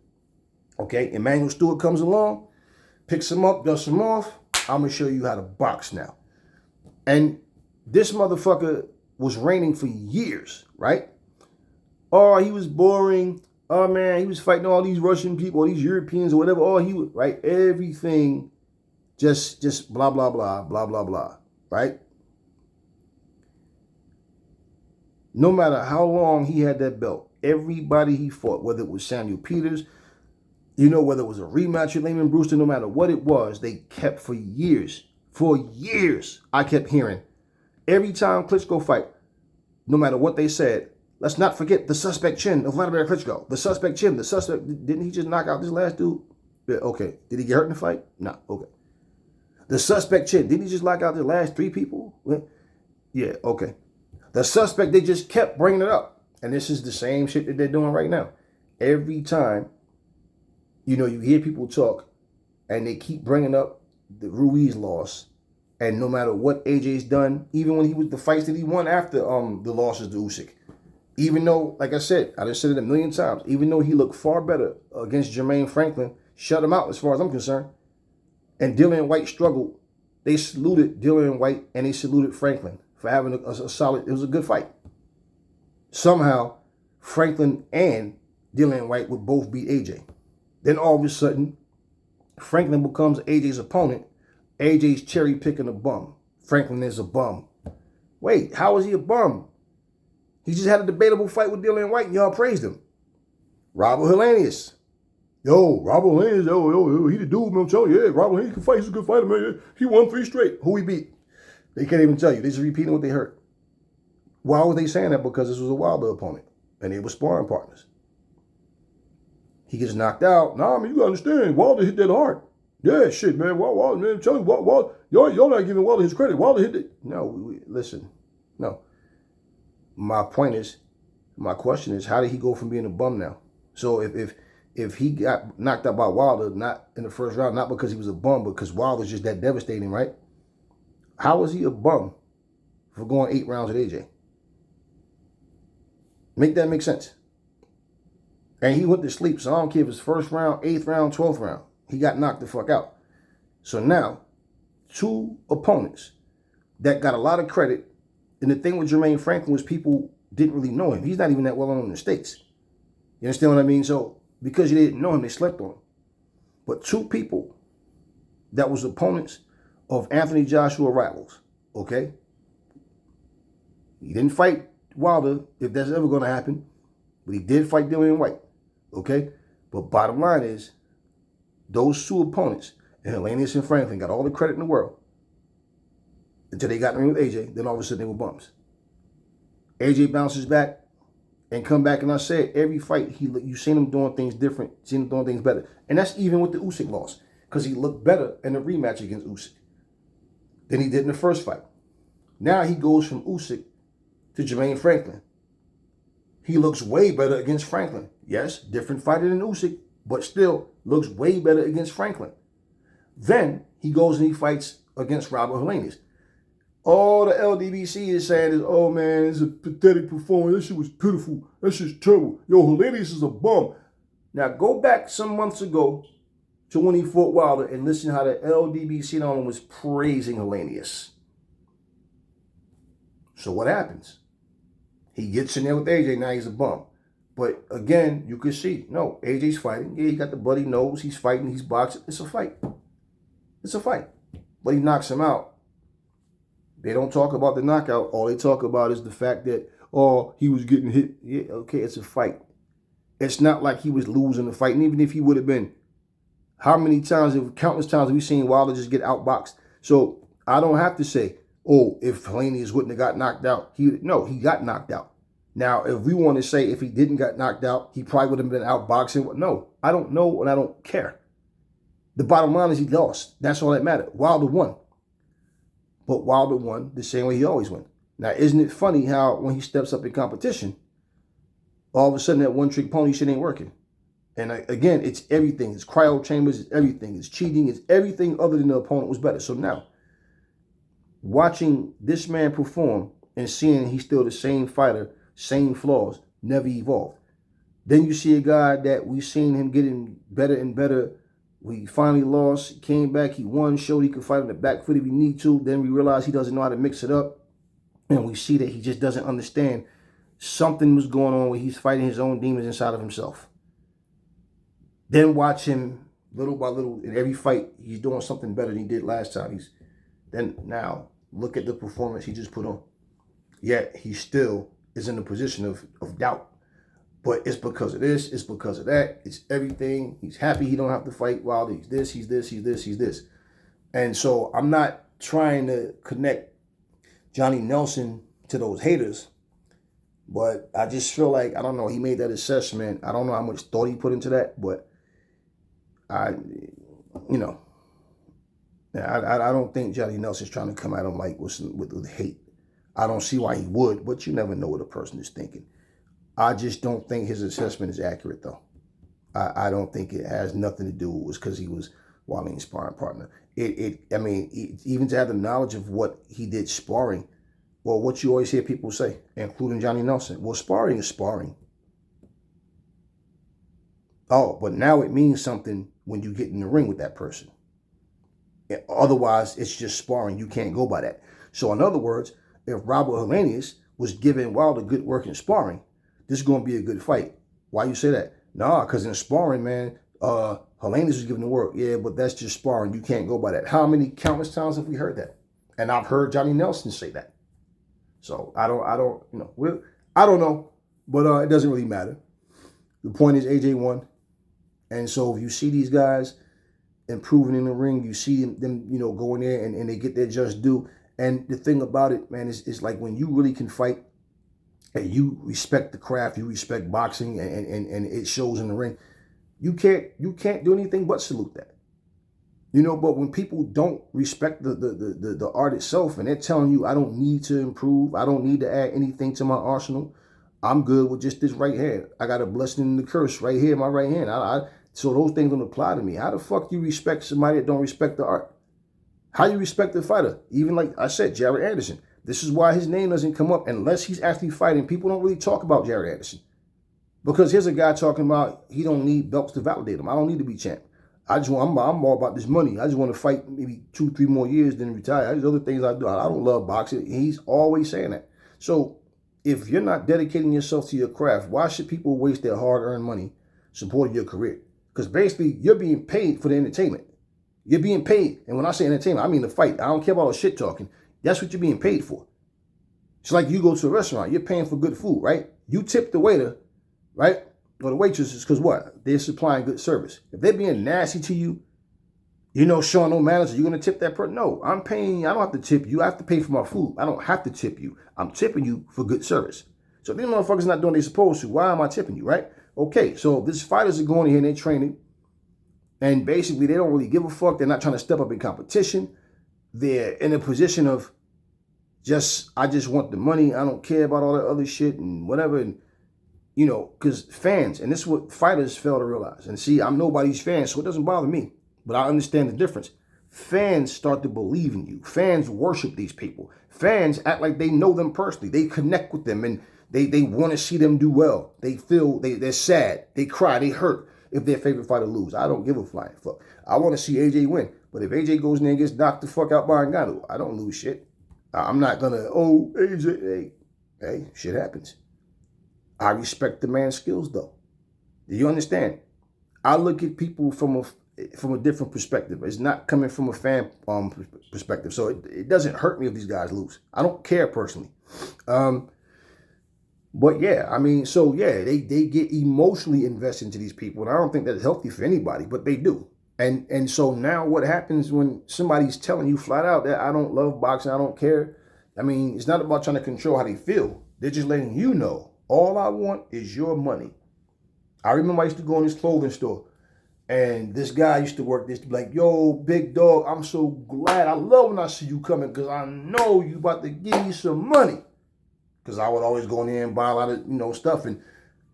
Okay, Emmanuel Stewart comes along, picks him up, dusts him off. I'm going to show you how to box now. And this motherfucker was reigning for years, right? Oh, he was boring. Oh, man, he was fighting all these Russian people, all these Europeans or whatever. Oh, he was, right? Everything just blah, blah, blah, blah, blah, blah, right? No matter how long he had that belt, everybody he fought, whether it was Samuel Peters, whether it was a rematch with Lehman Brewster, no matter what it was, they kept for years. For years, I kept hearing. Every time Klitschko fight, no matter what they said, let's not forget the suspect chin of Vladimir Klitschko. The suspect chin, the suspect, didn't he just knock out this last dude? Yeah, okay. Did he get hurt in the fight? No, okay. The suspect chin, didn't he just knock out the last 3 people? Yeah, okay. The suspect, they just kept bringing it up. And this is the same shit that they're doing right now. Every time, you hear people talk and they keep bringing up the Ruiz loss. And no matter what AJ's done, even when he was the fights that he won after the losses to Usyk, even though, like I said, I just said it a million times, even though he looked far better against Jermaine Franklin, shut him out as far as I'm concerned, and Dillian White struggled, they saluted Dillian White and they saluted Franklin for having a solid, it was a good fight. Somehow, Franklin and Dillian White would both beat AJ. Then all of a sudden, Franklin becomes AJ's opponent. AJ's cherry picking a bum. Franklin is a bum. Wait, how is he a bum? He just had a debatable fight with Dillian White and y'all praised him. Robert Helenius. Robert Helenius, he the dude, man. I'm telling you, Robert Helenius can fight. He's a good fighter, man. He won 3 straight. Who he beat? They can't even tell you. They just repeating what they heard. Why were they saying that? Because this was a Wilder opponent and they were sparring partners. He gets knocked out. Nah, man, you gotta understand. Wilder hit that hard. Yeah, shit, man. Wilder, man, I'm telling you, Wilder, y'all not giving Wilder his credit. Wilder hit it. No, listen. No. My question is, how did he go from being a bum now? So if he got knocked out by Wilder, not in the first round, not because he was a bum, but because Wilder's just that devastating, right? How was he a bum for going 8 rounds with AJ? Make that make sense. And he went to sleep, so I don't care if it's first round, 8th round, 12th round. He got knocked the fuck out. So now, 2 opponents that got a lot of credit. And the thing with Jermaine Franklin was people didn't really know him. He's not even that well known in the States. You understand what I mean? So because you didn't know him, they slept on him. But 2 people that was opponents of Anthony Joshua rivals, okay? He didn't fight Wilder, if that's ever going to happen, but he did fight Dillian White, okay? But bottom line is, those 2 opponents, and Helenius and Franklin, got all the credit in the world until they got in the ring with AJ. Then all of a sudden they were bums. AJ bounces back and come back, and I said every fight you seen him doing things different, seen him doing things better, and that's even with the Usyk loss because he looked better in the rematch against Usyk than he did in the first fight. Now he goes from Usyk to Jermaine Franklin. He looks way better against Franklin. Yes, different fighter than Usyk, but still looks way better against Franklin. Then he goes and he fights against Robert Helenius. All the LDBC is saying is, oh man, it's a pathetic performance. That shit was pitiful. That shit's terrible. Yo, Helenius is a bum. Now go back some months ago to when he fought Wilder and listen how the LDBC on him was praising Helenius. So what happens? He gets in there with AJ, now he's a bum. But again, you can see, no, AJ's fighting. Yeah, he got the bloody nose. He's fighting. He's boxing. It's a fight. It's a fight. But he knocks him out. They don't talk about the knockout. All they talk about is the fact that, oh, he was getting hit. Yeah, okay, it's a fight. It's not like he was losing the fight. And even if he would have been, how many times, countless times have we seen Wilder just get outboxed? So I don't have to say, oh, if Helenius wouldn't have got knocked out. No, he got knocked out. Now, if we want to say if he didn't get knocked out, he probably would have been outboxing. No, I don't know and I don't care. The bottom line is he lost. That's all that mattered. Wilder won. But Wilder won the same way he always won. Now, isn't it funny how when he steps up in competition, all of a sudden that one-trick pony shit ain't working? And again, it's everything. It's cryo chambers. It's everything. It's cheating. It's everything other than the opponent was better. So now, watching this man perform and seeing he's still the same fighter, same flaws, never evolved. Then you see a guy that we seen him getting better and better. We finally lost, he came back, he won, showed he could fight on the back foot if he need to. Then we realize he doesn't know how to mix it up. And we see that he just doesn't understand something was going on where he's fighting his own demons inside of himself. Then watch him little by little in every fight, he's doing something better than he did last time. Then now look at the performance he just put on. Yet he still is in a position of doubt. But it's because of this, it's because of that, it's everything. He's happy he don't have to fight Wilder. He's this, he's this, he's this, he's this. And so I'm not trying to connect Johnny Nelson to those haters, but I just feel like, I don't know, he made that assessment. I don't know how much thought he put into that, but I don't think Johnny Nelson's trying to come at him like with hate. I don't see why he would, but you never know what a person is thinking. I just don't think his assessment is accurate, though. I don't think it has nothing to do with because he was Wallin's sparring partner. Even to have the knowledge of what he did sparring, well, what you always hear people say, including Johnny Nelson, well, sparring is sparring. Oh, but now it means something when you get in the ring with that person. Otherwise, it's just sparring. You can't go by that. So in other words, if Robert Helenius was giving Wilder good work in sparring, this is going to be a good fight. Why you say that? Nah, because in sparring, man, Helenius was giving the work. Yeah, but that's just sparring. You can't go by that. How many countless times have we heard that? And I've heard Johnny Nelson say that. So I don't know, but it doesn't really matter. The point is AJ won. And so if you see these guys improving in the ring, you see them going there and they get their just due. And the thing about it, man, is like when you really can fight, and you respect the craft, you respect boxing, and it shows in the ring, you can't do anything but salute that. But when people don't respect the art itself, and they're telling you, I don't need to improve, I don't need to add anything to my arsenal, I'm good with just this right hand. I got a blessing and the curse right here in my right hand. So those things don't apply to me. How the fuck you respect somebody that don't respect the art? How you respect the fighter? Even like I said, Jared Anderson. This is why his name doesn't come up unless he's actually fighting. People don't really talk about Jared Anderson. Because here's a guy talking about he don't need belts to validate him. I don't need to be champ. I'm all about this money. I just want to fight maybe 2-3 more years, then retire. There's other things I do. I don't love boxing. He's always saying that. So if you're not dedicating yourself to your craft, why should people waste their hard-earned money supporting your career? Because basically you're being paid for the entertainment. You're being paid. And when I say entertainment, I mean the fight. I don't care about all the shit talking. That's what you're being paid for. It's like you go to a restaurant, you're paying for good food, right? You tip the waiter, right? Or the waitresses, because what? They're supplying good service. If they're being nasty to you, showing no manners, are you going to tip that person? No, I'm paying you. I don't have to tip you. I have to pay for my food. I don't have to tip you. I'm tipping you for good service. So if these motherfuckers not doing what they're supposed to, why am I tipping you, right? Okay, so these fighters are going in here and they're training, and basically they don't really give a fuck. They're not trying to step up in competition. They're in a position of I just want the money. I don't care about all that other shit and whatever. And, because fans, and this is what fighters fail to realize. And see, I'm nobody's fan, so it doesn't bother me. But I understand the difference. Fans start to believe in you. Fans worship these people. Fans act like they know them personally. They connect with them and they want to see them do well. They feel they're sad. They cry. They hurt if their favorite fighter lose. I don't give a flying fuck. I want to see AJ win. But if AJ goes in there and gets knocked the fuck out by Ngannou, I don't lose shit. I'm not going to, AJ, hey, shit happens. I respect the man's skills, though. Do you understand? I look at people from a different perspective. It's not coming from a fan perspective. So it doesn't hurt me if these guys lose. I don't care personally. But yeah, they get emotionally invested into these people. And I don't think that's healthy for anybody, but they do. And so now what happens when somebody's telling you flat out that I don't love boxing, I don't care. It's not about trying to control how they feel. They're just letting you know, all I want is your money. I remember I used to go in this clothing store, and this guy used to work this, like, yo, big dog, I'm so glad. I love when I see you coming because I know you about to give me some money. Because I would always go in there and buy a lot of, stuff and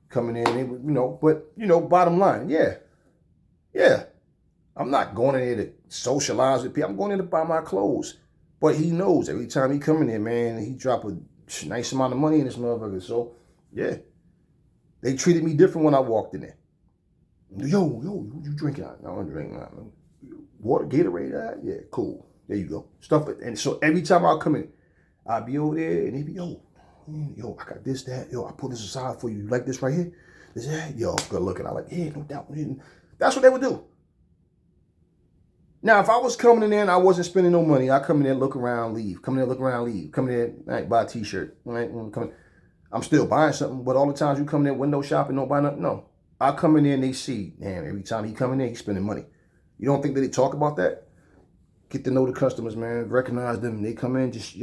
coming in, but, bottom line, yeah. I'm not going in there to socialize with people. I'm going in to buy my clothes. But he knows every time he come in there, man, he drop a nice amount of money in this motherfucker. So, yeah. They treated me different when I walked in there. Yo, what you drinking? I don't drink water, Gatorade. Yeah, cool. There you go. Stuff it. And so every time I come in, I'd be over there and they'd be, yo, I got this, that. Yo, I put this aside for you. You like this right here? This, that? Yo, good looking. I like, yeah, no doubt. That's what they would do. Now, if I was coming in there and I wasn't spending no money, I come in there, look around, leave. Come in there, look around, leave. Come in there, buy a t-shirt. Right? I'm still buying something, but all the times you come in there window shopping, don't buy nothing. No. I come in there and they see, damn, every time he come in there, he's spending money. You don't think that they talk about that? Get to know the customers, man. Recognize them. They come in, just,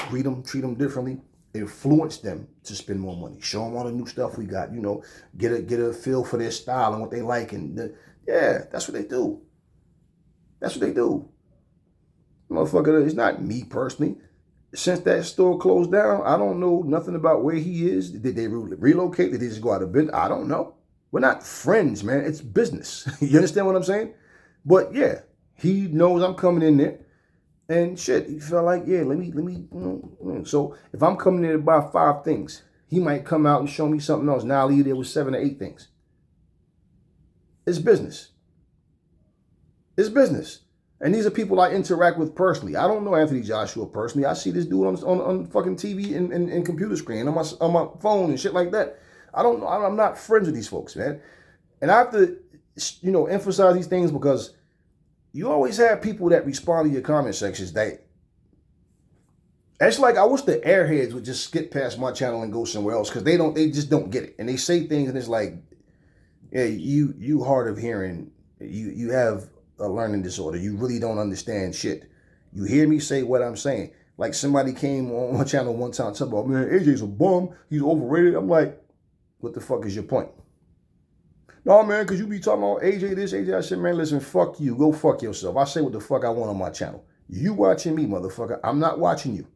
greet them, treat them differently. Influence them to spend more money. Show them all the new stuff we got, get a feel for their style and what they like. And that's what they do. That's what they do. Motherfucker, it's not me personally. Since that store closed down, I don't know nothing about where he is. Did they relocate? Did they just go out of business? I don't know. We're not friends, man. It's business. You understand what I'm saying? But yeah, he knows I'm coming in there. And shit, he felt like, yeah, let me. So if I'm coming there to buy 5 things, he might come out and show me something else. Now I'll leave there with 7 or 8 things. It's business. It's business. And these are people I interact with personally. I don't know Anthony Joshua personally. I see this dude on fucking TV and computer screen, on my phone and shit like that. I don't know. I'm not friends with these folks, man. And I have to, emphasize these things because you always have people that respond to your comment sections that it's like I wish the airheads would just skip past my channel and go somewhere else because they just don't get it. And they say things and it's like, yeah, you hard of hearing, you have a learning disorder. You really don't understand shit. You hear me say what I'm saying. Like somebody came on my channel one time talking about, man, AJ's a bum. He's overrated. I'm like, what the fuck is your point? No, man, because you be talking about AJ this, AJ. I said, man, listen, fuck you. Go fuck yourself. I say what the fuck I want on my channel. You watching me, motherfucker. I'm not watching you.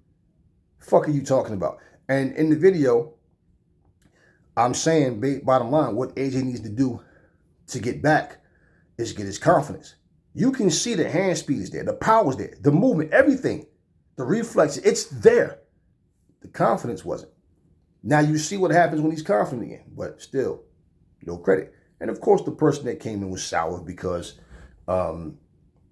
Fuck are you talking about? And in the video, I'm saying, bottom line, what AJ needs to do to get back is get his confidence. You can see the hand speed is there. The power is there. The movement, everything. The reflex, it's there. The confidence wasn't. Now you see what happens when he's confident again, but still, no credit. And of course, the person that came in was sour because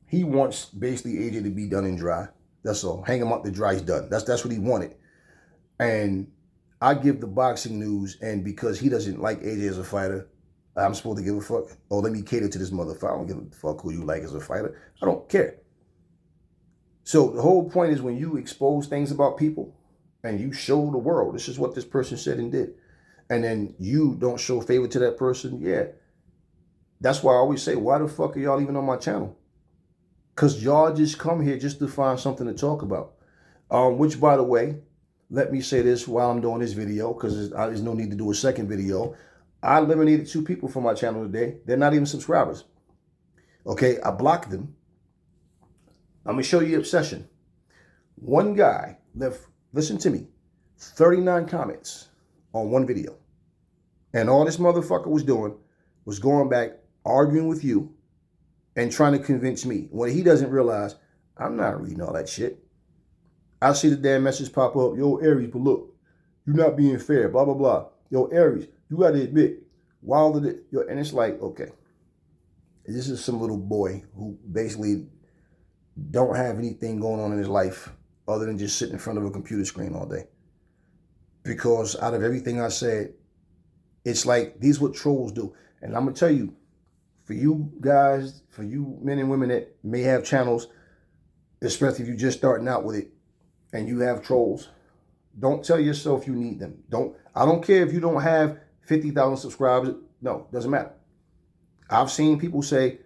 he wants basically AJ to be done and dry. That's all. Hang him up to dry, he's done. That's what he wanted. And I give the boxing news, and because he doesn't like AJ as a fighter, I'm supposed to give a fuck. Oh, let me cater to this motherfucker. I don't give a fuck who you like as a fighter. I don't care. So the whole point is when you expose things about people and you show the world, this is what this person said and did, and then you don't show favor to that person, yeah. That's why I always say, why the fuck are y'all even on my channel? Because y'all just come here just to find something to talk about. Which, by the way, let me say this while I'm doing this video, because there's no need to do a second video. I eliminated 2 people from my channel today. They're not even subscribers. Okay, I blocked them. I'm going to show you obsession. One guy left, listen to me, 39 comments on one video. And all this motherfucker was doing was going back, arguing with you, and trying to convince me. What he doesn't realize, I'm not reading all that shit. I see the damn message pop up, yo, Aries, but look, you're not being fair, blah, blah, blah. Yo, Aries, you got to admit, Wilder, and it's like, okay, this is some little boy who basically don't have anything going on in his life other than just sitting in front of a computer screen all day. Because out of everything I said, it's like, these are what trolls do. And I'm going to tell you, for you guys, for you men and women that may have channels, especially if you're just starting out with it and you have trolls, don't tell yourself you need them. I don't care if you don't have 50,000 subscribers. No, doesn't matter. I've seen people say,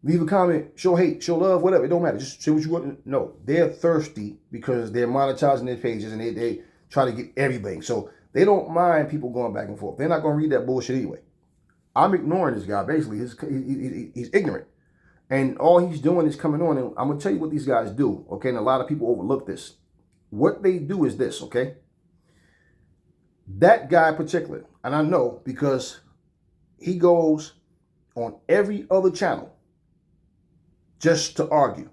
leave a comment, show hate, show love, whatever. It don't matter. Just say what you want. No, they're thirsty because they're monetizing their pages and they try to get everything. So they don't mind people going back and forth. They're not going to read that bullshit anyway. I'm ignoring this guy. Basically, he's ignorant. And all he's doing is coming on. And I'm going to tell you what these guys do, okay? And a lot of people overlook this. What they do is this, okay? That guy in particular, and I know because he goes on every other channel just to argue.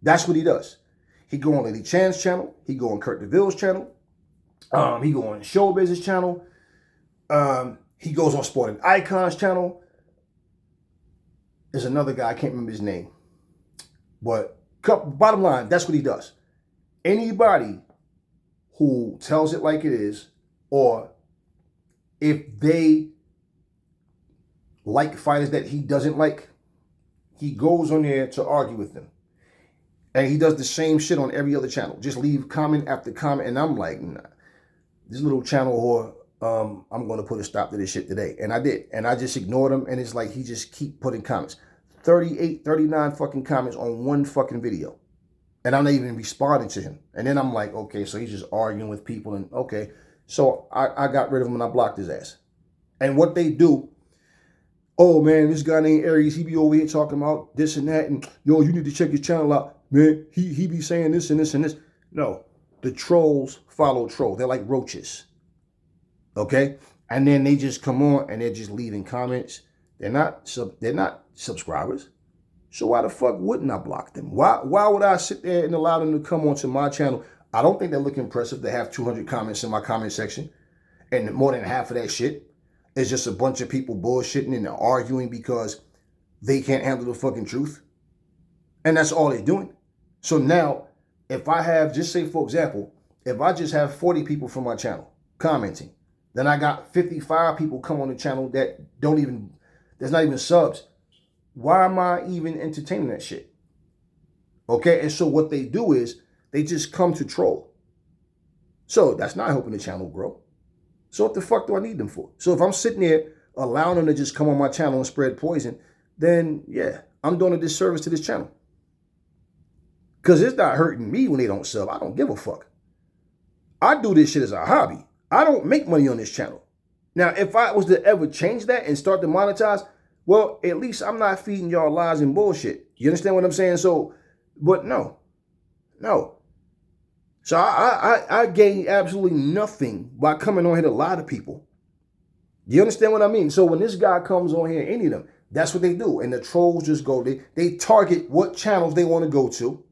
That's what he does. He go on Lady Chan's channel. He go on Kurt DeVille's channel. He go on Showbiz's channel. He goes on Sporting Icons channel. There's another guy, I can't remember his name. But bottom line, that's what he does. Anybody who tells it like it is, or if they like fighters that he doesn't like, he goes on there to argue with them. And he does the same shit on every other channel. Just leave comment after comment. And I'm like, nah, this little channel whore, I'm going to put a stop to this shit today. And I did. And I just ignored him. And it's like he just keep putting comments. 38, 39 fucking comments on one fucking video. And I'm not even responding to him. And then I'm like, okay, so he's just arguing with people. And okay. So I got rid of him and I blocked his ass. And what they do, oh man, this guy named Aries, he be over here talking about this and that. And yo, you need to check his channel out. Man, he be saying this and this and this. No, the trolls follow trolls. They're like roaches. Okay? And then they just come on and they're just leaving comments. They're not subscribers. So why the fuck wouldn't I block them? Why would I sit there and allow them to come onto my channel? I don't think they look impressive to have 200 comments in my comment section. And more than half of that shit is just a bunch of people bullshitting and arguing because they can't handle the fucking truth. And that's all they're doing. So now, if I have, just say for example, if I just have 40 people from my channel commenting, then I got 55 people come on the channel that there's not even subs. Why am I even entertaining that shit? Okay, and so what they do is they just come to troll. So that's not helping the channel grow. So what the fuck do I need them for? So if I'm sitting there allowing them to just come on my channel and spread poison, then yeah, I'm doing a disservice to this channel. Because it's not hurting me when they don't sub. I don't give a fuck. I do this shit as a hobby. I don't make money on this channel. Now, if I was to ever change that and start to monetize, well, at least I'm not feeding y'all lies and bullshit. You understand what I'm saying? So, but no. So I gain absolutely nothing by coming on here to lie to people. You understand what I mean? So when this guy comes on here, any of them, that's what they do. And the trolls just go, they target what channels they want to go to.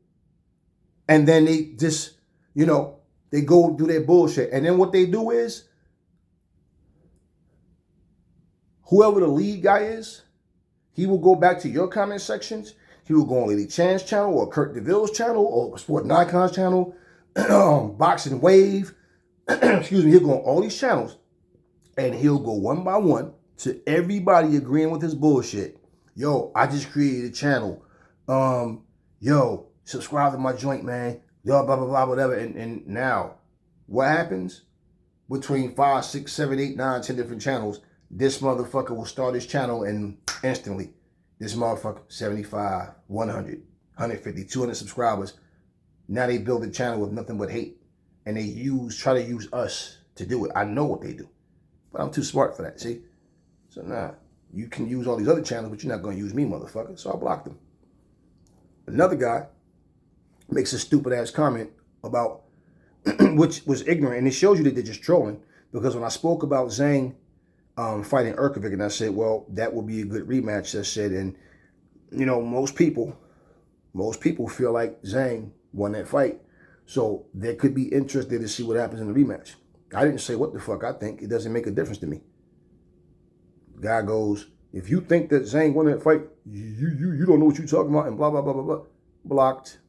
And then they just, they go do their bullshit. And then what they do is, whoever the lead guy is, he will go back to your comment sections. He will go on Lady Chan's channel or Kurt DeVille's channel or Sporting Icons channel, Boxing Wave. Excuse me. He'll go on all these channels and he'll go one by one to everybody agreeing with his bullshit. Yo, I just created a channel. Yo, subscribe to my joint, man. Yo, blah, blah, blah, whatever. And now, what happens? Between 5, 6, 7, 8, 9, 10 different channels, this motherfucker will start his channel and instantly, this motherfucker, 75, 100, 150, 200 subscribers. Now they build a channel with nothing but hate. And they try to use us to do it. I know what they do. But I'm too smart for that, see? So nah, you can use all these other channels, but you're not going to use me, motherfucker. So I blocked them. Another guy makes a stupid ass comment about, which was ignorant. And it shows you that they're just trolling. Because when I spoke about Zhang fighting Urkovic, and I said, well, that would be a good rematch. I said, and most people feel like Zhang won that fight. So there could be interest there to see what happens in the rematch. I didn't say what the fuck I think. It doesn't make a difference to me. Guy goes, if you think that Zhang won that fight, you don't know what you're talking about, and blah, blah, blah, blah, blah. Blocked.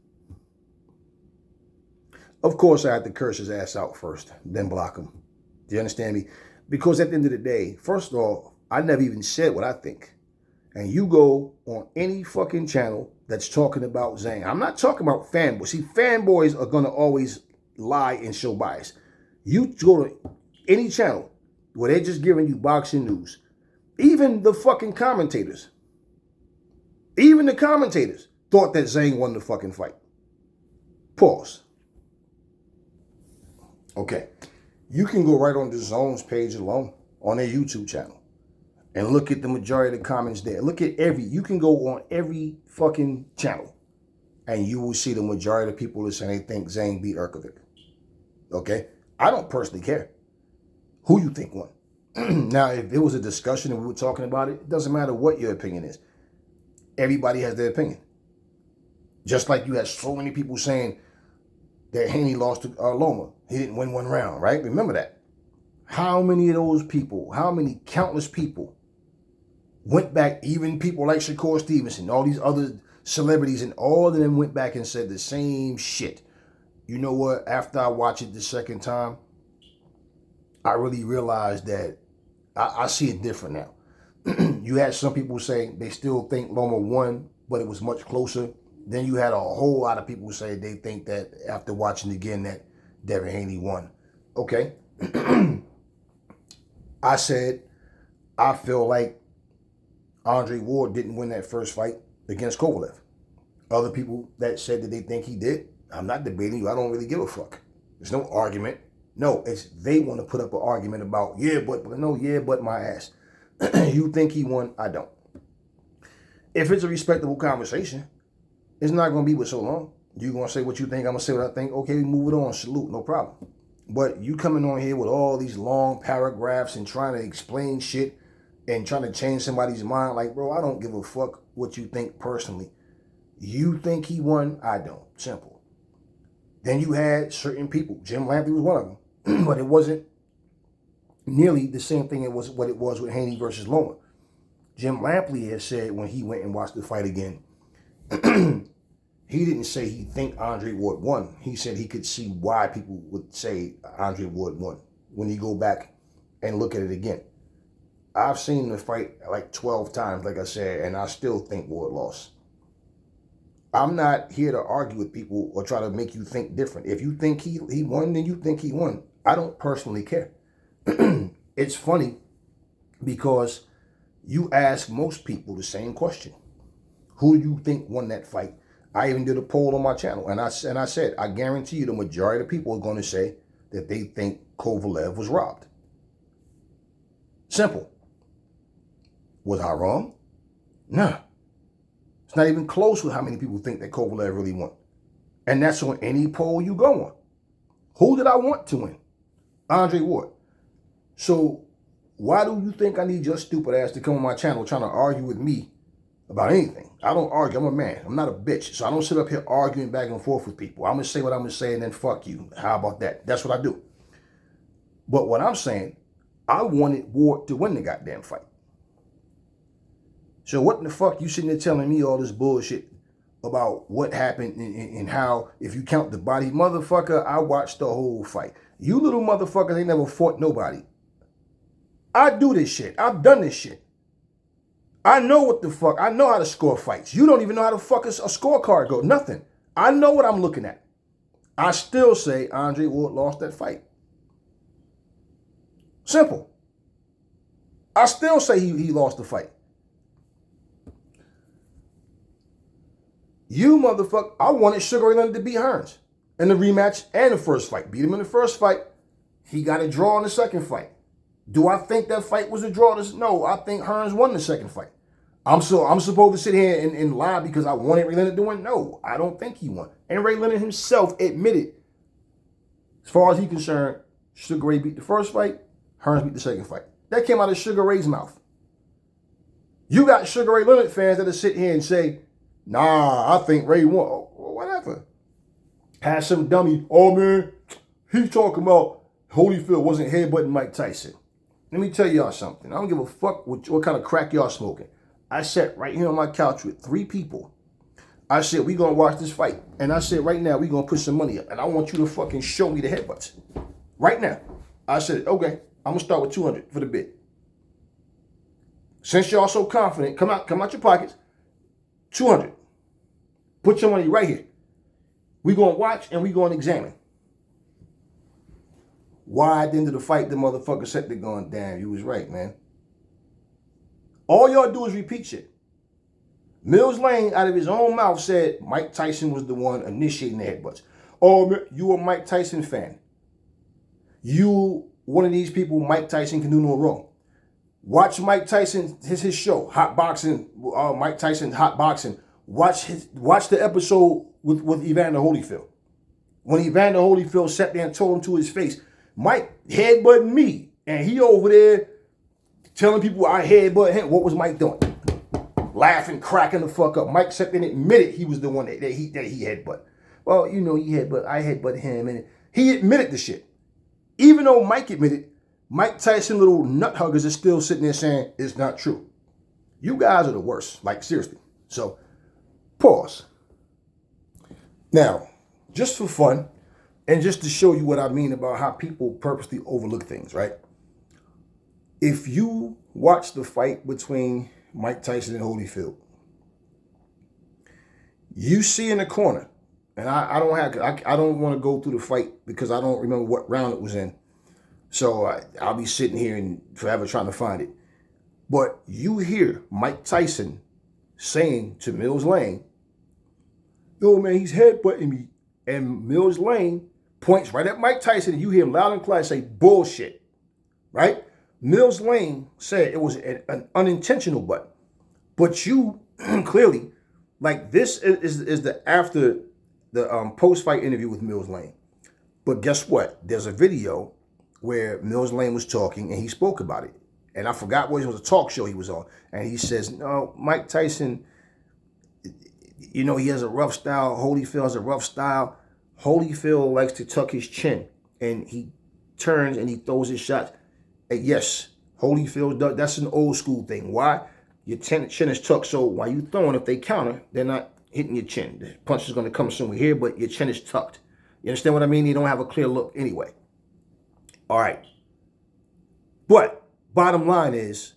Of course, I had to curse his ass out first, then block him. Do you understand me? Because at the end of the day, first of all, I never even said what I think. And you go on any fucking channel that's talking about Zhang. I'm not talking about fanboys. See, fanboys are going to always lie and show bias. You go to any channel where they're just giving you boxing news. Even the fucking commentators. Even the commentators thought that Zhang won the fucking fight. Pause. Okay. You can go right on the Zone's page alone on their YouTube channel and look at the majority of the comments there. You can go on every fucking channel and you will see the majority of people that say they think Zhang beat Urkovic. Okay? I don't personally care who you think won. Now, if it was a discussion and we were talking about it, it doesn't matter what your opinion is. Everybody has their opinion. Just like you had so many people saying that Haney lost to Loma. He didn't win one round, right? Remember that. How many of those people, how many countless people went back, even people like Shakur Stevenson, all these other celebrities, and all of them went back and said the same shit. You know what? After I watched it the second time, I really realized that I see it different now. You had some people saying they still think Loma won, but it was much closer. Then you had a whole lot of people say they think that after watching again that Devin Haney won. Okay. I said I feel like Andre Ward didn't win that first fight against Kovalev. Other people that said that they think he did, I'm not debating you. I don't really give a fuck. There's no argument. No, it's they want to put up an argument about, but my ass. You think he won? I don't. If it's a respectable conversation, it's not going to be with so long. You're going to say what you think, I'm going to say what I think. Okay, we move it on. Salute, no problem. But you coming on here with all these long paragraphs and trying to explain shit and trying to change somebody's mind, like, bro, I don't give a fuck what you think personally. You think he won? I don't. Simple. Then you had certain people. Jim Lampley was one of them. But it wasn't nearly the same thing it was what it was with Haney versus Loma. Jim Lampley has said when he went and watched the fight again, he didn't say he think Andre Ward won. He said he could see why people would say Andre Ward won when you go back and look at it again. I've seen the fight like 12 times, like I said, and I still think Ward lost. I'm not here to argue with people or try to make you think different. If you think he won, then you think he won. I don't personally care. It's funny because you ask most people the same question. Who do you think won that fight? I even did a poll on my channel, and I said, I guarantee you the majority of people are going to say that they think Kovalev was robbed. Simple. Was I wrong? Nah. It's not even close with how many people think that Kovalev really won. And that's on any poll you go on. Who did I want to win? Andre Ward. So why do you think I need your stupid ass to come on my channel trying to argue with me about anything? I don't argue. I'm a man. I'm not a bitch. So I don't sit up here arguing back and forth with people. I'm going to say what I'm going to say and then fuck you. How about that? That's what I do. But what I'm saying, I wanted Ward to win the goddamn fight. So what in the fuck you sitting there telling me all this bullshit about what happened and how, if you count the body, motherfucker, I watched the whole fight. You little motherfuckers ain't never fought nobody. I do this shit. I've done this shit. I know what the fuck. I know how to score fights. You don't even know how to fuck a scorecard go. Nothing. I know what I'm looking at. I still say Andre Ward lost that fight. Simple. I still say he lost the fight. You motherfucker, I wanted Sugar Ray Leonard to beat Hearns in the rematch and the first fight. Beat him in the first fight. He got a draw in the second fight. Do I think that fight was a draw? No, I think Hearns won the second fight. I'm supposed to sit here and lie because I wanted Ray Leonard to win? No, I don't think he won. And Ray Leonard himself admitted, as far as he's concerned, Sugar Ray beat the first fight, Hearns beat the second fight. That came out of Sugar Ray's mouth. You got Sugar Ray Leonard fans that'll sit here and say, nah, I think Ray won. Oh, whatever. Had some dummy, oh man, he talking about Holyfield wasn't headbutting Mike Tyson. Let me tell y'all something. I don't give a fuck what kind of crack y'all smoking. I sat right here on my couch with 3 people. I said, we gonna watch this fight. And I said, right now, we gonna put some money up. And I want you to fucking show me the headbutts. Right now. I said, okay, I'm gonna start with 200 for the bid. Since y'all so confident, come out your pockets. 200. Put your money right here. We gonna watch and we gonna examine. Why at the end of the fight, the motherfucker said they're going, damn, you was right, man. All y'all do is repeat shit. Mills Lane, out of his own mouth, said Mike Tyson was the one initiating the headbutts. Oh, man, you a Mike Tyson fan. You, one of these people, Mike Tyson can do no wrong. Watch Mike Tyson, his show, Hot Boxing, Mike Tyson Hot Boxing. Watch the episode with Evander Holyfield. When Evander Holyfield sat there and told him to his face, Mike headbutting me. And he over there telling people I headbutt him. What was Mike doing? Laughing, cracking the fuck up. Mike sat there and admitted he was the one that he headbutt. Well, you know, I headbutt him. And he admitted the shit. Even though Mike admitted, Mike Tyson little nut huggers is still sitting there saying it's not true. You guys are the worst. Like, seriously. So, pause. Now, just for fun, and just to show you what I mean about how people purposely overlook things, right? If you watch the fight between Mike Tyson and Holyfield, you see in the corner, and I don't want to go through the fight because I don't remember what round it was in. So I'll be sitting here and forever trying to find it. But you hear Mike Tyson saying to Mills Lane, yo, man, he's headbutting me. And Mills Lane points right at Mike Tyson, and you hear him loud and clear say, bullshit, right? Mills Lane said it was an unintentional butt. But you clearly, like, this is the after the post-fight interview with Mills Lane. But guess what? There's a video where Mills Lane was talking, and he spoke about it. And I forgot what it was, a talk show he was on. And he says, no, Mike Tyson, you know, he has a rough style. Holyfield has a rough style. Holyfield likes to tuck his chin, and he turns and he throws his shots. And yes, Holyfield does. That's an old school thing. Why? Your chin is tucked, so while you throwing, if they counter, they're not hitting your chin. The punch is going to come somewhere here, but your chin is tucked. You understand what I mean? You don't have a clear look anyway. All right. But bottom line is,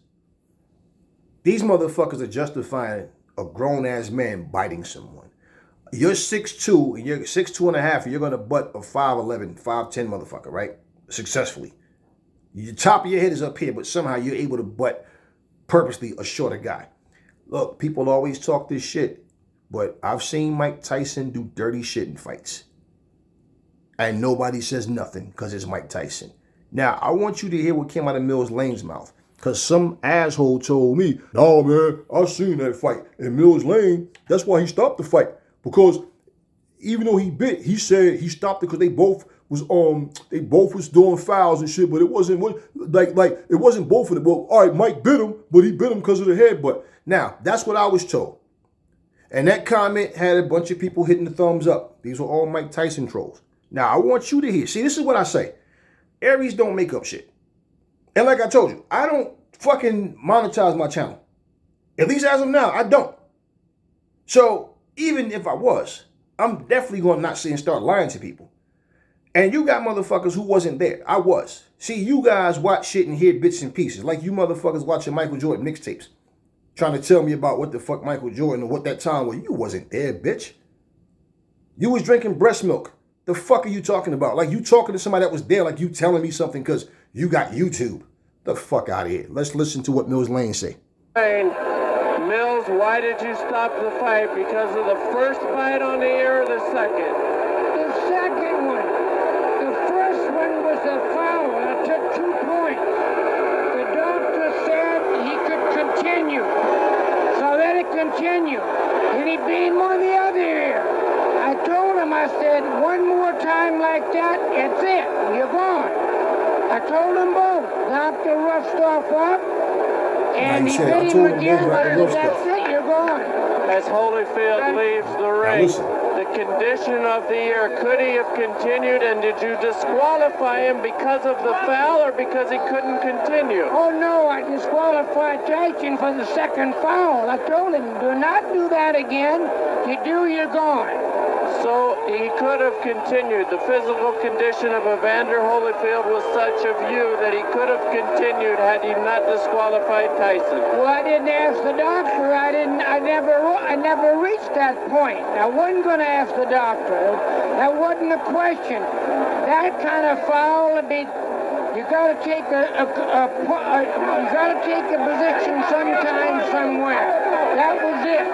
these motherfuckers are justifying a grown-ass man biting someone. You're 6'2", and you're 6'2 and a half, and you're going to butt a 5'11", 5'10 motherfucker, right? Successfully. The top of your head is up here, but somehow you're able to butt purposely a shorter guy. Look, people always talk this shit, but I've seen Mike Tyson do dirty shit in fights. And nobody says nothing because it's Mike Tyson. Now, I want you to hear what came out of Mills Lane's mouth. Because some asshole told me, no, man, I've seen that fight. And Mills Lane, that's why he stopped the fight. Because even though he bit, he said he stopped it because they both was doing fouls and shit, but it wasn't like it wasn't both of them. Well, all right, Mike bit him, but he bit him because of the headbutt. Now, that's what I was told. And that comment had a bunch of people hitting the thumbs up. These were all Mike Tyson trolls. Now, I want you to hear. See, this is what I say. Aries don't make up shit. And like I told you, I don't fucking monetize my channel. At least as of now, I don't. So even if I was, I'm definitely going to not sit and start lying to people. And you got motherfuckers who wasn't there. I was. See, you guys watch shit and hear bits and pieces. Like you motherfuckers watching Michael Jordan mixtapes. Trying to tell me about what the fuck Michael Jordan or what that time was. You wasn't there, bitch. You was drinking breast milk. The fuck are you talking about? Like you talking to somebody that was there, like you telling me something because you got YouTube. The fuck out of here. Let's listen to what Mills Lane say. Mills, why did you stop the fight? Because of the first fight on the air or the second? The second one. The first one was a foul. I took 2 points. The doctor said he could continue. So let it continue. And he beat him on the other ear. I told him, I said, one more time like that, it's it. You're gone. I told them both. Knocked the rough stuff up. And he hit him again. That's it, you're gone. As Holyfield leaves the ring, the condition of the ear, could he have continued, and did you disqualify him because of the foul or because he couldn't continue? Oh no, I disqualified Tyson for the second foul. I told him, do not do that again. You do, you're gone. So he could have continued. The physical condition of Evander Holyfield was such of you that he could have continued had he not disqualified Tyson. Well, I didn't ask the doctor. I never reached that point. I wasn't going to ask the doctor. That wasn't a question. That kind of foul would be. You got to take a position sometime somewhere. That was it.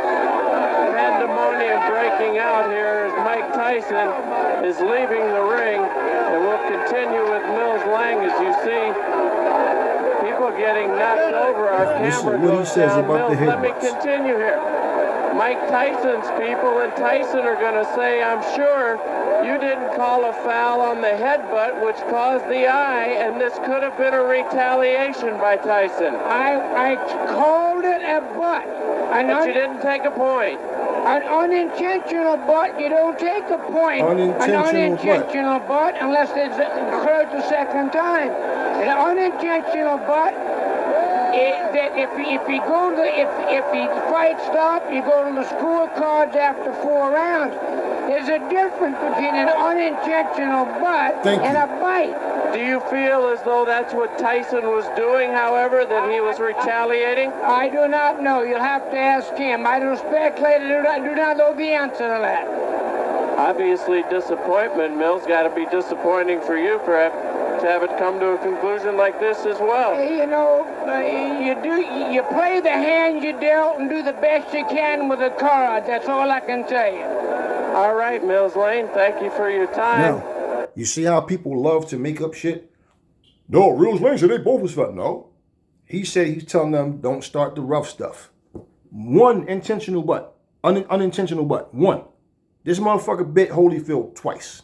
Pandemonium breaking out here as Mike Tyson is leaving the ring, and we'll continue with Mills Lang. As you see, people getting knocked over. Our camera goes down. Mills, let me continue here. Mike Tyson's people and Tyson are going to say, I'm sure you didn't call a foul on the headbutt, which caused the eye, and this could have been a retaliation by Tyson. I called it a butt. But you didn't take a point. An unintentional butt, you don't take a point. Unintentional An unintentional butt unless it's occurred the second time. An unintentional butt, that if he fight stop, you go to the scorecards after 4 rounds. There's a difference between an unintentional butt and a bite. Do you feel as though that's what Tyson was doing, however, that he was retaliating? I do not know. You'll have to ask him. I don't speculate. I do not know the answer to that. Obviously, disappointment. Mills got to be disappointing for you to have it come to a conclusion like this as well. You know, you play the hand you dealt and do the best you can with the cards. That's all I can tell you. All right, Mills Lane, thank you for your time. Now, you see how people love to make up shit? No, Mills Lane said they both was fat. No. He said he's telling them don't start the rough stuff. One intentional butt. Unintentional butt. One. This motherfucker bit Holyfield twice.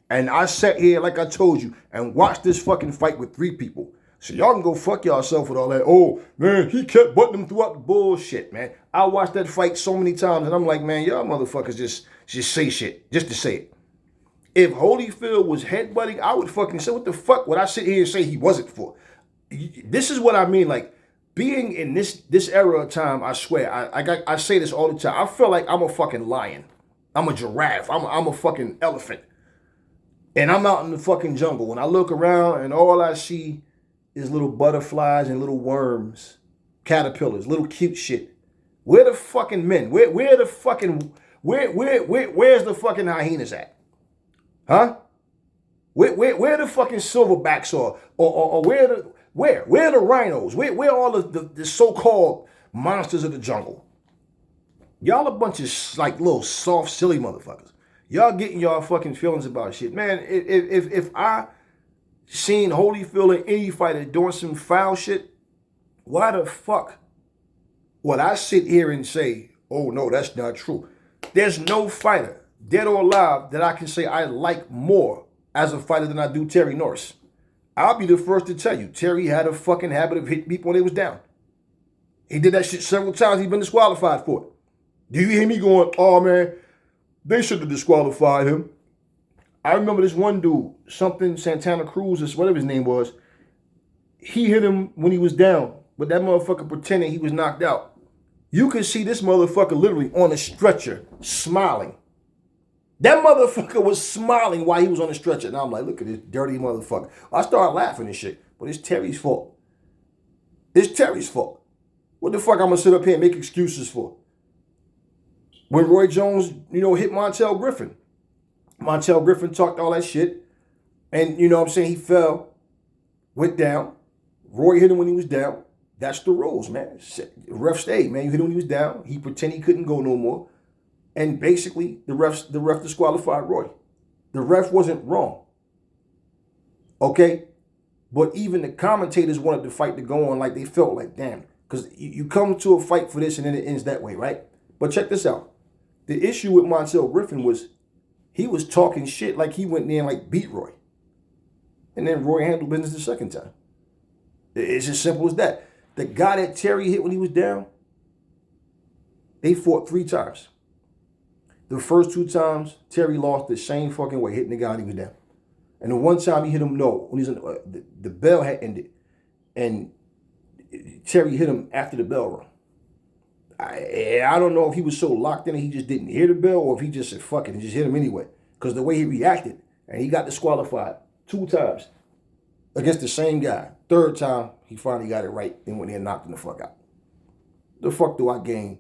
And I sat here, like I told you, and watched this fucking fight with 3 people. So y'all can go fuck yourself with all that. Oh, man, he kept butting them throughout the bullshit, man. I watched that fight so many times, and I'm like, man, y'all motherfuckers just say shit, just to say it. If Holyfield was headbutting, I would fucking say, what the fuck would I sit here and say he wasn't for? This is what I mean, like, being in this era of time, I swear, I say this all the time. I feel like I'm a fucking lion. I'm a giraffe. I'm a fucking elephant. And I'm out in the fucking jungle. When I look around and all I see is little butterflies and little worms, caterpillars, little cute shit. Where the fucking men? Where's the fucking hyenas at? Huh? Where the fucking silverbacks or where are the rhinos? Where are all the so-called monsters of the jungle? Y'all a bunch of like little soft, silly motherfuckers. Y'all getting y'all fucking feelings about shit. Man, if I seen Holyfield in any fighter doing some foul shit, why the fuck would I sit here and say, oh no, that's not true? There's no fighter, dead or alive, that I can say I like more as a fighter than I do Terry Norris. I'll be the first to tell you, Terry had a fucking habit of hitting people when they was down. He did that shit several times. He's been disqualified for it. Do you hear me going, oh man, they should have disqualified him? I remember this one dude, something Santana Cruz, whatever his name was. He hit him when he was down, but that motherfucker pretended he was knocked out. You could see this motherfucker literally on a stretcher, smiling. That motherfucker was smiling while he was on the stretcher. And I'm like, look at this dirty motherfucker. I started laughing and shit, but it's Terry's fault. It's Terry's fault. What the fuck I'm gonna sit up here and make excuses for? When Roy Jones, hit Montel Griffin. Montel Griffin talked all that shit. And, what I'm saying, he fell, went down. Roy hit him when he was down. That's the rules, man. Ref stayed, man. You hit him when he was down. He pretended he couldn't go no more. And basically, the ref disqualified Roy. The ref wasn't wrong. Okay? But even the commentators wanted the fight to go on like they felt like, damn. Because you come to a fight for this and then it ends that way, right? But check this out. The issue with Montel Griffin was he was talking shit like he went there and like beat Roy. And then Roy handled business the second time. It's as simple as that. The guy that Terry hit when he was down, they fought 3 times. The first 2 times, Terry lost the same fucking way, hitting the guy when he was down. And the one time he hit him, when he's in the bell had ended. And Terry hit him after the bell rung. I don't know if he was so locked in and he just didn't hear the bell or if he just said fuck it and just hit him anyway. Because the way he reacted, and he got disqualified 2 times against the same guy. 3rd time, he finally got it right and went there and knocked him the fuck out. The fuck do I gain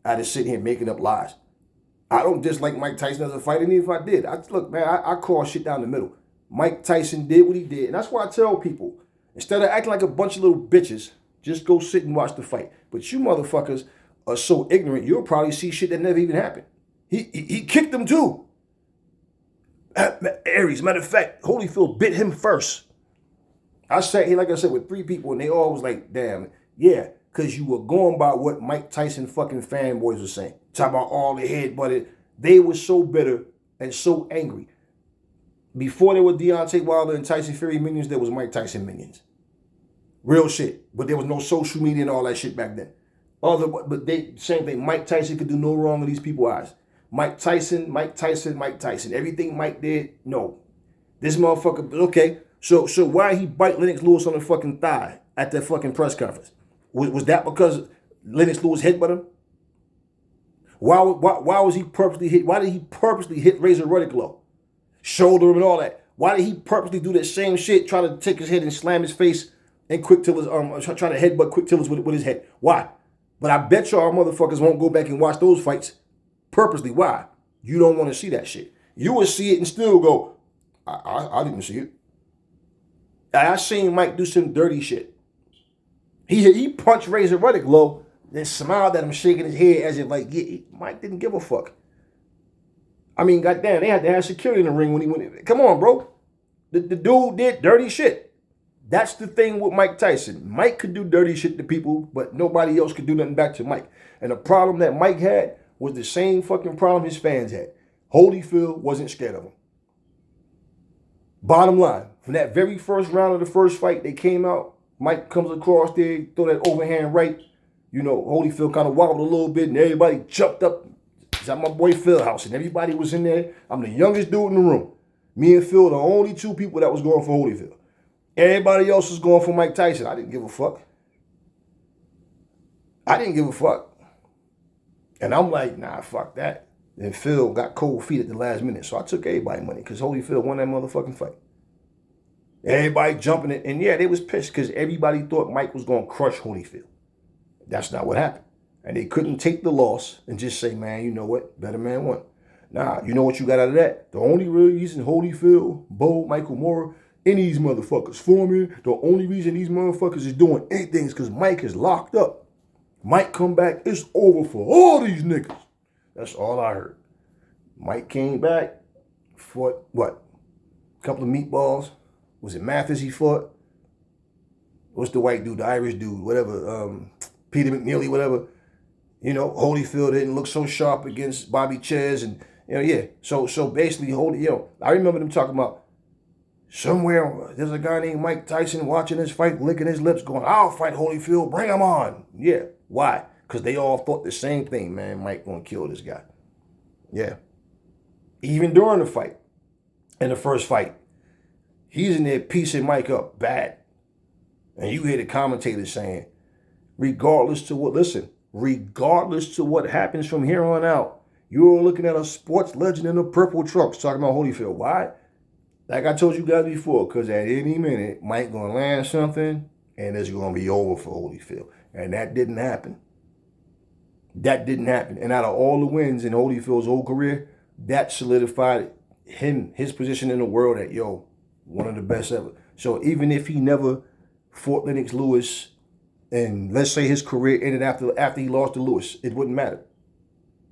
out of sitting here making up lies? I don't dislike Mike Tyson as a fighter, and even if I did, look, man, I call shit down the middle. Mike Tyson did what he did, and that's why I tell people, instead of acting like a bunch of little bitches, just go sit and watch the fight. But you motherfuckers are so ignorant, you'll probably see shit that never even happened. He kicked him too. Aries, matter of fact, Holyfield bit him first. I sat here, like I said, with 3 people, and they all was like, damn, yeah, because you were going by what Mike Tyson fucking fanboys were saying. Talking about all the headbutted. They were so bitter and so angry. Before there were Deontay Wilder and Tyson Fury minions, there was Mike Tyson minions. Real shit. But there was no social media and all that shit back then. But they same thing. Mike Tyson could do no wrong in these people's eyes. Mike Tyson. Everything Mike did, no. This motherfucker, okay. So why he bite Lennox Lewis on the fucking thigh at that fucking press conference? Was that because Lennox Lewis headbutt him? Why was he purposely hit? Why did he purposely hit Razor Ruddock low? Shoulder him and all that. Why did he purposely do that same shit, try to take his head and slam his face and Quick Tillers, try to headbutt Quick Tillers with his head? Why? But I bet y'all motherfuckers won't go back and watch those fights purposely. Why? You don't want to see that shit. You will see it and still go, I didn't see it. I seen Mike do some dirty shit. He punched Razor Ruddock low, then smiled at him, shaking his head as if like, yeah, Mike didn't give a fuck. I mean, goddamn, they had to have security in the ring when he went. Come on, bro. The dude did dirty shit. That's the thing with Mike Tyson. Mike could do dirty shit to people, but nobody else could do nothing back to Mike. And the problem that Mike had was the same fucking problem his fans had. Holyfield wasn't scared of him. Bottom line, from that very first round of the first fight, they came out. Mike comes across there, throw that overhand right. You know, Holyfield kind of wobbled a little bit, and everybody jumped up. It's at my boy Phil house, and everybody was in there. I'm the youngest dude in the room. Me and Phil, the only two people that was going for Holyfield. Everybody else was going for Mike Tyson. I didn't give a fuck. And I'm like, nah, fuck that. And Phil got cold feet at the last minute, so I took everybody money because Holyfield won that motherfucking fight. Everybody jumping it, and yeah, they was pissed because everybody thought Mike was going to crush Holyfield. That's not what happened. And they couldn't take the loss and just say, man, you know what? Better man won. Nah, you know what you got out of that? The only real reason Holyfield, Bo, Michael Moore, any of these motherfuckers Foreman, the only reason these motherfuckers is doing anything is because Mike is locked up. Mike come back, it's over for all these niggas. That's all I heard. Mike came back, fought, what? A couple of meatballs. Was it Mathis he fought? What's the white dude, the Irish dude, whatever, Peter McNeely, whatever. You know, Holyfield didn't look so sharp against Bobby Ches, and you know, yeah. So basically, I remember them talking about somewhere there's a guy named Mike Tyson watching this fight, licking his lips, going, "I'll fight Holyfield, bring him on." Yeah, why? Because they all thought the same thing, man. Mike gonna kill this guy. Yeah. Even during the fight, in the first fight, he's in there piecing Mike up bad, and you hear the commentators saying, regardless to what happens from here on out, you're looking at a sports legend in a purple trucks talking about Holyfield. Why? Like I told you guys before, because at any minute, Mike going to land something, and it's going to be over for Holyfield. And that didn't happen. And out of all the wins in Holyfield's whole career, that solidified his position in the world at, one of the best ever. So even if he never fought Lennox Lewis, and let's say his career ended after he lost to Lewis, it wouldn't matter.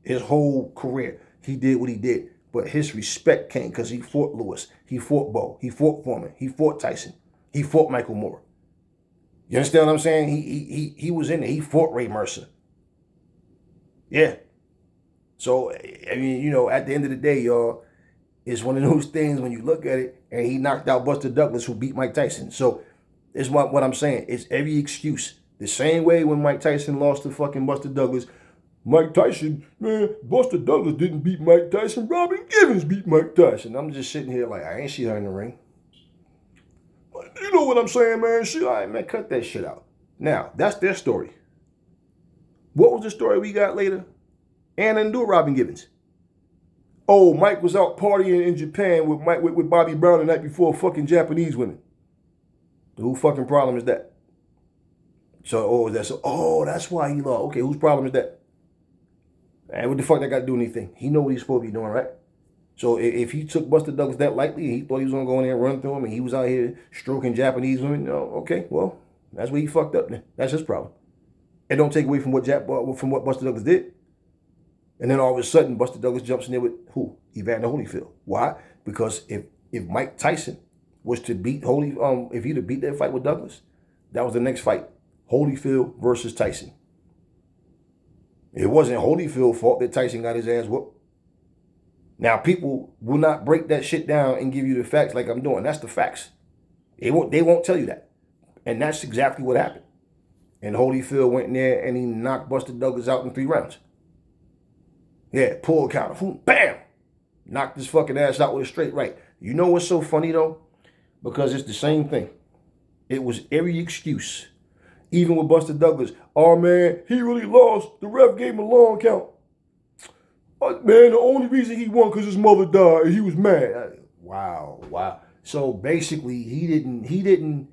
His whole career, he did what he did. But his respect came because he fought Lewis. He fought Bo. He fought Foreman. He fought Tyson. He fought Michael Moore. You understand what I'm saying? He was in there. He fought Ray Mercer. Yeah. So, I mean, at the end of the day, y'all, it's one of those things when you look at it, and he knocked out Buster Douglas, who beat Mike Tyson. So, it's what I'm saying. It's every excuse. The same way when Mike Tyson lost to fucking Buster Douglas, Mike Tyson, man, Buster Douglas didn't beat Mike Tyson. Robin Givens beat Mike Tyson. I'm just sitting here like, I ain't see her in the ring. You know what I'm saying, man? Shit, all right, man, cut that shit out. Now, that's their story. What was the story we got later? Anna and do Robin Givens. Oh, Mike was out partying in Japan with Bobby Brown the night before fucking Japanese women. Who fucking problem is that? So, that's why he lost. Okay, whose problem is that? And what the fuck that got to do anything? He know what he's supposed to be doing, right? So if he took Buster Douglas that lightly, he thought he was going to go in there and run through him, and he was out here stroking Japanese women, okay, well, that's where he fucked up then. That's his problem. It don't take away from what Buster Douglas did. And then all of a sudden, Buster Douglas jumps in there with who? Evander Holyfield. Why? Because if Mike Tyson was to beat if he'd have beat that fight with Douglas, that was the next fight. Holyfield versus Tyson. It wasn't Holyfield's fault that Tyson got his ass whooped. Now, people will not break that shit down and give you the facts like I'm doing. That's the facts. They won't tell you that. And that's exactly what happened. And Holyfield went in there and he knocked Buster Douglas out in 3 rounds. Yeah, pull counter. Bam! Knocked his fucking ass out with a straight right. You know what's so funny though? Because it's the same thing. It was every excuse. Even with Buster Douglas. Oh man, he really lost. The ref gave him a long count. Man, the only reason he won because his mother died and he was mad. Wow. So basically, he didn't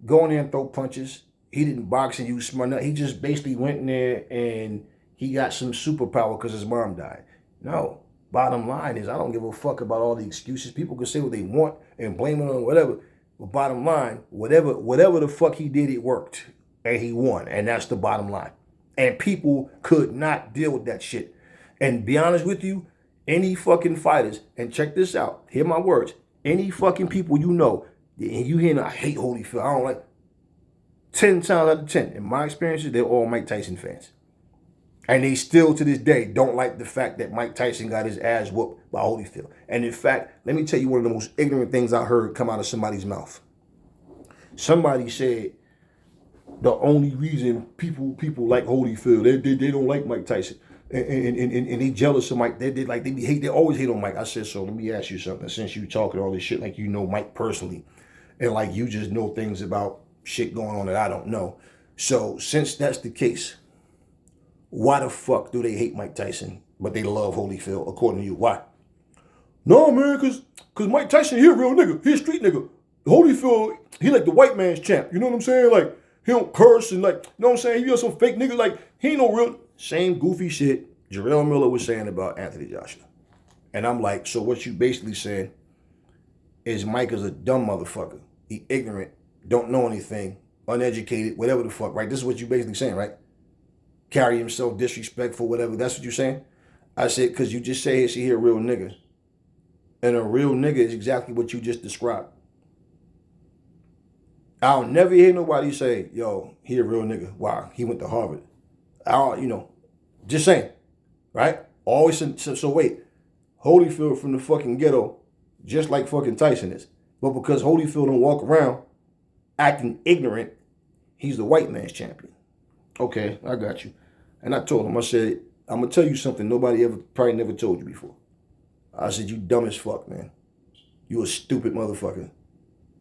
go in there and throw punches. He didn't box and use smart. He just basically went in there and he got some superpower because his mom died. No. Bottom line is, I don't give a fuck about all the excuses. People can say what they want and blame it on whatever. But bottom line, whatever the fuck he did, it worked. And he won. And that's the bottom line. And people could not deal with that shit. And be honest with you, any fucking fighters, and check this out, hear my words, any fucking people you know, and you hear, I hate Holyfield, I don't like, 10 times out of 10, in my experiences, they're all Mike Tyson fans. And they still, to this day, don't like the fact that Mike Tyson got his ass whooped by Holyfield. And in fact, let me tell you one of the most ignorant things I heard come out of somebody's mouth. Somebody said, the only reason people like Holyfield, they don't like Mike Tyson. And they jealous of Mike. They always hate on Mike. I said, so let me ask you something. Since you talking all this shit like you know Mike personally, and like you just know things about shit going on that I don't know. So since that's the case, why the fuck do they hate Mike Tyson, but they love Holyfield, according to you? Why? No, man, cause Mike Tyson, he a real nigga. He a street nigga. Holyfield, he like the white man's champ. You know what I'm saying? Like, he don't curse and like, you know what I'm saying? He just some fake nigga. Like, he ain't no real. Same goofy shit Jarrell Miller was saying about Anthony Joshua. And I'm like, so what you basically saying is Mike is a dumb motherfucker. He ignorant, don't know anything, uneducated, whatever the fuck, right? This is what you basically saying, right? Carry himself disrespectful, whatever. That's what you're saying? I said, because you just say he a real nigga. And a real nigga is exactly what you just described. I'll never hear nobody say, yo, he a real nigga. Wow, he went to Harvard. Just saying, right? Always, so wait, Holyfield from the fucking ghetto, just like fucking Tyson is. But because Holyfield don't walk around acting ignorant, he's the white man's champion. Okay, I got you. And I told him, I said, I'm going to tell you something nobody probably never told you before. I said, you dumb as fuck, man. You a stupid motherfucker.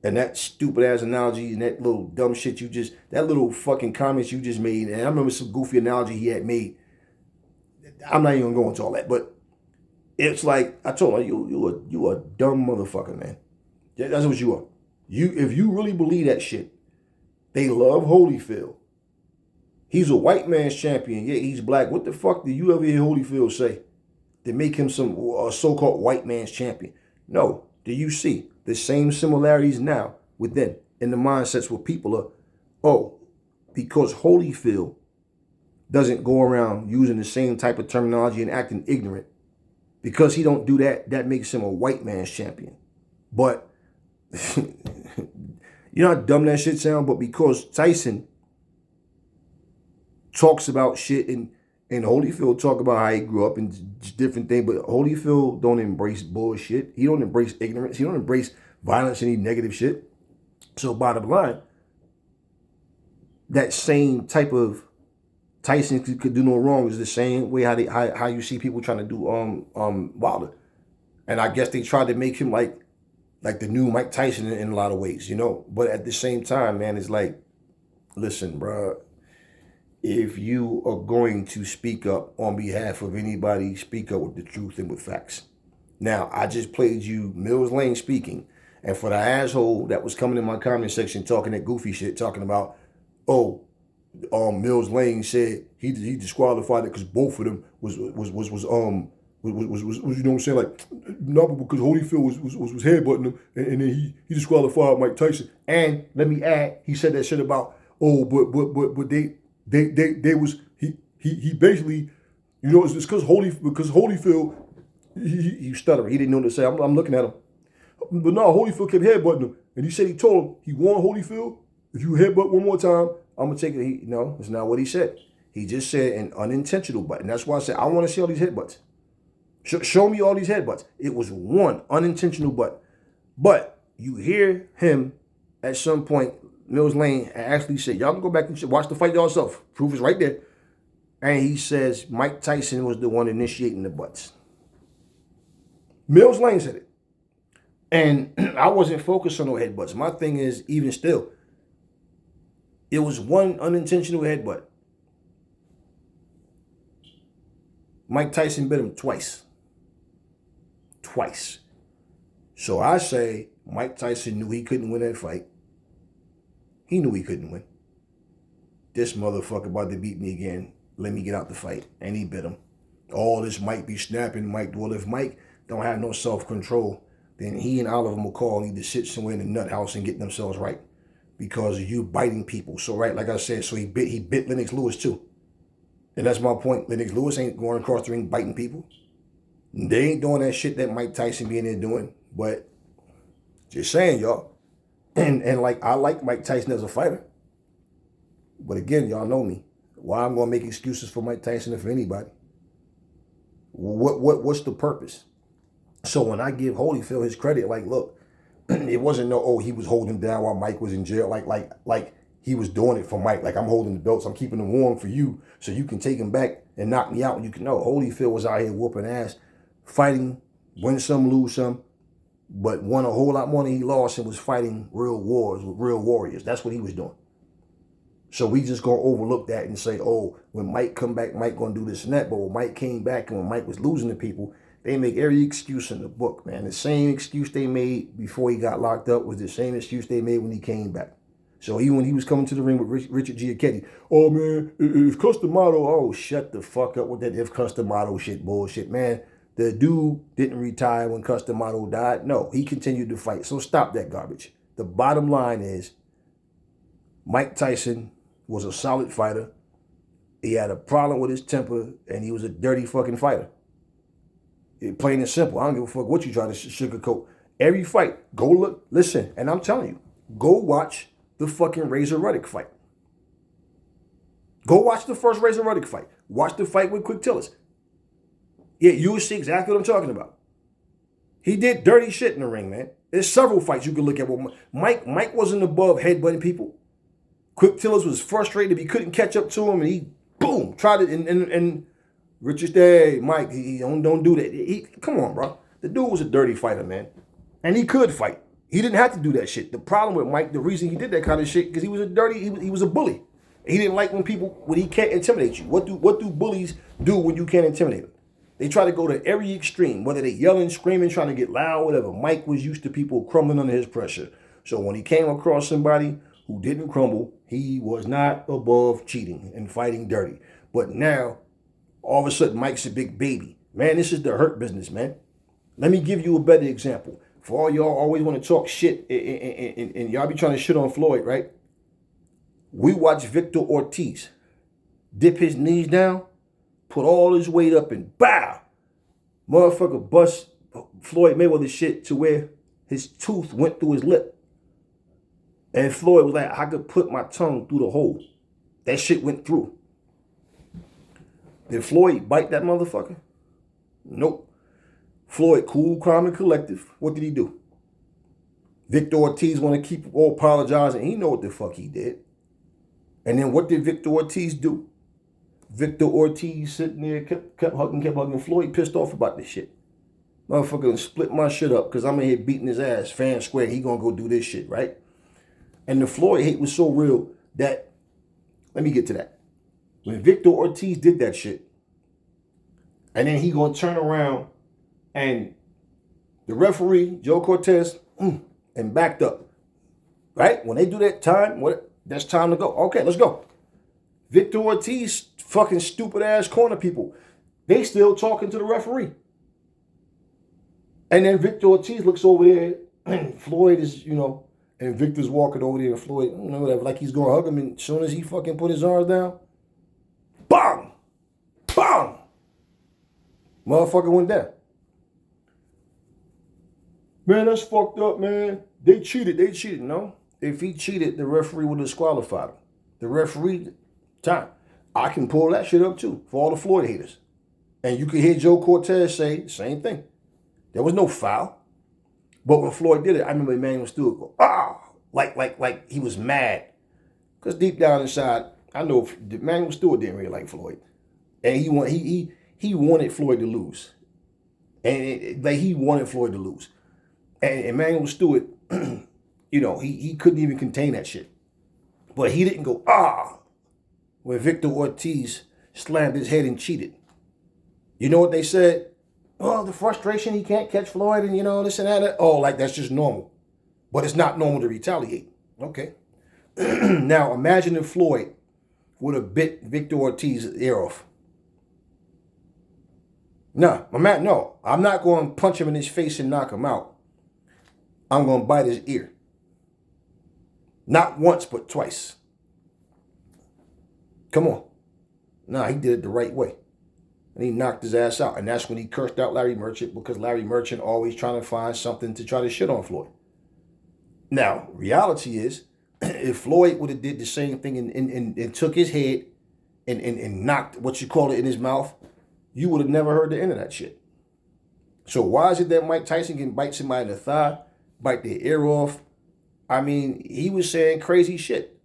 And that stupid ass analogy and that little dumb shit that little fucking comments you just made, and I remember some goofy analogy he had made. I'm not even going to go into all that, but it's like, I told him, you a dumb motherfucker, man. That's what you are. If you really believe that shit, they love Holyfield. He's a white man's champion. Yeah, he's black. What the fuck do you ever hear Holyfield say to make him some so-called white man's champion? No. Do you see the same similarities now within in the mindsets where people are, because Holyfield doesn't go around using the same type of terminology and acting ignorant, because he don't do that, that makes him a white man's champion. But you know how dumb that shit sound? But because Tyson talks about shit and Holyfield talk about how he grew up and different things, but Holyfield don't embrace bullshit. He don't embrace ignorance. He don't embrace violence, any negative shit. So bottom line, that same type of Tyson could do no wrong is the same way how you see people trying to do Wilder. And I guess they tried to make him like the new Mike Tyson in a lot of ways, you know. But at the same time, man, it's like, listen, bro. If you are going to speak up on behalf of anybody, speak up with the truth and with facts. Now, I just played you Mills Lane speaking. And for the asshole that was coming in my comment section talking that goofy shit, talking about, Mills Lane said he disqualified it because both of them was you know what I'm saying, like, not because Holyfield was headbutting him and then he disqualified Mike Tyson. And let me add, he said that shit about, but they was he basically, you know, it's because Holyfield he stuttered. He didn't know what to say. I'm looking at him, but no, Holyfield kept headbutting him, and he said he told him he won Holyfield. If you headbutt one more time, I'm gonna take it. No, it's not what he said. He just said an unintentional butt, and that's why I said I want to see all these headbutts. Show me all these headbutts. It was one unintentional butt, but you hear him at some point Mills Lane actually said, y'all can go back and watch the fight yourself. Proof is right there. And he says Mike Tyson was the one initiating the butts. Mills Lane said it. And I wasn't focused on no headbutts. My thing is, even still, it was one unintentional headbutt. Mike Tyson bit him twice. Twice. So I say Mike Tyson knew he couldn't win that fight. He knew he couldn't win. This motherfucker about to beat me again. Let me get out the fight. And he bit him. All this Mike be snapping. Well, if Mike don't have no self-control, then he and Oliver McCall need to sit somewhere in the nut house and get themselves right. Because of you biting people. So, right, like I said, so he bit Lennox Lewis too. And that's my point. Lennox Lewis ain't going across the ring biting people. They ain't doing that shit that Mike Tyson be in there doing. But just saying, y'all. And like, I like Mike Tyson as a fighter. But again, y'all know me. Why I'm going to make excuses for Mike Tyson or for anybody? What's the purpose? So when I give Holyfield his credit, like, look, it wasn't he was holding down while Mike was in jail. Like he was doing it for Mike. Like, I'm holding the belts, I'm keeping them warm for you so you can take him back and knock me out. You can know Holyfield was out here whooping ass, fighting, win some, lose some, but won a whole lot more than he lost and was fighting real wars with real warriors. That's what he was doing. So we just gonna overlook that and say, oh, when Mike come back, Mike gonna do this and that. But when Mike came back and when Mike was losing to people, they make every excuse in the book, man. The same excuse they made before he got locked up was the same excuse they made when he came back. So even when he was coming to the ring with Richard Giacchetti, oh, man, if Customato, oh, shut the fuck up with that if Customato shit bullshit, man. The dude didn't retire when Customato died. No, he continued to fight. So stop that garbage. The bottom line is Mike Tyson was a solid fighter. He had a problem with his temper, and he was a dirty fucking fighter. Plain and simple. I don't give a fuck what you try to sugarcoat. Every fight, go look, listen, and I'm telling you, go watch the fucking Razor Ruddock fight. Go watch the first Razor Ruddock fight. Watch the fight with Quick Tillers. Yeah, you'll see exactly what I'm talking about. He did dirty shit in the ring, man. There's several fights you can look at. Mike wasn't above headbutting people. Quick Tillers was frustrated if he couldn't catch up to him, and he, boom, tried it, and Richard, hey, Mike, he don't do that. Come on, bro. The dude was a dirty fighter, man. And he could fight. He didn't have to do that shit. The problem with Mike, the reason he did that kind of shit, because he was a dirty, he was a bully. He didn't like when he can't intimidate you. What do bullies do when you can't intimidate them? They try to go to every extreme, whether they yelling, screaming, trying to get loud, whatever. Mike was used to people crumbling under his pressure. So when he came across somebody who didn't crumble, he was not above cheating and fighting dirty. But now, all of a sudden, Mike's a big baby. Man, this is the hurt business, man. Let me give you a better example. For all y'all always want to talk shit and y'all be trying to shit on Floyd, right? We watch Victor Ortiz dip his knees down, put all his weight up, and bow. Motherfucker bust Floyd Mayweather shit to where his tooth went through his lip. And Floyd was like, I could put my tongue through the hole. That shit went through. Did Floyd bite that motherfucker? Nope. Floyd, cool, calm, and collective. What did he do? Victor Ortiz want to keep all apologizing. He know what the fuck he did. And then what did Victor Ortiz do? Victor Ortiz sitting there, kept hugging. Floyd pissed off about this shit. Motherfucker split my shit up because I'm in here beating his ass, fan square. He gonna go do this shit, right? And the Floyd hate was so real that, let me get to that. When Victor Ortiz did that shit, and then he gonna turn around and the referee, Joe Cortez, and backed up. Right? When they do that time, that's time to go. Okay, let's go. Victor Ortiz, fucking stupid ass corner people, they still talking to the referee. And then Victor Ortiz looks over there, and Floyd is, and Victor's walking over there, and Floyd, whatever, like he's gonna hug him, and as soon as he fucking put his arms down, bang! Bang! Motherfucker went down. Man, that's fucked up, man. They cheated. No. If he cheated, the referee would have disqualified him. The referee, time. I can pull that shit up too for all the Floyd haters. And you can hear Joe Cortez say the same thing. There was no foul. But when Floyd did it, I remember Emmanuel Stewart go, like he was mad. Because deep down inside, I know Manuel Stewart didn't really like Floyd. And he wanted Floyd to lose. And he wanted Floyd to lose. And Emmanuel Stewart, he couldn't even contain that shit. But he didn't go, when Victor Ortiz slammed his head and cheated. You know what they said? Oh, the frustration, he can't catch Floyd and, this and that. Oh, like that's just normal. But it's not normal to retaliate. Okay. Now, imagine if Floyd would have bit Victor Ortiz's ear off. No, I'm not going to punch him in his face and knock him out. I'm going to bite his ear. Not once, but twice. Come on. Nah, he did it the right way. And he knocked his ass out. And that's when he cursed out Larry Merchant, because Larry Merchant always trying to find something to try to shit on Floyd. Now, reality is, if Floyd would have did the same thing and took his head and knocked in his mouth, you would have never heard the end of that shit. So why is it that Mike Tyson can bite somebody in the thigh, bite their ear off? I mean, he was saying crazy shit.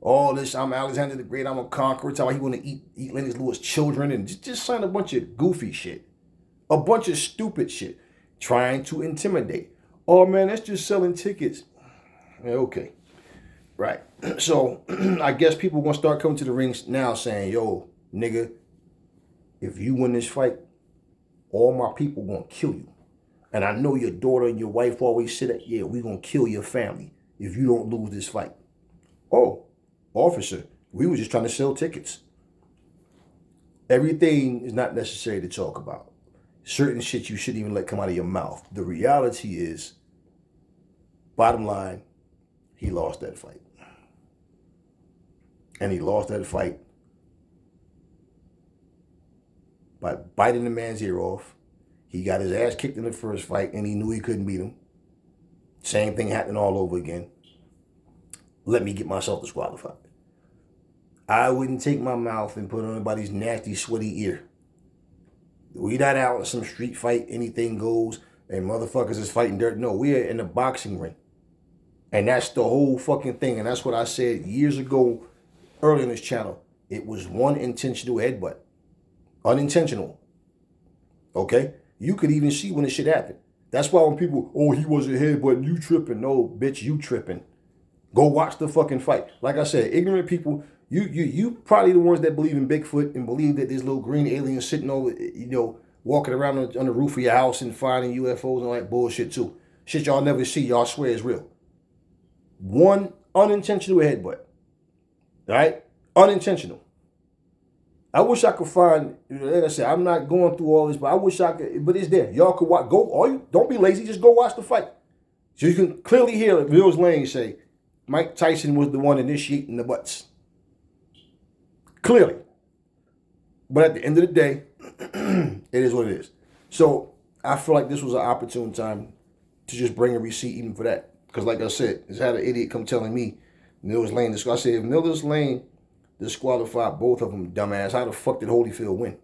All this, I'm Alexander the Great, I'm a conqueror, tell he want to eat Lennox Lewis' children, and just saying a bunch of goofy shit. A bunch of stupid shit. Trying to intimidate. Oh man, that's just selling tickets. Okay. Right. So, I guess people going to start coming to the rings now saying, yo, nigga, if you win this fight, all my people going to kill you. And I know your daughter and your wife always say that, yeah, we going to kill your family if you don't lose this fight. Oh, officer, we were just trying to sell tickets. Everything is not necessary to talk about. Certain shit you shouldn't even let come out of your mouth. The reality is, bottom line, he lost that fight. And he lost that fight by biting the man's ear off. He got his ass kicked in the first fight, and he knew he couldn't beat him. Same thing happening all over again. Let me get myself disqualified. I wouldn't take my mouth and put on anybody's nasty, sweaty ear. We not out in some street fight, anything goes, and motherfuckers is fighting dirt. No, we are in a boxing ring. And that's the whole fucking thing. And that's what I said years ago, early in this channel. It was one intentional headbutt. Unintentional. Okay? You could even see when this shit happened. That's why when people, oh, he wasn't headbutting, you tripping. No, bitch, you tripping. Go watch the fucking fight. Like I said, ignorant people, you probably the ones that believe in Bigfoot and believe that this little green alien sitting over, walking around on the roof of your house and finding UFOs and all that bullshit too. Shit y'all never see, y'all swear is real. One unintentional headbutt. Right? Unintentional. I wish I could find, like I said, I'm not going through all this, but I wish I could, but it's there. Y'all could watch, don't be lazy, just go watch the fight. So you can clearly hear Mills Lane say, Mike Tyson was the one initiating the butts. Clearly. But at the end of the day, it is what it is. So I feel like this was an opportune time to just bring a receipt even for that. Because like I said, it's had an idiot come telling me Mills Lane, I said, if Mills Lane disqualified both of them, dumbass, how the fuck did Holyfield win?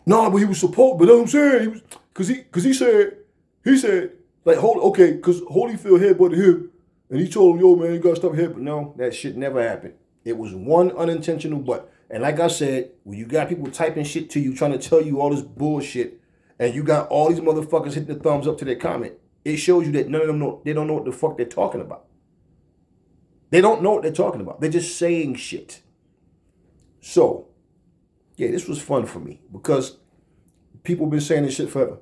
No, but he was supposed, but I'm saying, he was, because he said, like, okay, because Holyfield headbutted him, and he told him, yo, man, you got to stop headbutting. No, that shit never happened. It was one unintentional butt. And like I said, when you got people typing shit to you, trying to tell you all this bullshit, and you got all these motherfuckers hitting the thumbs up to their comment, it shows you that none of them know, they don't know what the fuck they're talking about. They don't know what they're talking about. They're just saying shit. So, yeah, this was fun for me because people have been saying this shit forever.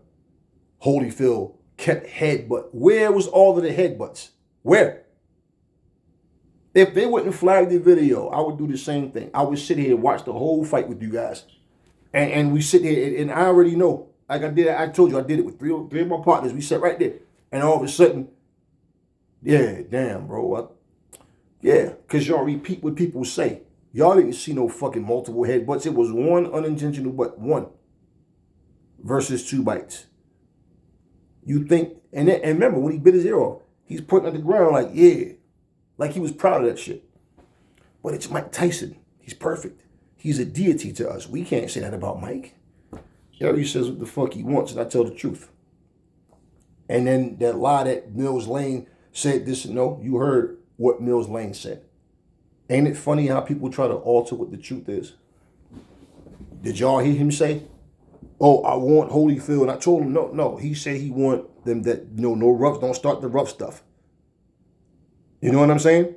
Holyfield kept headbutt. Where was all of the headbutts? Where? If they wouldn't flag the video, I would do the same thing. I would sit here and watch the whole fight with you guys. And we sit here, and I already know. Like I told you, I did it with three of my partners. We sat right there. And all of a sudden, yeah, damn, bro. Yeah, because y'all repeat what people say. Y'all didn't see no fucking multiple headbutts. It was one unintentional butt, one versus two bites. You think, and remember, when he bit his ear off, he's putting at the ground like, yeah, like he was proud of that shit. But it's Mike Tyson. He's perfect. He's a deity to us. We can't say that about Mike. He says what the fuck he wants, and I tell the truth. And then that lie that Mills Lane said this. No, you heard what Mills Lane said. Ain't it funny how people try to alter what the truth is? Did y'all hear him say, "Oh, I want Holyfield"? And I told him, no. He said he want them that no rough. Don't start the rough stuff. You know what I'm saying?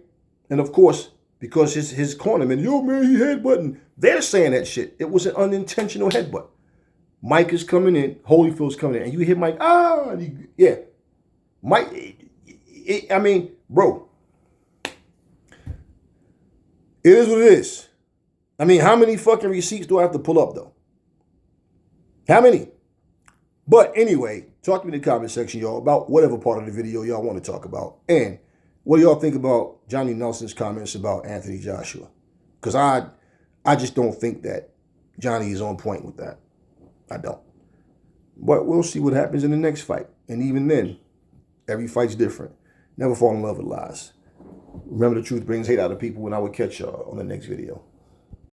And of course, because his cornerman, yo man, he headbutting. They're saying that shit. It was an unintentional headbutt. Mike is coming in, Holyfield's coming in, and you hear Mike, yeah. Mike, I mean, bro, it is what it is. I mean, how many fucking receipts do I have to pull up, though? How many? But anyway, talk to me in the comment section, y'all, about whatever part of the video y'all want to talk about. And what do y'all think about Johnny Nelson's comments about Anthony Joshua? Because I just don't think that Johnny is on point with that. I don't. But we'll see what happens in the next fight. And even then, every fight's different. Never fall in love with lies. Remember, the truth brings hate out of people, and I will catch y'all on the next video.